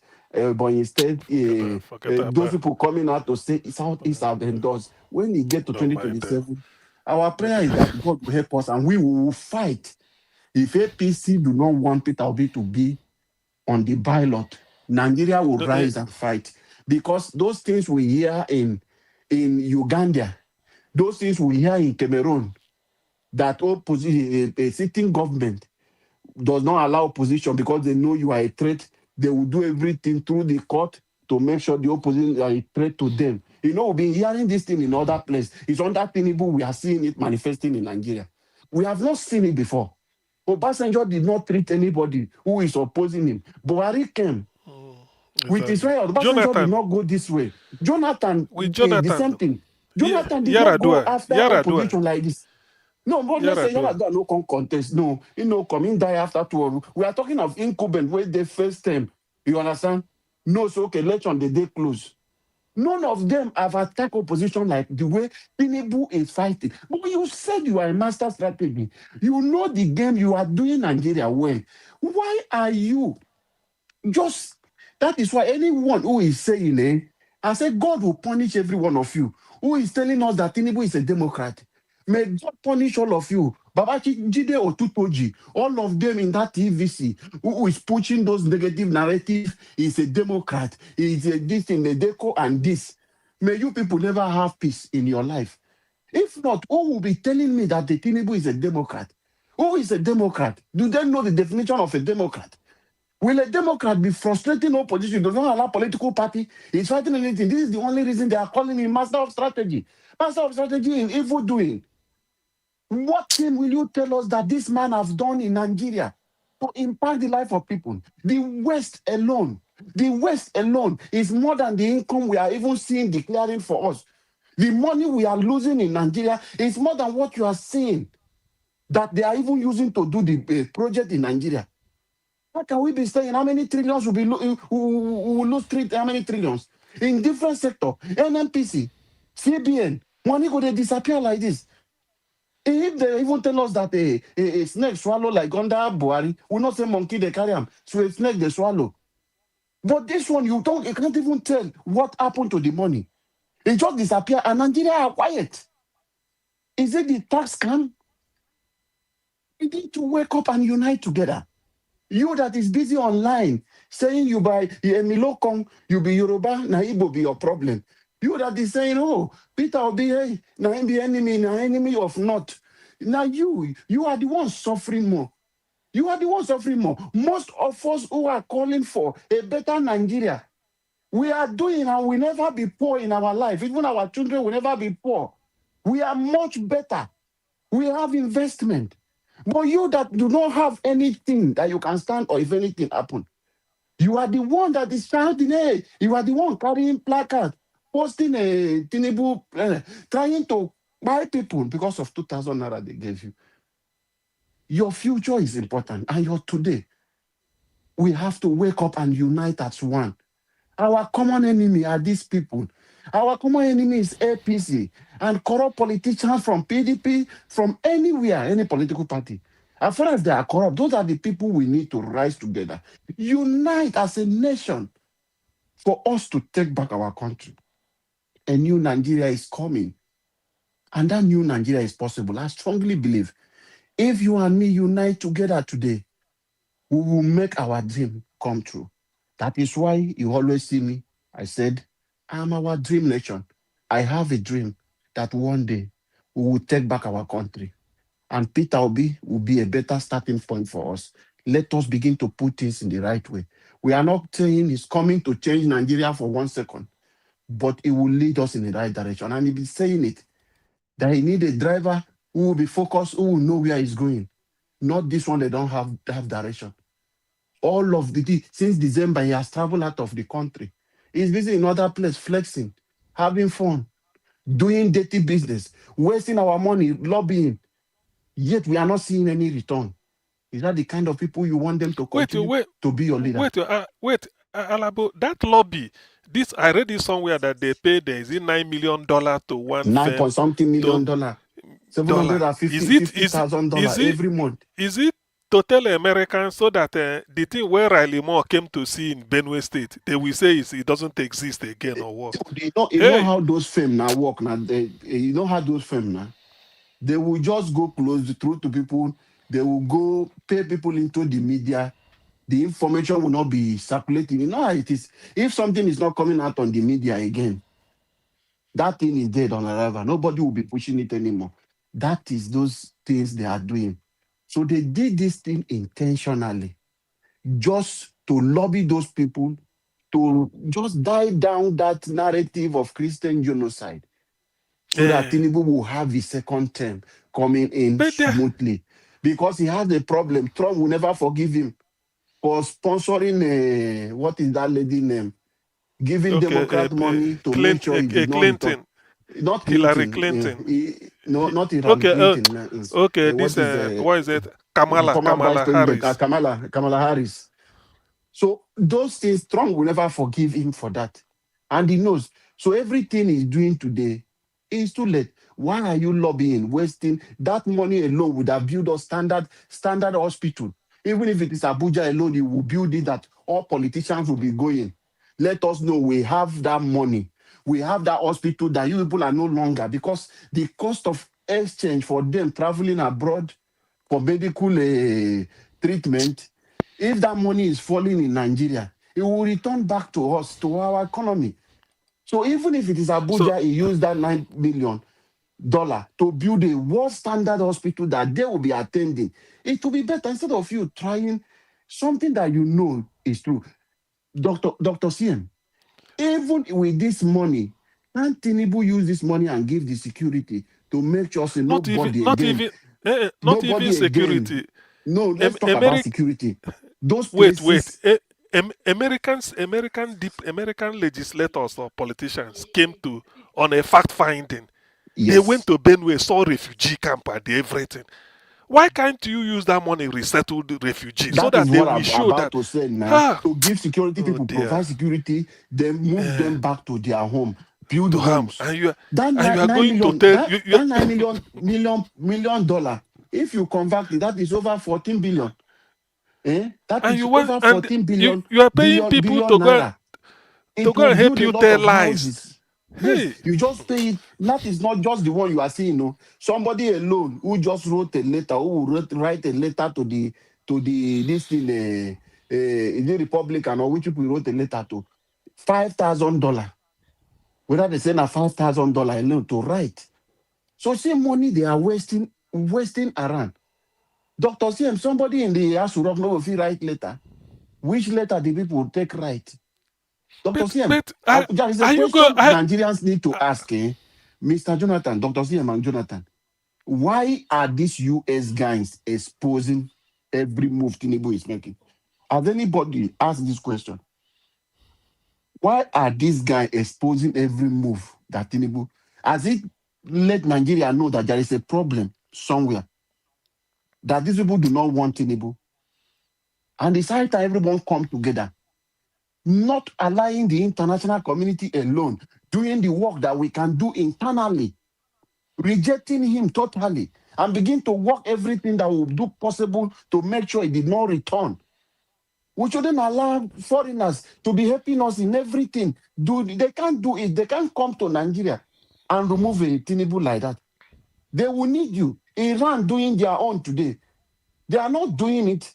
Bonny State, those people coming out to say Southeast have endorsed. When we get to 2027, our prayer is that God will help us and we will fight. If APC do not want Peter Obi to be on the ballot, Nigeria will rise and fight. Because those things we hear in Uganda, those things we hear in Cameroon, that a sitting government does not allow opposition because they know you are a threat. They will do everything through the court to make sure the opposition are a threat to them. You know, we've been hearing this thing in other places. It's under Tinubu, we are seeing it manifesting in Nigeria. We have not seen it before. Obasanjo did not treat anybody who is opposing him. Buhari came. With Israel, Obasanjo did not go this way. Jonathan, the same thing. Jonathan did not go after opposition like this. No, but let's say Yaradua no come contest. No, come in die after 12. We are talking of incumbent where they first time. You understand? No, so okay, election the day close. None of them have attacked opposition like the way Tinubu is fighting. But you said you are a master strategy. You know the game. You are doing Nigeria well. Why are you just? That is why anyone who is saying, I said God will punish every one of you who is telling us that Tinubu is a Democrat. May God punish all of you. Babachi Jide Otutoji, all of them in that TVC who is pushing those negative narratives, is a Democrat, is a this in the deco and this. May you people never have peace in your life. If not, who will be telling me that the Tinubu is a Democrat? Who is a Democrat? Do they know the definition of a Democrat? Will a Democrat be frustrating opposition? Does not allow political party? He's fighting anything. This is the only reason they are calling him master of strategy. Master of strategy in evil doing. What thing will you tell us that this man has done in Nigeria to impact the life of people? The West alone is more than the income we are even seeing declaring for us. The money we are losing in Nigeria is more than what you are seeing that they are even using to do the project in Nigeria. How can we be saying how many trillions will lose how many trillions in different sectors? NNPC, CBN, money could disappear like this. If they even tell us that a snake swallow like under Buhari, we not say monkey they carry them, so a snake they swallow. But this one you can't even tell what happened to the money. It just disappear and Nigeria are quiet. Is it the tax scam? We need to wake up and unite together. You that is busy online saying you buy Emilokong, you be Yoruba, na Igbo be your problem. You that is saying, oh, Peter Obi, hey, na him be enemy of North. Now you are the ones suffering more. You are the ones suffering more. Most of us who are calling for a better Nigeria, we are doing and we never be poor in our life. Even our children will never be poor. We are much better. We have investment. But you that do not have anything that you can stand or if anything happen, you are the one that is shouting, hey, you are the one carrying placard, posting a Tinubu, trying to buy people because of 2,000 naira they gave you. Your future is important and your today. We have to wake up and unite as one. Our common enemy are these people. Our common enemy is APC and corrupt politicians from PDP, from anywhere, any political party. As far as they are corrupt, those are the people we need to rise together. Unite as a nation for us to take back our country. A new Nigeria is coming. And that new Nigeria is possible. I strongly believe if you and me unite together today, we will make our dream come true. That is why you always see me. I said, I'm our dream nation. I have a dream that one day we will take back our country. And Peter Obi will be a better starting point for us. Let us begin to put things in the right way. We are not saying he's coming to change Nigeria for 1 second, but it will lead us in the right direction. And he's saying it, that he need a driver who will be focused, who will know where he's going. Not this one, they don't have direction. All of since December, he has traveled out of the country. He's busy in other places, flexing, having fun, doing dirty business, wasting our money, lobbying. Yet we are not seeing any return. Is that the kind of people you want them to continue to be your leader? Alabo, that lobby, this I read it somewhere that they paid is it $9 million to one 9 firm point something million dollar, $750,000 every month. Is it to tell Americans so that the thing where Riley Moore came to see in Benue State, they will say it doesn't exist again or what? You know how those firms now work now. You know how those firms now. They will just go close the truth to people. They will go pay people into the media. The information will not be circulating. You know how it is. If something is not coming out on the media again, that thing is dead on arrival. Nobody will be pushing it anymore. That is those things they are doing. So they did this thing intentionally, just to lobby those people to just dive down that narrative of Christian genocide, so that Tinubu will have his second term coming in smoothly. Because he has a problem. Trump will never forgive him for sponsoring, what is that lady name? Giving Democrat money to make sure he did not return. Not Clinton. Hillary Clinton. No, not Hillary Clinton. What is it? Kamala Harris. Kamala Harris. So those things, Trump will never forgive him for that. And he knows. So everything he's doing today is too late. Why are you lobbying, wasting that money alone would have built a standard hospital. Even if it is Abuja alone, he will build it that all politicians will be going. Let us know we have that money. We have that hospital that you people are no longer, because the cost of exchange for them traveling abroad for medical treatment, if that money is falling in Nigeria, it will return back to us, to our economy. So even if it is So Abuja, he used that $9 million to build a world standard hospital that they will be attending. It will be better instead of you trying something that you know is true. Dr. CM, even with this money, can Tinubu use this money and give the security to make sure say not even nobody not again, even not even nobody again. security. No, let's talk about America, security. Those wait. places, American legislators or politicians came to on a fact finding. They went yes. to Benue, saw refugee camp and everything. Why can't you use that money resettle the refugees so That is that they what will I'm show about that, to say now. ah, To give security oh people, dear, provide security, then move eh, them back to their home, build to harm, homes. That and you are nine going to million, tell that, you that $9 million dollar, if you convert it, that is over 14 billion. That and is you want over and 14 you billion, you are paying people billion naira. to It go will and help build a you lot tell of lies. houses. Yes, Hey, you just pay it. That is not just the one you are seeing. No, somebody alone who just wrote a letter, write a letter to the this thing, the Republican, or which people he wrote a letter to, $5,000. Whether they send a $5,000 alone to write. So same money they are wasting around. Dr. CM, somebody in the House of no, if he write letter, which letter the people take write? Dr. CM, but there is a are you going? question Nigerians need to ask, Mr. Jonathan, Dr. CM and Jonathan. Why are these US guys exposing every move Tinubu is making? Has anybody asked this question? Why are these guys exposing every move that Tinubu? Has it let Nigeria know that there is a problem somewhere? That these people do not want Tinubu? And it's high time everyone come together, not allowing the international community alone, doing the work that we can do internally, rejecting him totally, and begin to work everything that will do possible to make sure he did not return. We shouldn't allow foreigners to be helping us in everything. They can't do it. They can't come to Nigeria and remove a Tinubu like that. They will need you. Iran doing their own today. They are not doing it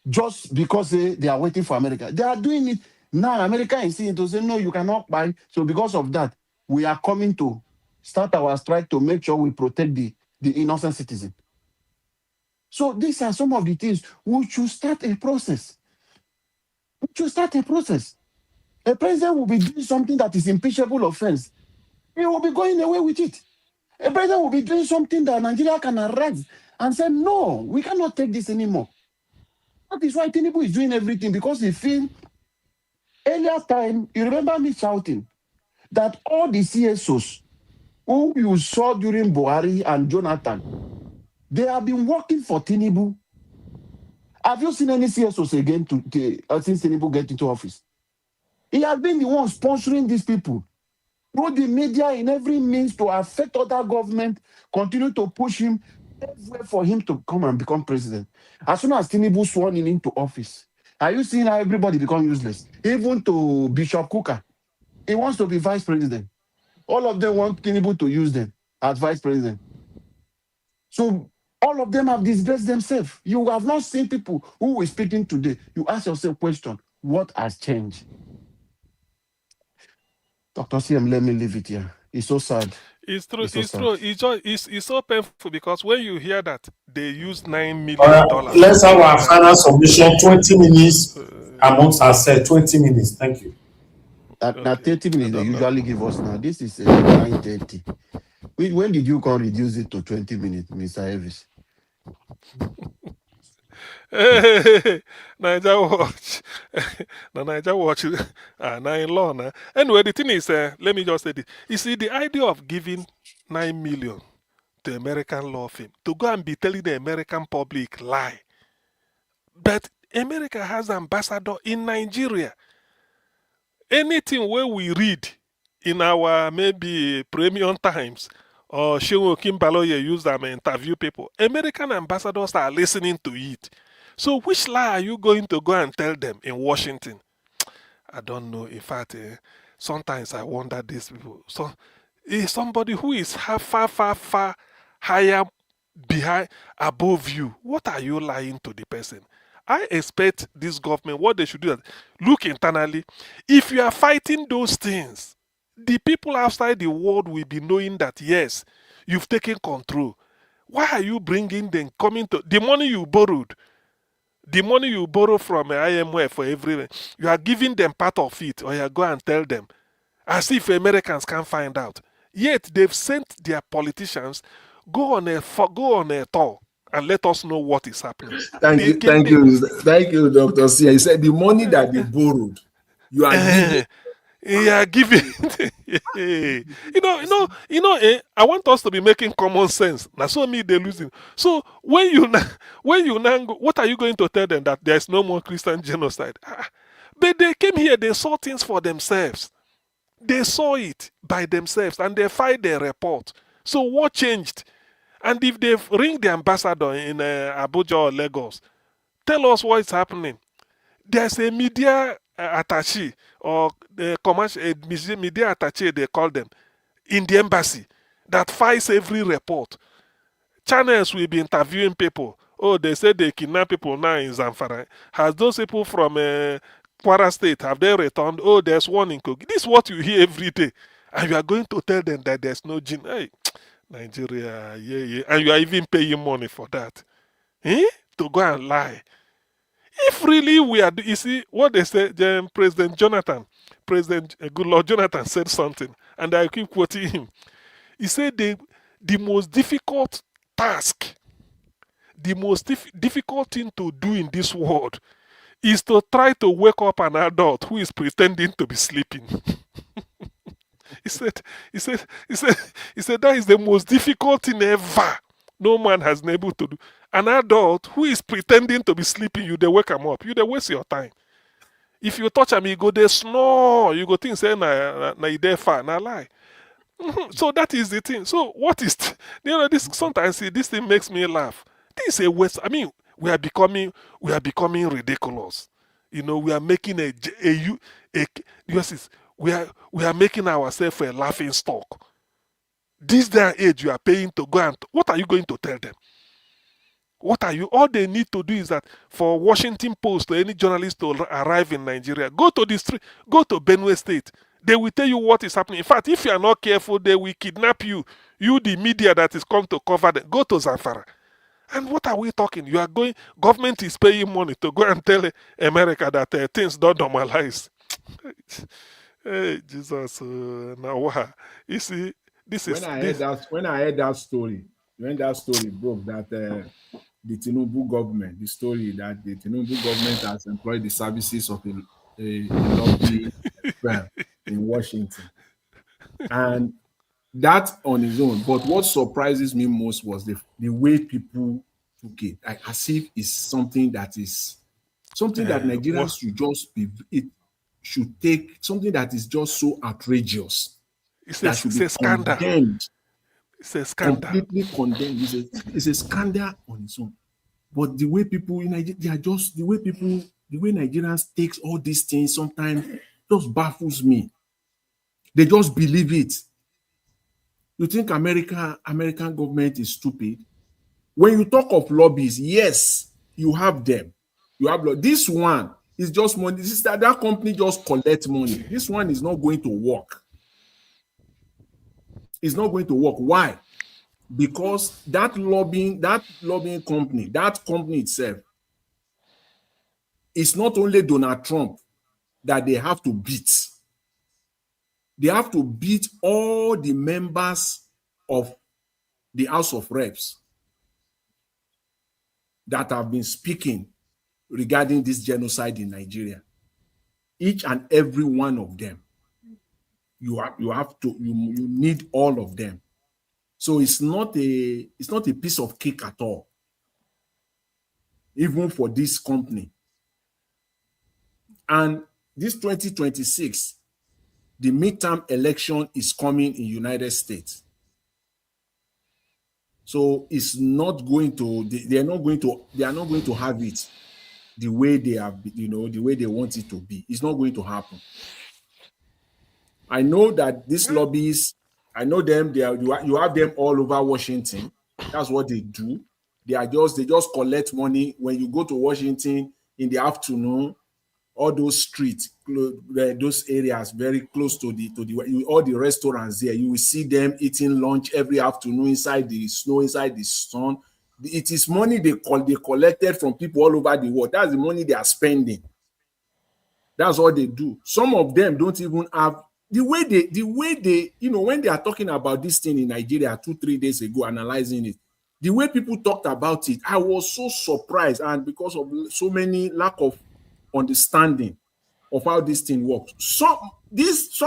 just because they are waiting for America. They are doing it now. America is seeing to say, no, you cannot buy. So because of that, we are coming to start our strike to make sure we protect the innocent citizen. So these are some of the things we should start a process. We should start a process. A president will be doing something that is impeachable offense. He will be going away with it. A president will be doing something that Nigeria can arrest and say, no, we cannot take this anymore. That is why Tinubu is doing everything, because he feels earlier time, you remember me shouting that all the CSOs who you saw during Buhari and Jonathan, they have been working for Tinubu. Have you seen any CSOs again since Tinubu get into office? He has been the one sponsoring these people through the media in every means to affect other government, continue to push him everywhere for him to come and become president. As soon as Tinubu sworn in into office, are you seeing how everybody become useless? Even to Bishop Kuka, he wants to be vice president. All of them want Tinubu to use them as vice president. So all of them have disgraced themselves. You have not seen people who were speaking today. You ask yourself question, what has changed? Dr. CM, let me leave it here. It's so sad. It's true. It's so It's sad. true. It's so painful because when you hear that they use $9 All million right, to let's have build our final submission. 20 minutes uh, amongst ourselves. 20 minutes. Thank you. Now okay. 30 I minutes they don't know. usually give us now. This is 9:30. When did you come reduce it to 20 minutes, Mr. Elvis? Hey, Niger Watch. The Niger Watch. Nine law now. Anyway, the thing is, let me just say this. You see, the idea of giving 9 million to American law firm to go and be telling the American public lie. But America has ambassador in Nigeria. Anything where we read in our maybe premium times, or Shewo Kimbaloye use them and interview people, American ambassadors are listening to it. So which lie are you going to go and tell them in Washington? I don't know. In fact, sometimes I wonder these people. So, somebody who is far higher behind above you, what are you lying to the person? I expect this government, what they should do, is look internally. If you are fighting those things, the people outside the world will be knowing that yes, you've taken control. Why are you bringing them coming to the money you borrowed? The money you borrow from IMF for everything, you are giving them part of it, or you go and tell them, as if Americans can't find out. Yet they've sent their politicians go on a tour and let us know what is happening. Thank you, Dr. Sia. He said the money that they borrowed, you are giving. Yeah, giving. I want us to be making common sense. Now, so me they losing. So when you now go, what are you going to tell them, that there's no more Christian genocide? But they came here, they saw things for themselves. They saw it by themselves and they filed their report. So what changed? And if they ring the ambassador in Abuja or Lagos, tell us what is happening. There's a media attaché, or the commercial media attaché, they call them, in the embassy, that files every report. Channels will be interviewing people. Oh, they say they kidnap people now in Zamfara. Has those people from Kwara State, have they returned? Oh, there's one in Kogi. This is what you hear every day. And you are going to tell them that there's no gene. Hey, Nigeria, yeah. And you are even paying money for that. Eh? To go and lie. If really we are, you see, what they say, President Goodluck Jonathan said something, and I keep quoting him. He said the most difficult task, the most difficult thing to do in this world is to try to wake up an adult who is pretending to be sleeping. He said that is the most difficult thing ever. No man has been able to do. An adult who is pretending to be sleeping, you they wake him up. You they waste your time. If you touch him, you go they snore. You go think say na you there far, na lie. So that is the thing. So what is this? Sometimes this thing makes me laugh. This is a waste. I mean, we are becoming ridiculous. We are making we are making ourselves a laughing stock. This day and age, you are paying to go and what are you going to tell them? All they need to do is that for Washington Post or any journalist to arrive in Nigeria, go to the street, go to Benue State. They will tell you what is happening. In fact, if you are not careful, they will kidnap you. You, the media that is come to cover them, go to Zamfara. And what are we talking? You are going, government is paying money to go and tell America that things don't normalize. Hey, Jesus, now what? You see, When I heard that story, when that story broke, that the Tinubu government, the story that the Tinubu government has employed the services of a lobby firm in Washington, and that on its own. But what surprises me most was the way people took it, like as if it's something that Nigerians should just be. It should take something that is just so outrageous that should be condemned. It's a scandal. Completely condemned. It's a scandal on its own. But the way people in Nigeria, they are just the way Nigerians takes all these things sometimes just baffles me. They just believe it. You think American government is stupid? When you talk of lobbies, yes, you have them. You have this one is just money. This is that company just collect money. This one is not going to work. It's not going to work. Why? Because that lobbying company, that company itself, it's not only Donald Trump that they have to beat. They have to beat all the members of the House of Reps that have been speaking regarding this genocide in Nigeria. Each and every one of them. You need all of them. So it's not a piece of cake at all. Even for this company. And this 2026, the midterm election is coming in United States. So it's not going to, they are not going to have it the way they have, the way they want it to be. It's not going to happen. I know that these lobbyists, I know them, you have them all over Washington. That's what they do. They just collect money. When you go to Washington in the afternoon, all those streets, those areas very close to all the restaurants there, you will see them eating lunch every afternoon inside the snow, inside the sun. It is money they collected from people all over the world. That's the money they are spending. That's what they do. Some of them don't even have the way they, when they are talking about this thing in Nigeria 2-3 days ago, analyzing it, the way people talked about it, I was so surprised. And because of so many lack of understanding of how this thing works, some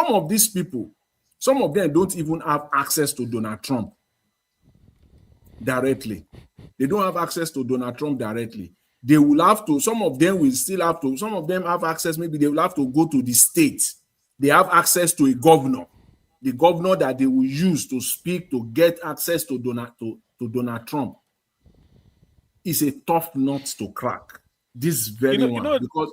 of these people, some of them don't even have access to Donald Trump directly. They don't have access to Donald Trump directly. They will have to, some of them will still have to, some of them have access, maybe they will have to go to the state. They have access to a governor, the governor that they will use to speak, to get access to Donald Trump. It's a tough nut to crack. This very one, because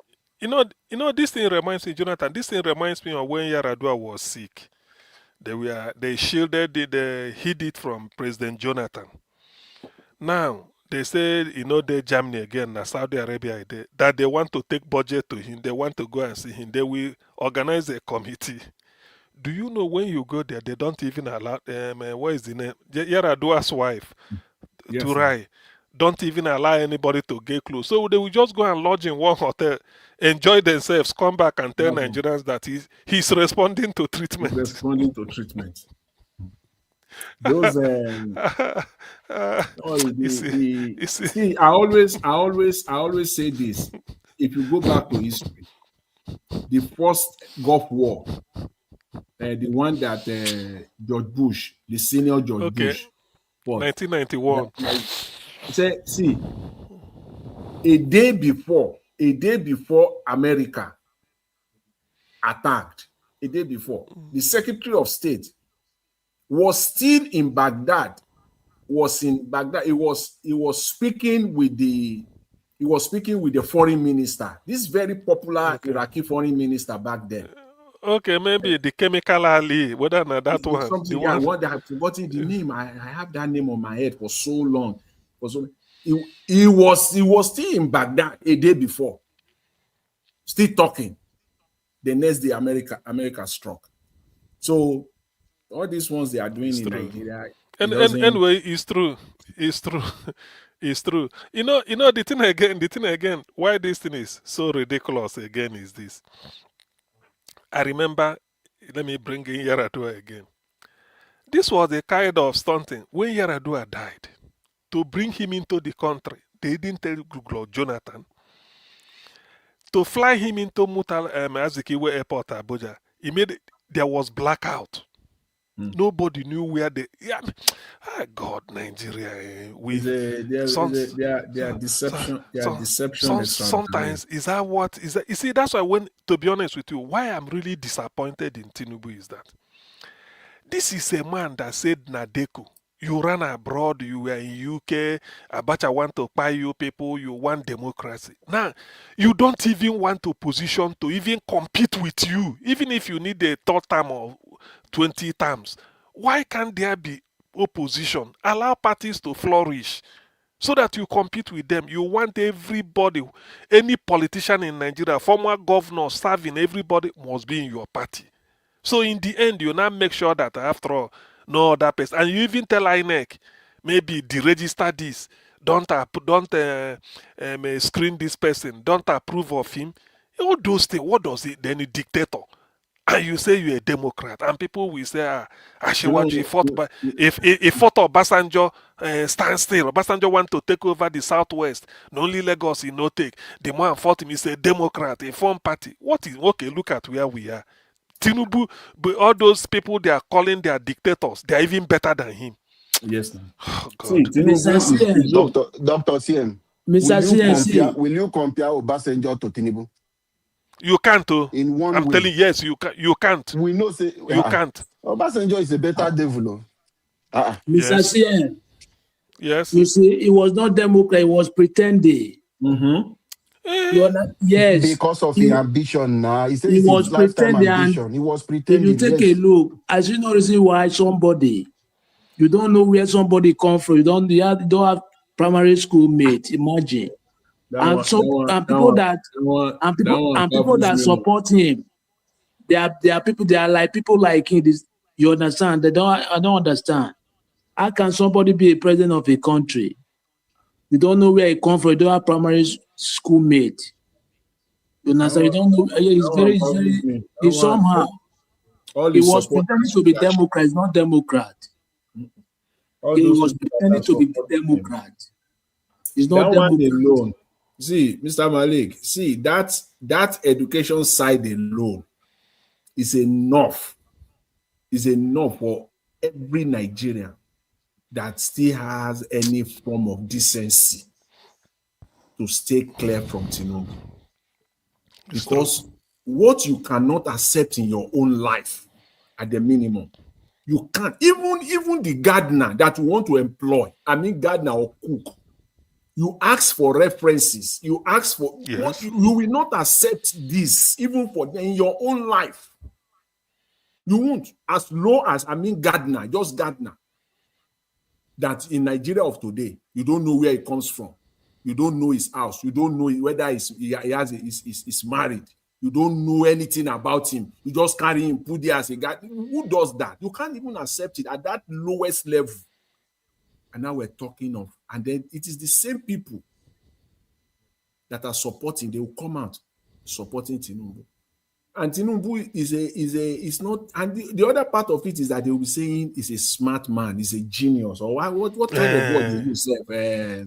this thing reminds me, Jonathan. This thing reminds me of when Yaradua was sick. They shielded it, they hid it from President Jonathan. Now they said, they Germany again, Saudi Arabia, that they want to take budget to him. They want to go and see him. They will organize a committee. Do you know when you go there, they don't even allow what is the name? Yaradua's wife, Yes, Turai, don't even allow anybody to get close. So they will just go and lodge in one hotel, enjoy themselves, come back and tell Nigerians that he's responding to treatment. He's responding to treatment. Those see, I always say this. If you go back to history, the first Gulf War, the one that George Bush, the senior George Bush, fought, 1991. See, a day before America attacked, the Secretary of State was still in Baghdad. He was speaking with the foreign minister. This very popular Iraqi foreign minister back then. Okay, maybe the Chemical Ali, whether or not that one. Something, I have forgotten the name. I have that name on my head for so long. He was still in Baghdad a day before, still talking. The next day, America struck. So all these ones they are doing in Nigeria. Anyway, it's true. It's true. It's true. The thing again, why this thing is so ridiculous again is this. I remember, let me bring in Yaradua again. This was a kind of stunting. When Yaradua died, to bring him into the country, they didn't tell Goodluck Jonathan. To fly him into Azikiwe Airport, Abuja, there was blackout. Nobody knew where they. God, Nigeria. Their deception. Sometimes is that what is that? You see, that's why to be honest with you, why I'm really disappointed in Tinubu is that this is a man that said Nadeko. You ran abroad, you were in UK, Abacha want to buy you people, you want democracy. Now, you don't even want to position to even compete with you, even if you need a third term or 20 terms. Why can't there be opposition? Allow parties to flourish so that you compete with them. You want everybody, any politician in Nigeria, former governor, serving, everybody must be in your party. So in the end, you now make sure that after all, no other person. And you even tell INEC, maybe deregister this, don't screen this person, don't approve of him. All those things, what does it then? A dictator. And you say you're a Democrat, and people will say, Ashiwaju fought, if fought Obasanjo stand still. Obasanjo want to take over the Southwest. No only Lagos he no take. The man fought him, he's a Democrat, a form party. What is okay? Look at where we are. Tinubu, but all those people they are calling their dictators, they are even better than him. Yes. Oh, God. See, Tinubu, Dr. CM, Mr. CM, will you compare Obasanjo to Tinubu? You can't. in one I'm way. telling you, yes, you can. You can't. We know say You can't. Obasanjo is a better devil. Mr. Yes. CN, Yes. you see, it was not Democrat, it was pretending. Yes. Because of his ambition now. He says He it's was his lifetime pretending, and ambition. He was if you pretending, take yes. a look, as you know, reason why somebody, you don't know where somebody come from, you don't have primary school mate, imagine. People that support him, they are people, they are like people like him. You understand? I don't understand. How can somebody be a president of a country? You don't know where he come from, you don't have primary school mate. You understand? You don't know. It's somehow. He was pretending to be Democrat, he's not Democrat. He was pretending to be Democrat. He's not That one Democrat. alone. See, Mr. Malik, see that education side alone is enough. Is enough for every Nigerian that still has any form of decency to stay clear from Tinubu. Because what you cannot accept in your own life, at the minimum, you can't. Even the gardener that you want to employ, I mean gardener or cook, you ask for references, you ask for what you will not accept this, even for in your own life. You won't, as low as gardener, just gardener. That in Nigeria of today, you don't know where he comes from. You don't know his house. You don't know whether he's married. You don't know anything about him. You just carry him, put there as a guy. Who does that? You can't even accept it at that lowest level. And now we're talking of, and then it is the same people that are supporting, they will come out supporting Tinubu. And Tinubu is not, and the other part of it is that they will be saying he's a smart man, he's a genius, or what kind of word do you say?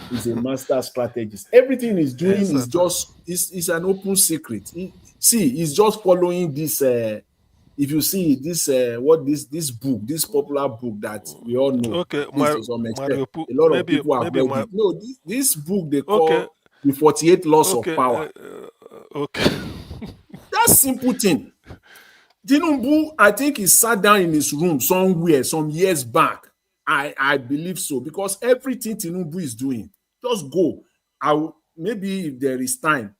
He's a master strategist. Everything he's doing is just, it's an open secret. He's just following this, if you see this, this book, this popular book that we all know. Okay, to some extent, a lot of people have read it. No, this book they call the 48 Laws of Power. That simple thing. Tinubu, I think he sat down in his room somewhere some years back. I believe so, because everything Tinubu is doing, just go. Maybe if there is time,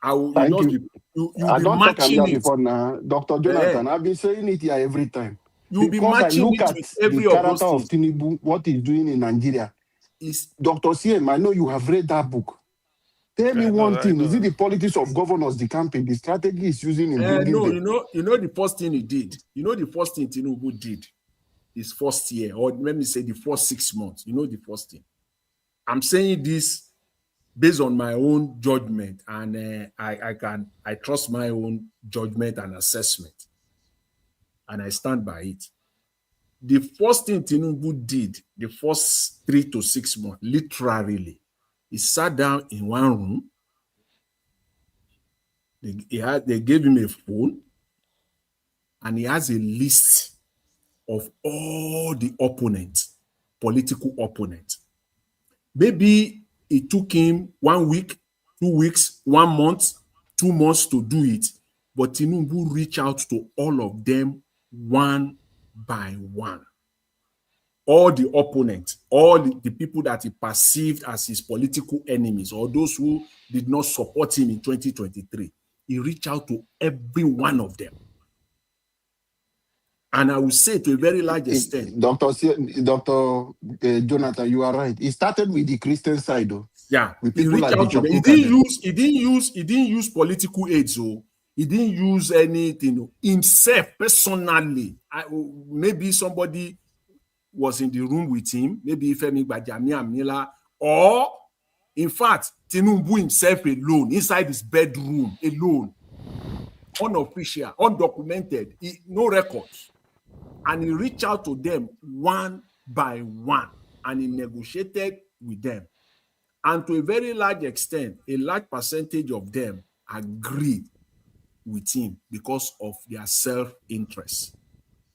I will. Thank you. You'll I be don't talk matching it before now, Dr. Jonathan. I've been saying it here every time. You'll be Because I matching look it at with every the of character those of things. Tinubu, what he's doing in Nigeria. Dr. CM, I know you have read that book. Tell me one thing. Is it the politics of governors, the campaign, the strategy he's using in bringing No, them? you know the first thing he did. You know the first thing Tinubu did his first year, or let me say the first 6 months. You know the first thing. I'm saying this based on my own judgment, and I trust my own judgment and assessment, and I stand by it. The first thing Tinubu did, the first 3 to 6 months, literally, he sat down in one room. They gave him a phone, and he has a list of all the opponents, political opponents. Maybe it took him 1 week, 2 weeks, 1 month, 2 months to do it, but Tinubu reached out to all of them one by one. All the opponents, all the people that he perceived as his political enemies, or those who did not support him in 2023, he reached out to every one of them. And I will say to a very large extent, Dr. Jonathan, you are right. It started with the Christian side, though. Yeah, with he people reached like out to them. He didn't use political aids. So he didn't use anything himself personally. Maybe somebody was in the room with him. Maybe Femi Gbajami-Amila, or in fact, Tinubu himself alone inside his bedroom alone, unofficial, undocumented, no records. And he reached out to them one by one, and he negotiated with them. And to a very large extent, a large percentage of them agreed with him because of their self-interest.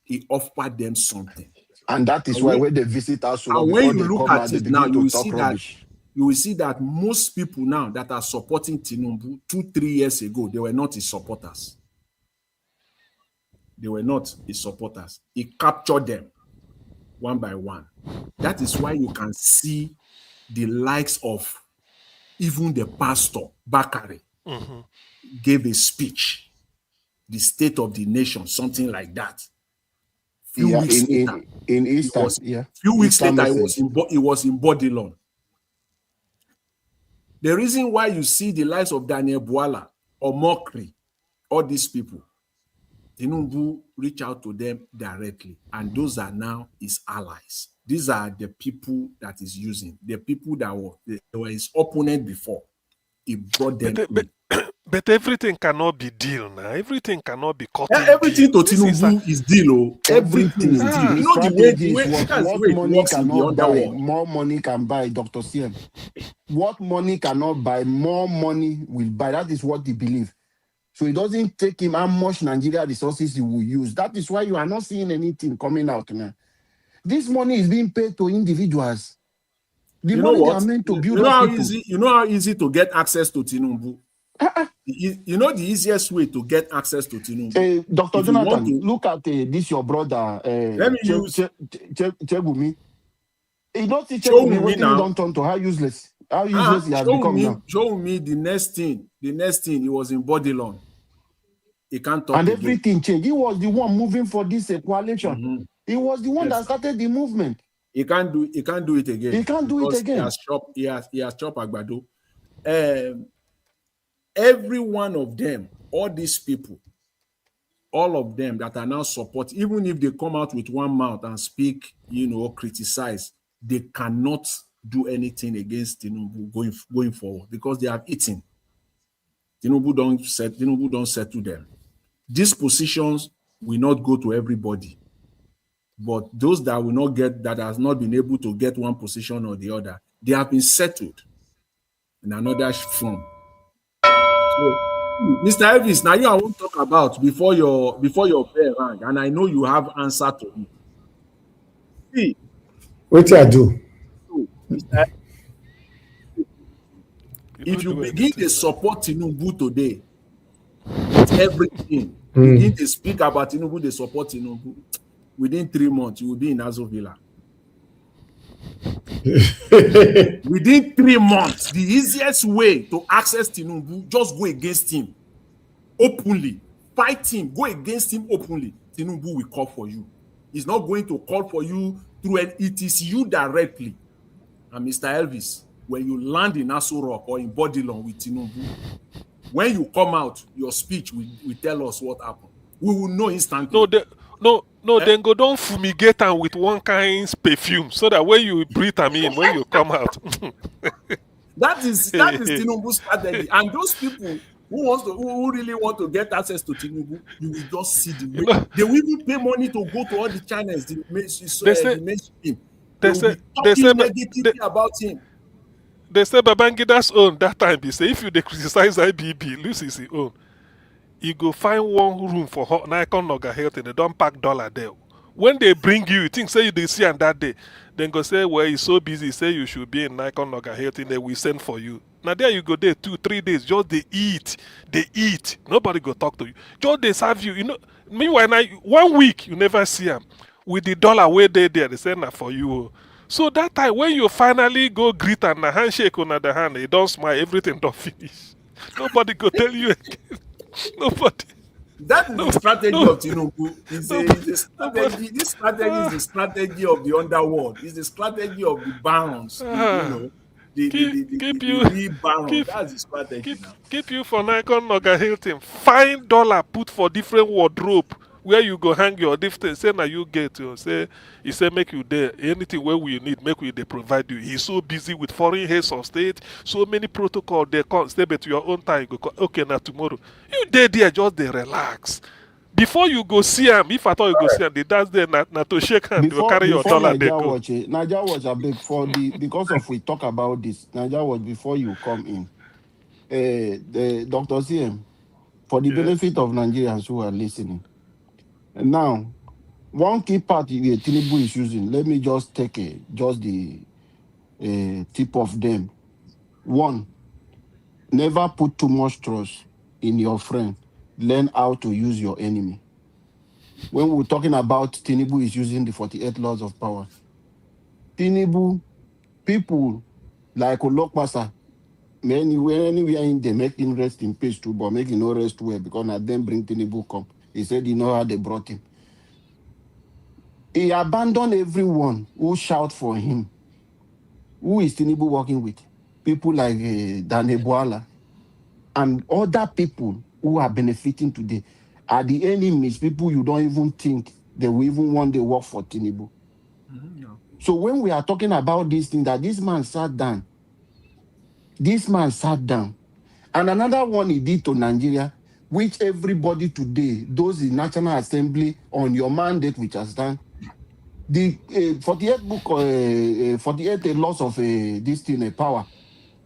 He offered them something. And that is why when they visit us, and before when you they look come at out, they it now, begin you to will talk see that rubbish. you will see that most people now that are supporting Tinubu 2-3 years ago, they were not his supporters. They were not his supporters. He captured them one by one. That is why you can see the likes of even the pastor, Bakare, gave a speech, the state of the nation, something like that. Few weeks later, he was in Bodilon. The reason why you see the likes of Daniel Bwala or Mokri, all these people, Tinubu reach out to them directly, and those are now his allies. These are the people that he's using, the people that were his opponent before. He brought them in. But everything cannot be deal now. Everything cannot be cut. Everything to Tinubu is deal. Everything is deal. You know the way what money cannot buy, underworld. more money can buy, Dr. CM. What money cannot buy, more money will buy. That is what they believe. So it doesn't take him how much Nigeria resources he will use. That is why you are not seeing anything coming out now. This money is being paid to individuals. The money they are meant to build up people. You know how easy to get access to Tinubu? You know the easiest way to get access to Tinubu? Dr. Jonathan, look at this your brother. Let me use Chegumi. You don't see Chegumi what he don't turn to. How useless he has become now. Show me the next thing. The next thing, he was in Bodilon. He can't talk and again. Everything changed. He was the one moving for this coalition. He was the one that started the movement. He can't do it again. He can't do it again. He has chopped Agbado. Every one of them, all these people, all of them that are now support, even if they come out with one mouth and speak, criticize, they cannot do anything against Tinubu going forward because they have eaten. Tinubu don't settle them. These positions will not go to everybody, but those that will not get, that has not been able to get one position or the other, they have been settled in another form. So, Mr. Elvis, now you I want to talk about before your bell rang, and I know you have answer to it. See, what I do? Mr. If you begin to support Tinubu today with everything, begin to speak about Tinubu, they support Tinubu, within 3 months, you will be in Azo Villa. Within 3 months, the easiest way to access Tinubu, just go against him openly. Fight him, go against him openly. Tinubu will call for you. He's not going to call for you through it is you directly. And Mr. Elvis, when you land in Aso Rock or in Bodilon with Tinubu, when you come out, your speech will tell us what happened. We will know instantly. Then go don't fumigate them with one kind perfume so that when you breathe them in, when you come out. That is Tinubu's strategy. And those people who really want to get access to Tinubu, you will just see the way. They will even pay money to go to all the channels, the mainstream. They will be talking negatively about him. They say Babangida's own that time. They say if you criticize IBB, lose his own. You go find one room for Nikon Noga Health and they don't pack $1 there. When they bring you think say they see on that day, then go say, well, he's so busy, say you should be in Nikon Noga Health and they will send for you. Now there you go there 2-3 days, just they eat. Nobody go talk to you. Just they serve you. Meanwhile, now, 1 week you never see them. With the $1 way they there, they send that for you. So that time when you finally go greet and a handshake on the hand, they don't smile, everything don't finish. Nobody go tell you again. Nobody. That is the strategy of Tinubu. This strategy is the strategy of the underworld. It's the strategy of the barons. The barons. That's the strategy now. Keep you for Nikon Noga Hilton. Find $1 put for different wardrobe where you go hang your different. Say now you get you say he say make you there anything where we need make we they provide you. He's so busy with foreign heads of state, so many protocol they can't stay but your own time go okay now tomorrow. You there just they relax. Before you go see him, if I thought you go see him, they dance there not to shake hand, they carry your $1 they go. Naija Watch a big for because of we talk about this. Naija Watch before you come in. The Dr. CM, for the benefit of Nigerians who are listening. And now, one key part Tinubu is using, let me just take just the tip of them. One, never put too much trust in your friend. Learn how to use your enemy. When we're talking about Tinubu is using the 48 laws of power, Tinubu, people like Olokpasa, anywhere in they make him rest in peace too, but make him no rest well because now them bring Tinubu come. He said, you know how they brought him. He abandoned everyone who shout for him. Who is Tinubu working with? People like Dane Boala and other people who are benefiting today are the enemies, people you don't even think they will even one day work for Tinubu. No. So when we are talking about this thing, that this man sat down, and another one he did to Nigeria, which everybody today, those in National Assembly on your mandate, which has done, the 48 book, 48 laws of this thing, power,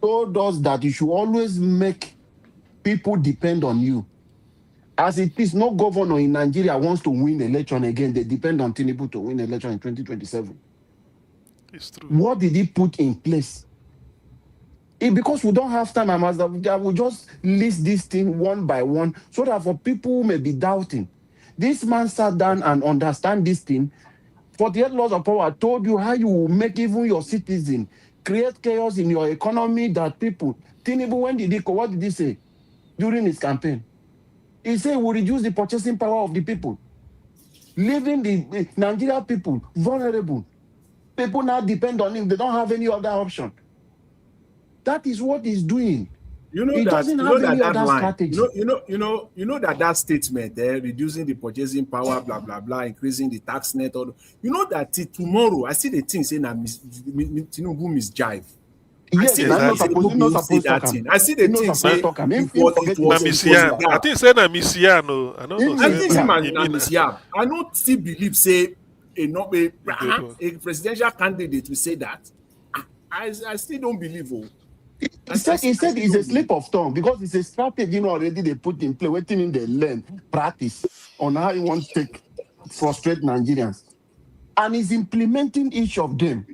told us that you should always make people depend on you. As it is, no governor in Nigeria wants to win election again. They depend on Tinubu to win election in 2027. It's true. What did he put in place? Because we don't have time, I will just list this thing one by one so that for people who may be doubting, this man sat down and understand this thing. 48 laws of power told you how you will make even your citizen create chaos in your economy that people. Tinubu, what did he say during his campaign? He said we will reduce the purchasing power of the people, leaving the Nigerian people vulnerable. People now depend on him. They don't have any other option. That is what he's doing. You know he that doesn't you have know any that other line. strategy. You know that statement there, reducing the purchasing power, blah blah blah, increasing the tax net. You know that tomorrow I see the thing saying that Tinubu misjive. I Yes, see now the not thing say supposed, Tinubu not say supposed to that talk him. thing. I see the Not thing supposed say to talk him. it Him was forget Na it himself. was Messian. I Yab. think say na Messian. No, I don't know. Him I Say think is- say na yeah. na Miss Yab. I don't still believe say a presidential candidate will say that. I still don't believe. Oh, He said still it's a don't believe. slip of tongue because it's a strategy already they put in play, waiting in the learn, practice on how you want to take frustrate Nigerians. And he's implementing each of them.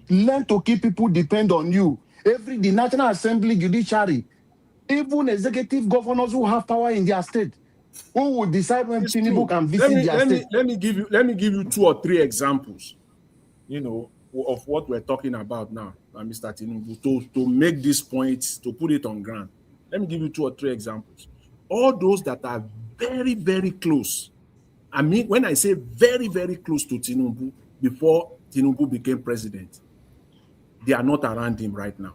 Learn to keep people depend on you. The National Assembly, judiciary, even executive governors who have power in their state, who will decide when It's Tinubu true. can visit their state. Let me give you 2 or 3 examples, of what we're talking about now, Mr. Tinubu, to make this point, to put it on ground. Let me give you 2 or 3 examples. All those that are very, very close. I mean, when I say very, very close to Tinubu, before Tinubu became president, they are not around him right now.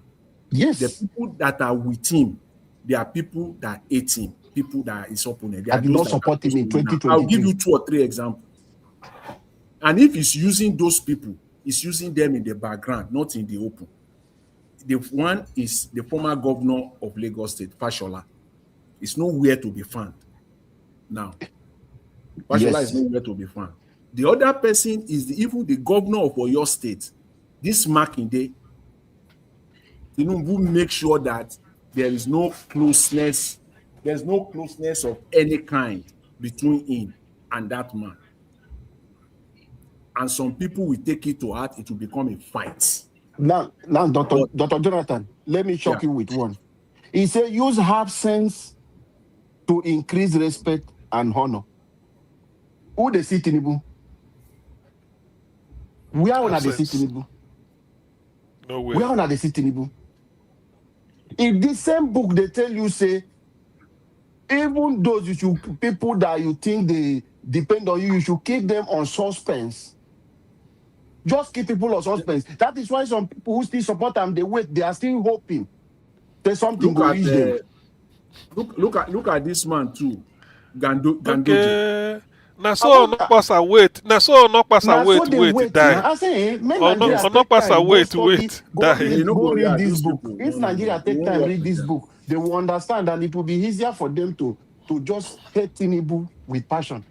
Yes. The people that are with him, they are people that hate him, people that are his opponent. They I are did those not that support him in now. I'll give 2023. you 2 or 3 examples. And if he's using those people, he's using them in the background, not in the open. The one is the former governor of Lagos State, Fashola. It's nowhere to be found now. Fashola is Yes. nowhere to be found. The other person is even the governor of Oyo State. This Makinde, Tinubu make sure that there is no closeness, there's no closeness of any kind between him and that man. And some people will take it to heart, it will become a fight. Now, Dr. But Dr. Jonathan, let me shock yeah, you with one. He said, use absence to increase respect and honor. Who they see Tinubu? Where una they see Absence. Tinubu? Nowhere. Where una they see Tinubu? In the same book, they tell you, say, even those people that you think they depend on you, you should keep them on suspense. Just keep people on suspense. That is why some people who still support them, they wait, they are still hoping that something look will at reach them. look at this man too, Gandoje. Okay. Na I so want Onokpasa wait. Na so Onokpasa now so they wait wait now. die. I say, may Nigeria take Onokpasa time, go study, wait go die. You read, know, go read yeah, this those book. people. If No, Nigeria we take won't time, work read with this them. book, they will understand and it will be easier for them to just hate Tinubu with passion.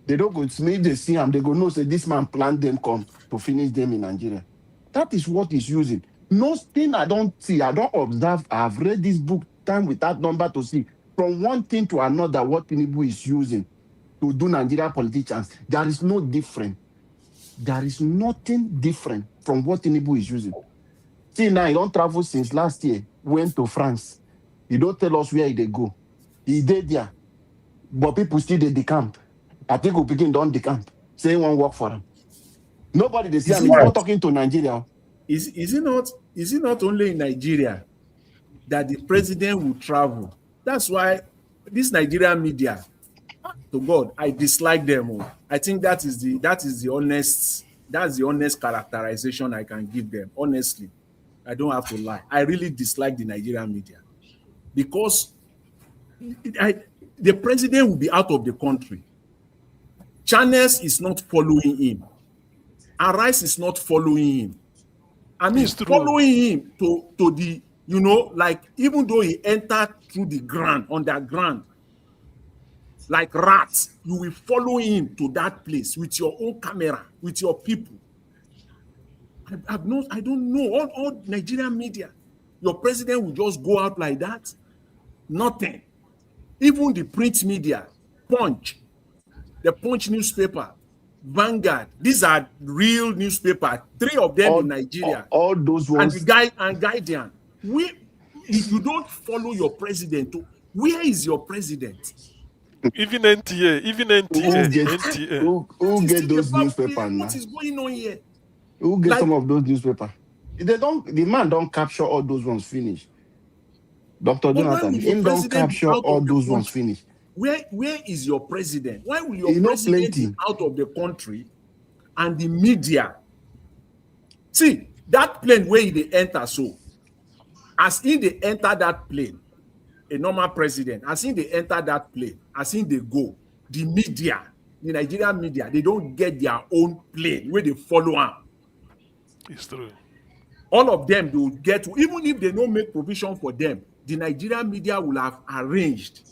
They don't go to me, they see him, they go, no, say this man planned them come to finish them in Nigeria. That is what he's using. Nothing I don't see, I don't observe. I've read this book time without number to see. From one thing to another, what Tinubu is using to do Nigeria politicians, there is no different. There is nothing different from what Tinubu is using. See now, he don't travel since last year. Went to France. He don't tell us where they go. He did there, but people still did the camp. I think we begin don't the camp. Say one work for him. Nobody they see Is him. it He's not? not talking to Nigeria. Is it not? Is it not only in Nigeria that the president will travel? That's why this Nigerian media, to God, I dislike them. Oh. I think that's the honest characterization I can give them. Honestly, I don't have to lie. I really dislike the Nigerian media because the president will be out of the country. Channels is not following him. Arise is not following him. I mean, following him to the, like, even though he entered through the ground, underground, like rats, you will follow him to that place with your own camera, with your people. I don't know. All Nigerian media, your president will just go out like that. Nothing. Even the print media, Punch, the Punch newspaper, Vanguard, these are real newspapers. 3 of them in Nigeria. All those ones. And the Guardian. If you don't follow your president, where is your president? Even NTA. Who get those newspapers now? What is going on here? Who get some of those newspapers? The man don't capture all those ones finish. Dr. Jonathan, him don't capture all those ones finish. Where is your president? Why will your president be out of the country and the media? See, that plane where they enter, so as in they enter that plane, a normal president, as in they enter that plane, as in they go, the media, the Nigerian media, they don't get their own plane where they follow up. It's true. All of them they will get, even if they don't make provision for them, the Nigerian media will have arranged.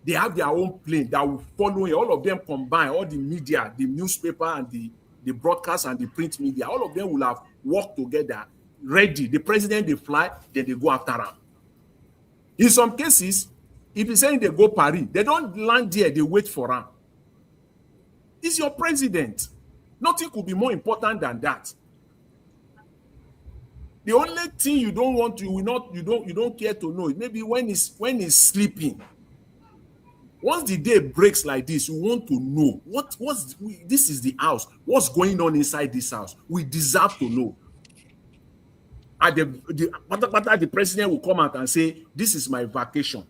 They have their own plane that will follow it. All of them combine, all the media, the newspaper and the broadcast and the print media, all of them will have worked together, ready. The president, they fly, then they go after him. In some cases, if you're saying they go Paris, they don't land there, they wait for him. He's your president. Nothing could be more important than that. The only thing you don't want to, you don't care to know is maybe when he's sleeping. Once the day breaks like this, you want to know this is the house. What's going on inside this house? We deserve to know. And the president will come out and say, "This is my vacation.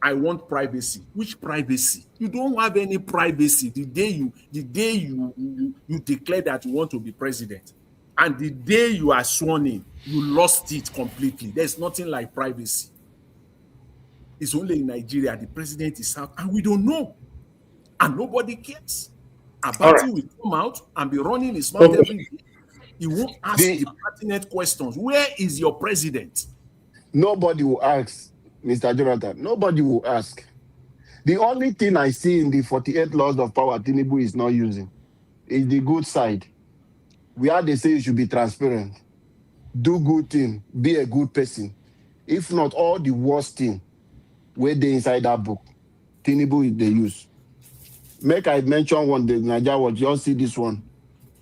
I want privacy." Which privacy? You don't have any privacy the day you declare that you want to be president. And the day you are sworn in, you lost it completely. There's nothing like privacy. It's only in Nigeria the president is out and we don't know. And nobody cares. Abati will come out and be running his mouth every day. He won't ask the pertinent questions. Where is your president? Nobody will ask, Mr. Jonathan. Nobody will ask. The only thing I see in the 48 laws of power Tinubu is not using is the good side. Where they say you should be transparent, do good thing, be a good person. If not, all the worst thing where they inside that book, Tinubu they use. Make I mention one, the Nigeria watch, you see this one.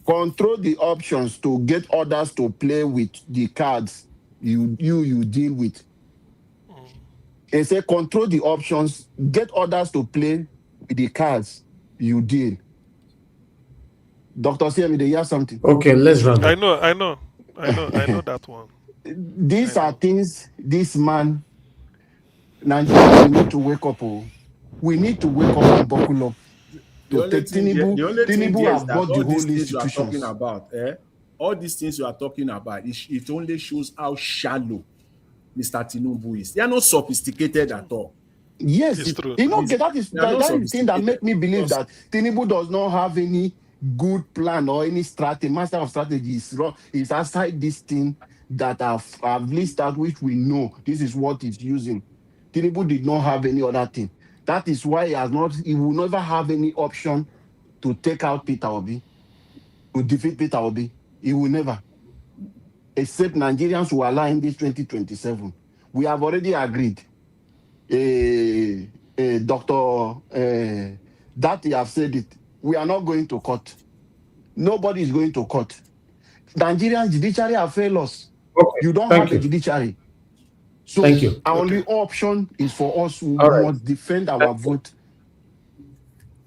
Control the options to get others to play with the cards you deal with. They say control the options, get others to play with the cards you deal. Dr. CM, they hear something. Okay, let's run. I know that one. These are things this man, Nigeria, we need to wake up. We need to wake up and buckle up. The only thing Tinubu is that all these things you are talking about, all these things you are talking about, it only shows how shallow Mr. Tinubu is. They are not sophisticated at all. Yes, that is the thing that makes me believe that Tinubu does not have any good plan or any strategy. Master of strategy is outside this thing that I've listed out, which we know this is what he's using. Tinubu did not have any other thing. That is why he will never have any option to take out Peter Obi, to defeat Peter Obi. He will never. Except Nigerians who allow him this 2027. We have already agreed. Dr. That you have said it. We are not going to court. Nobody is going to court. Nigerian judiciary have failed us. Okay. You don't Thank have a you. judiciary. So Thank you. our only option is for us who All right. must defend our vote.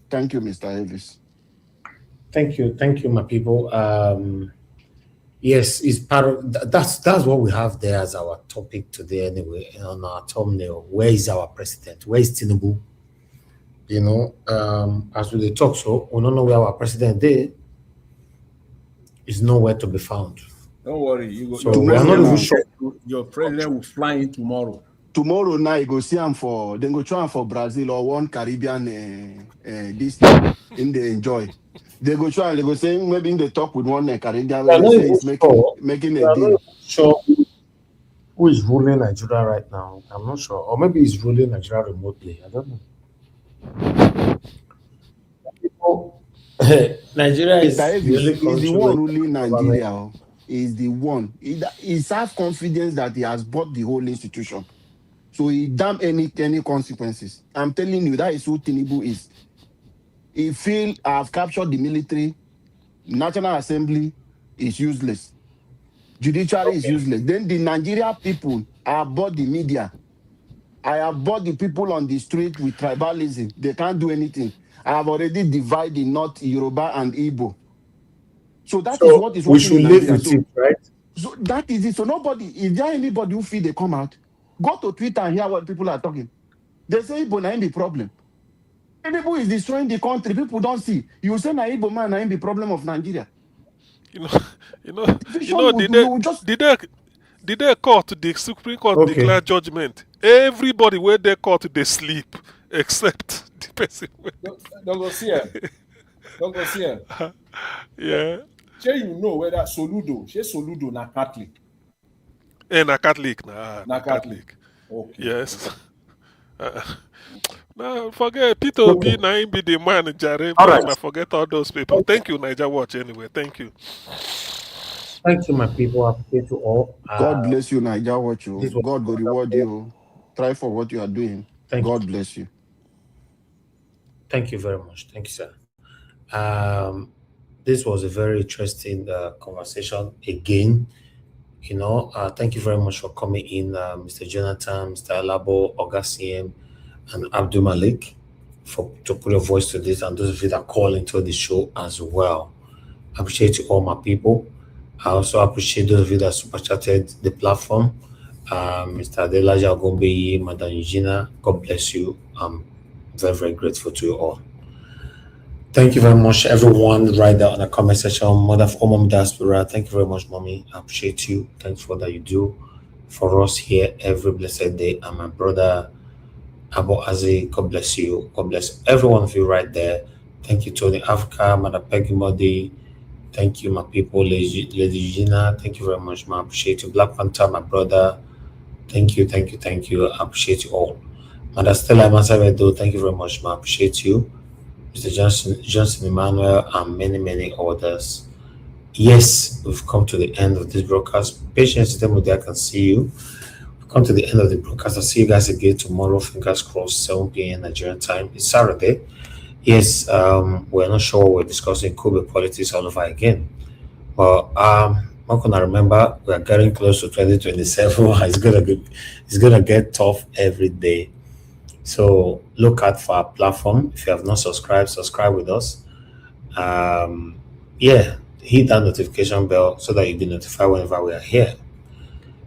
Thank you, Mr. Elvis. Thank you, my people. Yes, it's part of that's what we have there as our topic today. Anyway, on our thumbnail, where is our president? Where is Tinubu? You know, as we talk, so we don't know where our president is nowhere to be found. Don't worry, you go. So we are not even sure. Your president will fly in tomorrow. Tomorrow night, go see him for. Then go try him for Brazil or one Caribbean this thing. In they enjoy. They go try. They go say maybe they talk with one Caribbean. We are They not say even he's sure. making We a are not deal. even sure who is ruling Nigeria right now. I'm not sure, or maybe he's ruling Nigeria remotely. I don't know. People, Nigeria Mr. is the Elvis only is the country one where ruling government. Nigeria. Oh. Is the one. He have confidence that he has bought the whole institution. So he damn any consequences. I'm telling you, that is who Tinubu is. He feel I've captured the military, National Assembly is useless, judiciary is Okay. useless. Then the Nigeria people have bought the media. I have bought the people on the street with tribalism. They can't do anything. I have already divided North Yoruba and Igbo. So that is what So is we working should in live Nigeria. with it, right? So that is it. So nobody, is there anybody who feel they come out? Go to Twitter and hear what people are talking. They say Igbo na the problem. People is destroying the country. People don't see. You say na Igbo man na the problem of Nigeria. You know, you know, Vision would just did they court the Supreme Court Okay. declare judgment? Everybody where they court they sleep except the person. Don't go see her. Don't go see her. Yeah. Sure, you know whether Soludo na Catholic. And a Catholic, nah, Na na Catholic. Okay. Yes. No, forget Peter Obi, Okay. na him be the man, Jare. All right. Forget all those people. Thank you, Niger Watch. Anyway, thank you. Thank you, my people. I appreciate you all. God bless you, Naija. Watch you. This was God will reward you. Try for what you are doing. God bless you. Thank you very much. Thank you, sir. This was a very interesting conversation again. You know, thank you very much for coming in, Mr. Jonathan, Mr. Alabo, Augustine, and Abdul Malik, to put your voice to this, and those of you that call into the show as well. I appreciate you all, my people. I also appreciate those of you that super chatted the platform. Mr. Adelaja Ogombeyi, Madam Eugenia, God bless you. I'm very, very grateful to you all. Thank you very much, everyone. Right there on the comment section, Mother of Mom Diaspora. Thank you very much, Mommy. I appreciate you. Thanks for that you do for us here every blessed day. And my brother Abu Azi, God bless you. God bless every one of you right there. Thank you, Tony Africa, Mother Peggy Modi. Thank you, my people, Lady Gina. Thank you very much, man. I appreciate you. Black Panther, my brother. Thank you, thank you, thank you. I appreciate you all. Mother Stella Masavedo, thank you very much, man. I appreciate you. Mr. Johnson Emmanuel, and many, many others. Yes, we've come to the end of this broadcast. Patience, I can see you. We've come to the end of the broadcast. I'll see you guys again tomorrow. Fingers crossed, 7 p.m. Nigerian time. It's Saturday. Yes, we're not sure what we're discussing. Could be politics all over again. But I'm not gonna remember. We're getting close to 2027. It's gonna get tough every day. So look out for our platform. If you have not subscribed, subscribe with us. Yeah, hit that notification bell so that you'll be notified whenever we are here.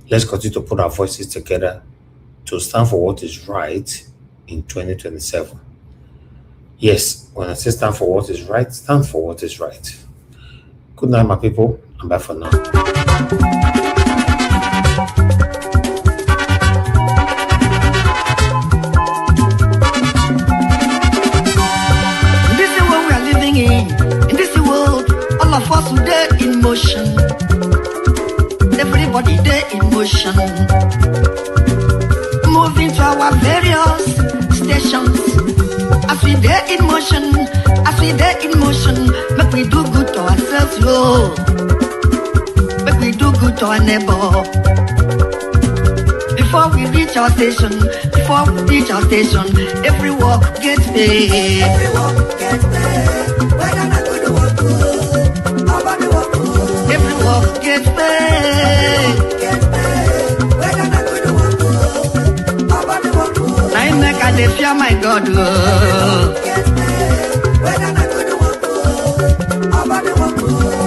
Let's continue to put our voices together to stand for what is right in 2027. Yes, when I say stand for what is right, stand for what is right. Good night, my people. I'm back for now. In this world, all of us today in motion. Everybody there in motion. Moving to our various stations. As we there in motion, make we do good to ourselves, yo. Make we do good to our neighbor. Before we reach our station, every walk gets paid. Every walk gets paid. Every walk gets paid. dey fear my God.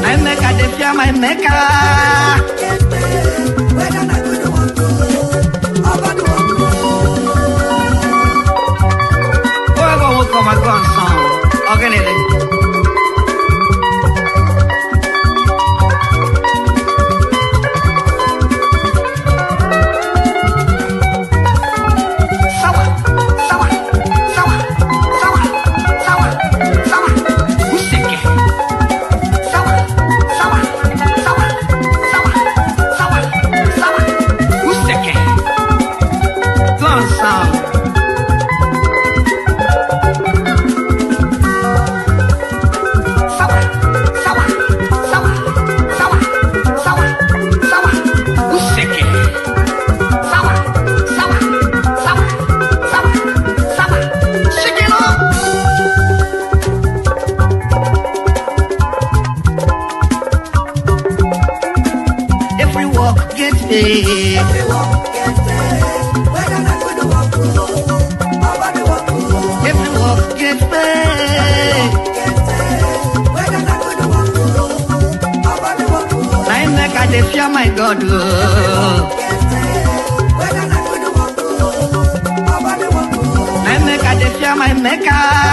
I make I dey fear my maker. Oh, come on, son. Organize. My God, I make a fear my maker.